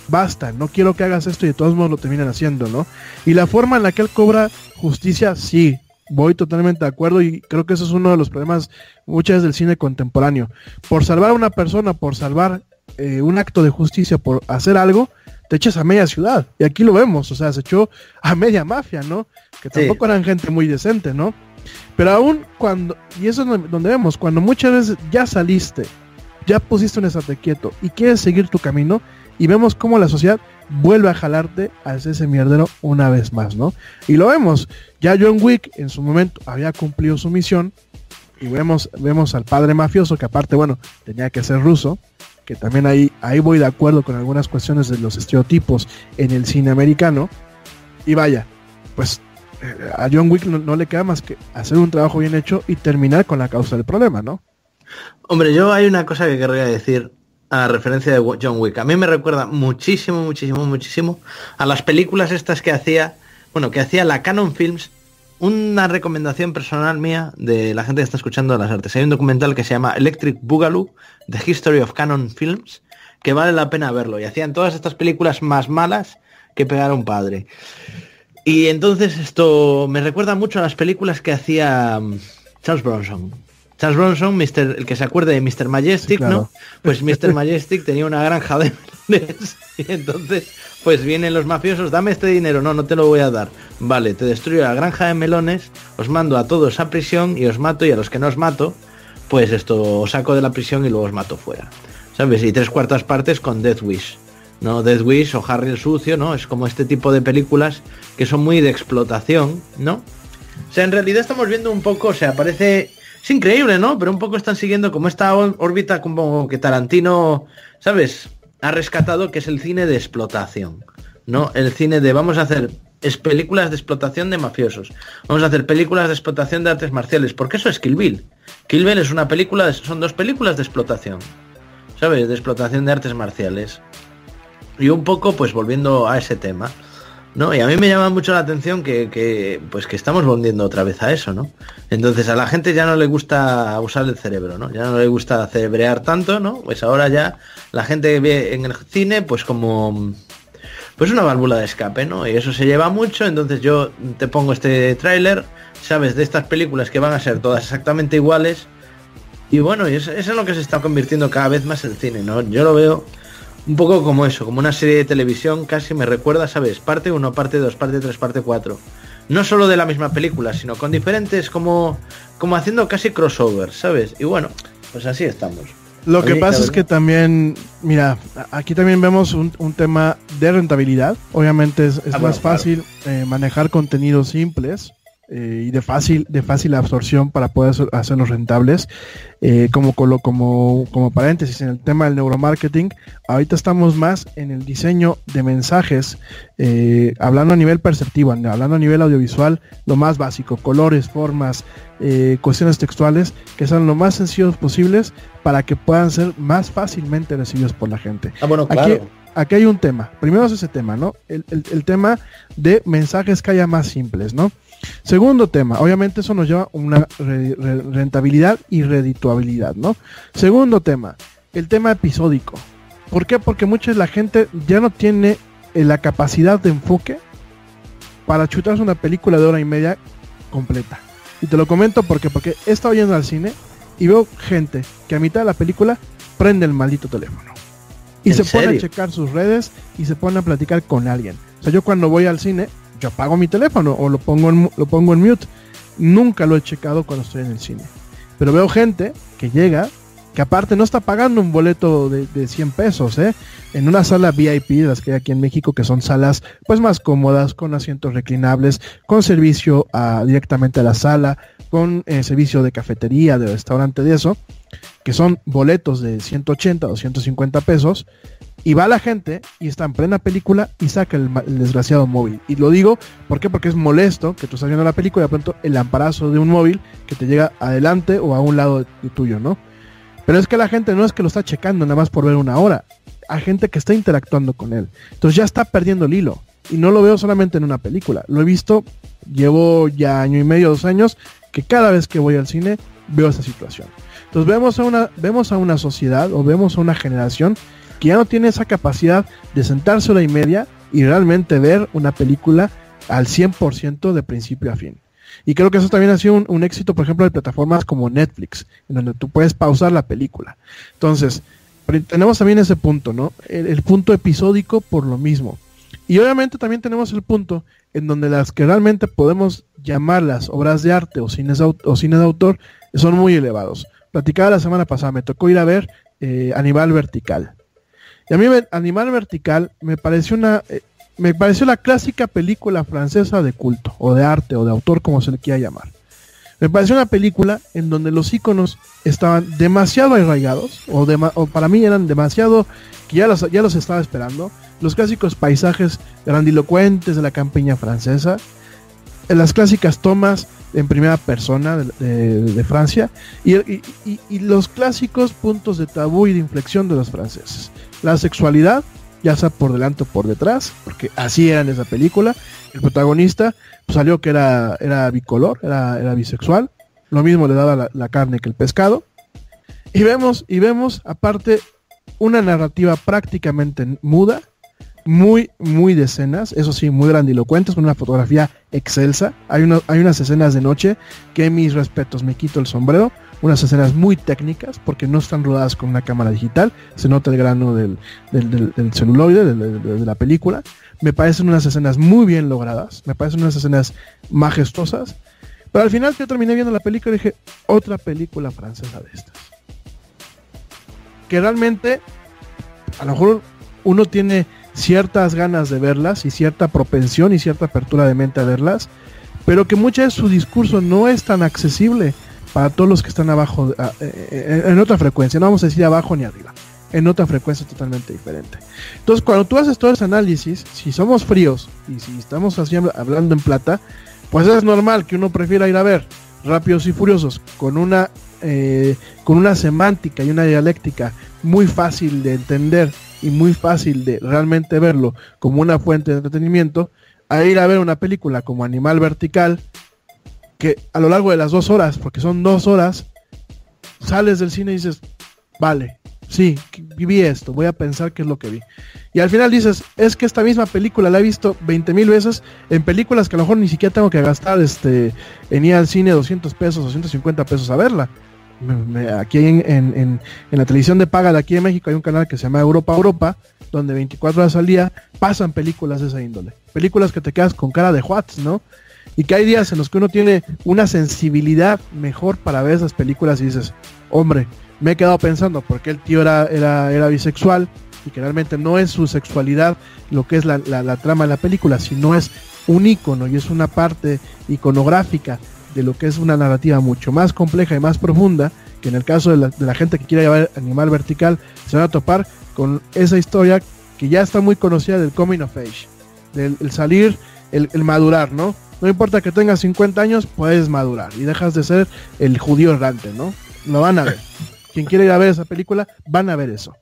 Speaker 3: basta, no quiero que hagas esto, y de todos modos lo terminan haciendo, ¿no? Y la forma en la que él cobra justicia, sí, voy totalmente de acuerdo, y creo que eso es uno de los problemas muchas veces del cine contemporáneo. Por salvar a una persona, por salvar un acto de justicia, por hacer algo, te echas a media ciudad, y aquí lo vemos, o sea, se echó a media mafia, ¿no? Que tampoco eran gente muy decente, ¿no? Pero aún cuando, y eso es donde vemos, cuando muchas veces ya saliste, ya pusiste un estate quieto y quieres seguir tu camino, y vemos cómo la sociedad vuelve a jalarte a ese mierdero una vez más, ¿no? Y lo vemos, ya John Wick en su momento había cumplido su misión, y vemos al padre mafioso, que aparte, bueno, tenía que ser ruso, que también ahí voy de acuerdo con algunas cuestiones de los estereotipos en el cine americano, y vaya, pues a John Wick no le queda más que hacer un trabajo bien hecho y terminar con la causa del problema, ¿no?
Speaker 1: Hombre, yo hay una cosa que querría decir a la referencia de John Wick. A mí me recuerda muchísimo a las películas estas que hacía la Canon Films. Una recomendación personal mía de la gente que está escuchando las artes. Hay un documental que se llama Electric Boogaloo, The History of Canon Films, que vale la pena verlo. Y hacían todas estas películas más malas que pegar a un padre. Y entonces esto me recuerda mucho a las películas que hacía Charles Bronson. Charles Bronson, el que se acuerde de Mr. Majestic, sí, claro, ¿no? Pues Mr. Majestic tenía una granja de melones, y entonces pues vienen los mafiosos, dame este dinero, no te lo voy a dar. Vale, te destruyo la granja de melones, os mando a todos a prisión y os mato, y a los que no os mato, pues esto os saco de la prisión y luego os mato fuera. ¿Sabes? Y 3/4 partes con Death Wish. ¿No? Death Wish o Harry el Sucio, ¿no? Es como este tipo de películas que son muy de explotación, ¿no? O sea, en realidad estamos viendo un poco, o sea, parece... Es increíble, ¿no? Pero un poco están siguiendo como esta órbita como que Tarantino, ¿sabes? Ha rescatado, que es el cine de explotación, ¿no? El cine de vamos a hacer películas de explotación de mafiosos, vamos a hacer películas de explotación de artes marciales, porque eso es Kill Bill. Kill Bill es una película, son 2 películas de explotación, ¿sabes? De explotación de artes marciales. Y un poco, pues volviendo a ese tema, ¿no? Y a mí me llama mucho la atención que estamos volviendo otra vez a eso, ¿no? Entonces a la gente ya no le gusta usar el cerebro, ¿no? Ya no le gusta cerebrear tanto, ¿no? Pues ahora ya la gente ve en el cine pues como pues una válvula de escape, ¿no? Y eso se lleva mucho. Entonces yo te pongo este tráiler, ¿sabes? De estas películas que van a ser todas exactamente iguales. Y bueno, y eso es lo que se está convirtiendo cada vez más el cine, ¿no? Yo lo veo un poco como eso, como una serie de televisión, casi me recuerda, ¿sabes? Parte 1, parte 2, parte 3, parte 4. No solo de la misma película, sino con diferentes, como haciendo casi crossover, ¿sabes? Y bueno, pues así estamos.
Speaker 3: Lo que pasa es que también, mira, aquí también vemos un tema de rentabilidad. Obviamente es más fácil manejar contenidos simples y de fácil absorción para poder hacerlos rentables. Como paréntesis, en el tema del neuromarketing, ahorita estamos más en el diseño de mensajes, hablando a nivel perceptivo, hablando a nivel audiovisual, lo más básico, colores, formas, cuestiones textuales, que sean lo más sencillos posibles para que puedan ser más fácilmente recibidos por la gente.
Speaker 1: Bueno, claro.
Speaker 3: Aquí hay un tema, primero es ese tema, ¿no? El tema de mensajes que haya más simples, ¿no? Segundo tema, obviamente eso nos lleva a una rentabilidad y redituabilidad, ¿no? Segundo tema, el tema episódico. ¿Por qué? Porque mucha de la gente ya no tiene la capacidad de enfoque para chutarse una película de 1:30 completa. Y te lo comento porque he estado yendo al cine y veo gente que a mitad de la película prende el maldito teléfono. Y se pone a checar sus redes y se pone a platicar con alguien. O sea, yo cuando voy al cine, yo apago mi teléfono o lo pongo en mute. Nunca lo he checado cuando estoy en el cine. Pero veo gente que llega, que aparte no está pagando un boleto de 100 pesos, en una sala VIP de las que hay aquí en México, que son salas pues más cómodas, con asientos reclinables, con servicio directamente a la sala, con servicio de cafetería, de restaurante, de eso, que son boletos de 180 o 150 pesos. Y va la gente y está en plena película y saca el desgraciado móvil. Y lo digo, ¿por qué? Porque es molesto que tú estás viendo la película y de pronto el amparazo de un móvil que te llega adelante o a un lado de tuyo, ¿no? Pero es que la gente no es que lo está checando nada más por ver una hora. a gente que está interactuando con él. Entonces ya está perdiendo el hilo. Y no lo veo solamente en una película. Lo he visto, llevo ya 1 año y medio, 2 años, que cada vez que voy al cine veo esa situación. Entonces vemos a una sociedad o vemos a una generación que ya no tiene esa capacidad de sentarse 1 hora y media y realmente ver una película al 100% de principio a fin. Y creo que eso también ha sido un éxito, por ejemplo, de plataformas como Netflix, en donde tú puedes pausar la película. Entonces, tenemos también ese punto, ¿no? El punto episódico por lo mismo. Y obviamente también tenemos el punto en donde las que realmente podemos llamarlas obras de arte o cine de autor son muy elevados. Platicaba la semana pasada, me tocó ir a ver Animal Vertical. Y a mí Animal Vertical me pareció la clásica película francesa de culto, o de arte, o de autor, como se le quiera llamar. Me pareció una película en donde los iconos estaban demasiado arraigados, o para mí eran demasiado, que ya los estaba esperando. Los clásicos paisajes grandilocuentes de la campiña francesa, las clásicas tomas en primera persona de Francia, y los clásicos puntos de tabú y de inflexión de los franceses. La sexualidad, ya sea por delante o por detrás, porque así era en esa película. El protagonista pues, salió que era bicolor, era bisexual, lo mismo le daba la carne que el pescado, y vemos aparte una narrativa prácticamente muda, muy de escenas, eso sí, muy grandilocuentes, con una fotografía excelsa. Hay unas escenas de noche que, mis respetos, me quito el sombrero. Unas escenas muy técnicas, porque no están rodadas con una cámara digital, se nota el grano del celuloide de la película. Me parecen unas escenas muy bien logradas, me parecen unas escenas majestuosas, pero al final yo terminé viendo la película y dije, otra película francesa de estas, que realmente a lo mejor uno tiene ciertas ganas de verlas y cierta propensión y cierta apertura de mente a verlas, pero que muchas veces su discurso no es tan accesible para todos los que están abajo, en otra frecuencia, no vamos a decir abajo ni arriba, en otra frecuencia totalmente diferente. Entonces, cuando tú haces todo ese análisis, si somos fríos y si estamos así hablando en plata, pues es normal que uno prefiera ir a ver Rápidos y Furiosos con una semántica y una dialéctica muy fácil de entender y muy fácil de realmente verlo como una fuente de entretenimiento, a ir a ver una película como Animal Vertical, que a lo largo de las 2 horas, porque son 2 horas, sales del cine y dices, vale, sí, viví esto, voy a pensar qué es lo que vi. Y al final dices, es que esta misma película la he visto 20,000 veces en películas que a lo mejor ni siquiera tengo que gastar en ir al cine 200 pesos, 250 pesos a verla. Aquí en la televisión de paga de aquí en México hay un canal que se llama Europa, donde 24 horas al día pasan películas de esa índole. Películas que te quedas con cara de Juats, ¿no? Y que hay días en los que uno tiene una sensibilidad mejor para ver esas películas y dices, hombre, me he quedado pensando porque el tío era bisexual y que realmente no es su sexualidad lo que es la trama de la película, sino es un ícono y es una parte iconográfica de lo que es una narrativa mucho más compleja y más profunda, que en el caso de la gente que quiera ver Animal Vertical se van a topar con esa historia que ya está muy conocida del coming of age, del salir, el madurar, ¿no? No importa que tengas 50 años, puedes madurar y dejas de ser el judío errante, ¿no? Lo van a ver. Quien quiera ir a ver esa película, van a ver eso.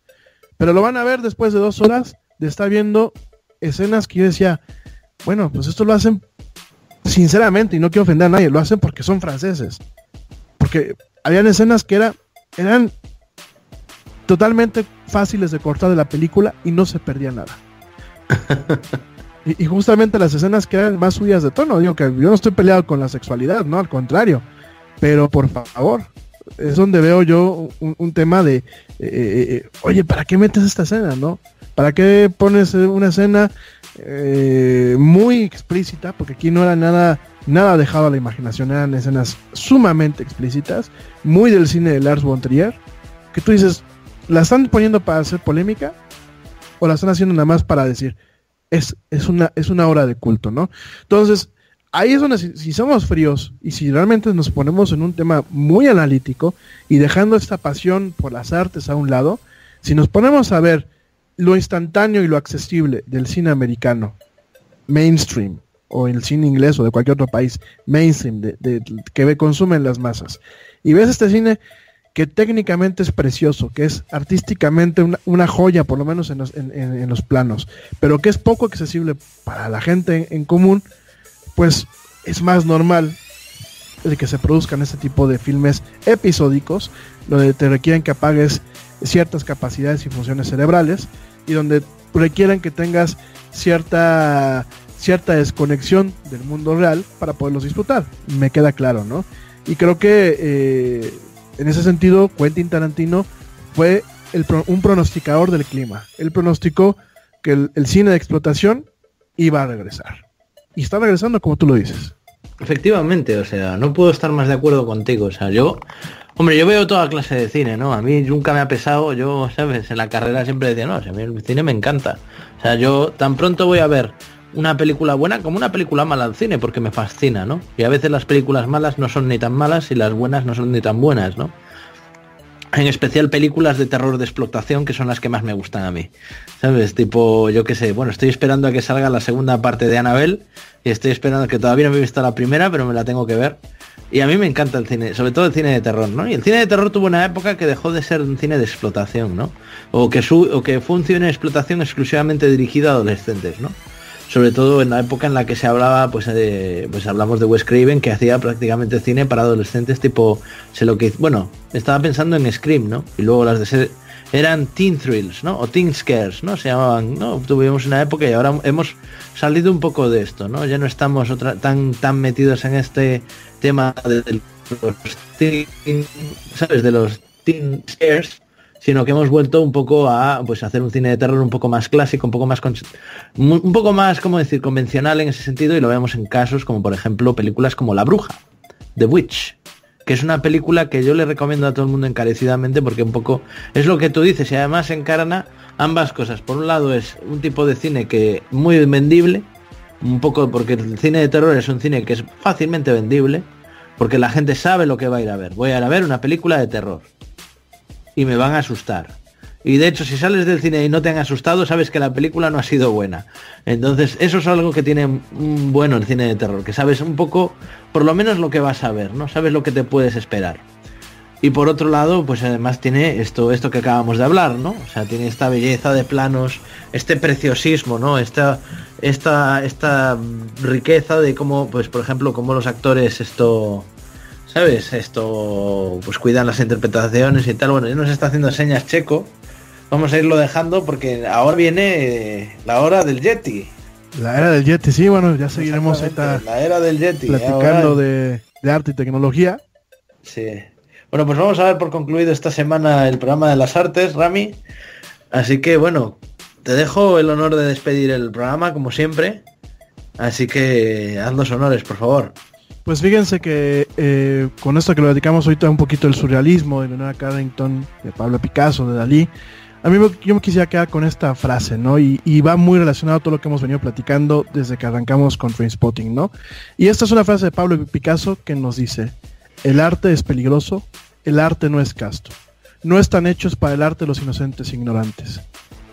Speaker 3: Pero lo van a ver después de 2 horas de estar viendo escenas que yo decía, bueno, pues esto lo hacen sinceramente, y no quiero ofender a nadie, lo hacen porque son franceses. Porque habían escenas que eran totalmente fáciles de cortar de la película y no se perdía nada. Y justamente las escenas que eran más subidas de tono, digo que yo no estoy peleado con la sexualidad, no, al contrario, pero por favor, es donde veo yo un tema de oye, ¿para qué metes esta escena, no? ¿Para qué pones una escena muy explícita? Porque aquí no era nada dejado a la imaginación, eran escenas sumamente explícitas, muy del cine de Lars von Trier, que tú dices, ¿la están poniendo para hacer polémica? ¿O la están haciendo nada más para decir, es una obra de culto, ¿no? Entonces, ahí es donde si somos fríos y si realmente nos ponemos en un tema muy analítico y dejando esta pasión por las artes a un lado, si nos ponemos a ver lo instantáneo y lo accesible del cine americano, mainstream, o el cine inglés o de cualquier otro país, mainstream, que consumen las masas, y ves este cine que técnicamente es precioso, que es artísticamente una joya, por lo menos en los planos, pero que es poco accesible para la gente en común, pues es más normal de que se produzcan este tipo de filmes episódicos, donde te requieren que apagues ciertas capacidades y funciones cerebrales, y donde requieren que tengas cierta desconexión del mundo real para poderlos disfrutar. Me queda claro, ¿no? Y creo que en ese sentido, Quentin Tarantino fue un pronosticador del clima. Él pronosticó que el cine de explotación iba a regresar. Y está regresando, como tú lo dices.
Speaker 1: Efectivamente, o sea, no puedo estar más de acuerdo contigo. O sea, yo veo toda clase de cine, ¿no? A mí nunca me ha pesado, yo, ¿sabes? En la carrera siempre decía, no, o sea, a mí el cine me encanta. O sea, yo tan pronto voy a ver una película buena como una película mala al cine, porque me fascina, ¿no? Y a veces las películas malas no son ni tan malas y las buenas no son ni tan buenas, ¿no? En especial películas de terror de explotación, que son las que más me gustan a mí, ¿sabes? Tipo, yo qué sé, bueno, estoy esperando a que salga la segunda parte de Annabelle, y estoy esperando, que todavía no me he visto la primera, pero me la tengo que ver. Y a mí me encanta el cine, sobre todo el cine de terror, ¿no? Y el cine de terror tuvo una época que dejó de ser un cine de explotación, ¿no? O que fue un cine de explotación exclusivamente dirigido a adolescentes, ¿no? Sobre todo en la época en la que se hablaba, pues hablamos de Wes Craven, que hacía prácticamente cine para adolescentes, tipo, estaba pensando en Scream, ¿no? Y luego las de eran teen thrills, ¿no? O teen scares, ¿no? Se llamaban, ¿no? Tuvimos una época y ahora hemos salido un poco de esto, ¿no? Ya no estamos tan metidos en este tema de los teen, ¿sabes? De los teen scares, sino que hemos vuelto un poco a hacer un cine de terror un poco más clásico, un poco más, ¿cómo decir?, convencional en ese sentido, y lo vemos en casos como, por ejemplo, películas como La Bruja, The Witch, que es una película que yo le recomiendo a todo el mundo encarecidamente, porque un poco es lo que tú dices, y además encarna ambas cosas. Por un lado es un tipo de cine que muy vendible, un poco porque el cine de terror es un cine que es fácilmente vendible, porque la gente sabe lo que va a ir a ver. Voy a ir a ver una película de terror y me van a asustar. Y de hecho, si sales del cine y no te han asustado, sabes que la película no ha sido buena. Entonces, eso es algo que tiene bueno el cine de terror, que sabes un poco, por lo menos lo que vas a ver, ¿no? Sabes lo que te puedes esperar. Y por otro lado, pues además tiene esto que acabamos de hablar, ¿no? O sea, tiene esta belleza de planos, este preciosismo, ¿no? Esta riqueza de cómo, pues por ejemplo, cómo los actores ¿sabes? Pues cuidan las interpretaciones y tal. Bueno, ya nos está haciendo señas Checo. Vamos a irlo dejando porque ahora viene la hora del Yeti.
Speaker 3: La era del Yeti, sí, bueno, ya seguiremos
Speaker 1: la era del Yeti,
Speaker 3: platicando de arte y tecnología.
Speaker 1: Sí. Bueno, pues vamos a ver por concluido esta semana el programa de las artes, Rami. Así que bueno, te dejo el honor de despedir el programa, como siempre. Así que haz los honores, por favor.
Speaker 3: Pues fíjense que con esto que lo dedicamos ahorita un poquito del surrealismo, de Leonora Carrington, de Pablo Picasso, de Dalí, yo me quisiera quedar con esta frase, ¿no? Y va muy relacionado a todo lo que hemos venido platicando desde que arrancamos con Trainspotting, ¿no? Y esta es una frase de Pablo Picasso que nos dice: el arte es peligroso, el arte no es casto. No están hechos para el arte los inocentes e ignorantes.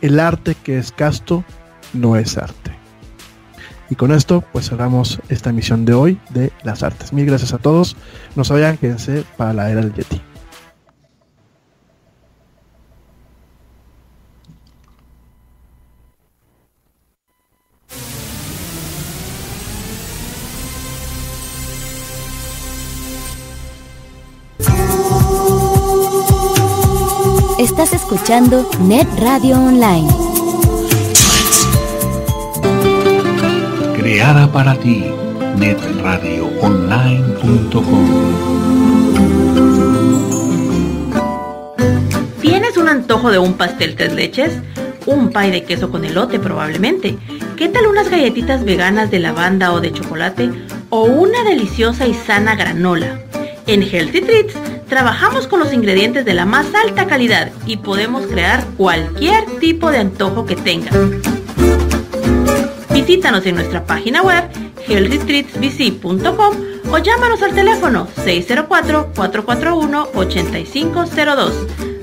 Speaker 3: El arte que es casto no es arte. Y con esto pues cerramos esta emisión de hoy de Las Artes. Mil gracias a todos. No se vayan, quédense para la era del Yeti.
Speaker 4: Estás escuchando Net Radio Online.
Speaker 5: Creada para ti, netradioonline.com.
Speaker 6: ¿Tienes un antojo de un pastel tres leches? Un pay de queso con elote probablemente. ¿Qué tal unas galletitas veganas de lavanda o de chocolate? O una deliciosa y sana granola. En Healthy Treats trabajamos con los ingredientes de la más alta calidad y podemos crear cualquier tipo de antojo que tengas. Visítanos en nuestra página web healthytreatsbc.com o llámanos al teléfono 604-441-8502.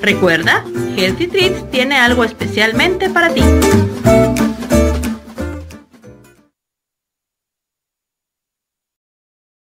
Speaker 6: Recuerda, Healthy Treats tiene algo especialmente para ti.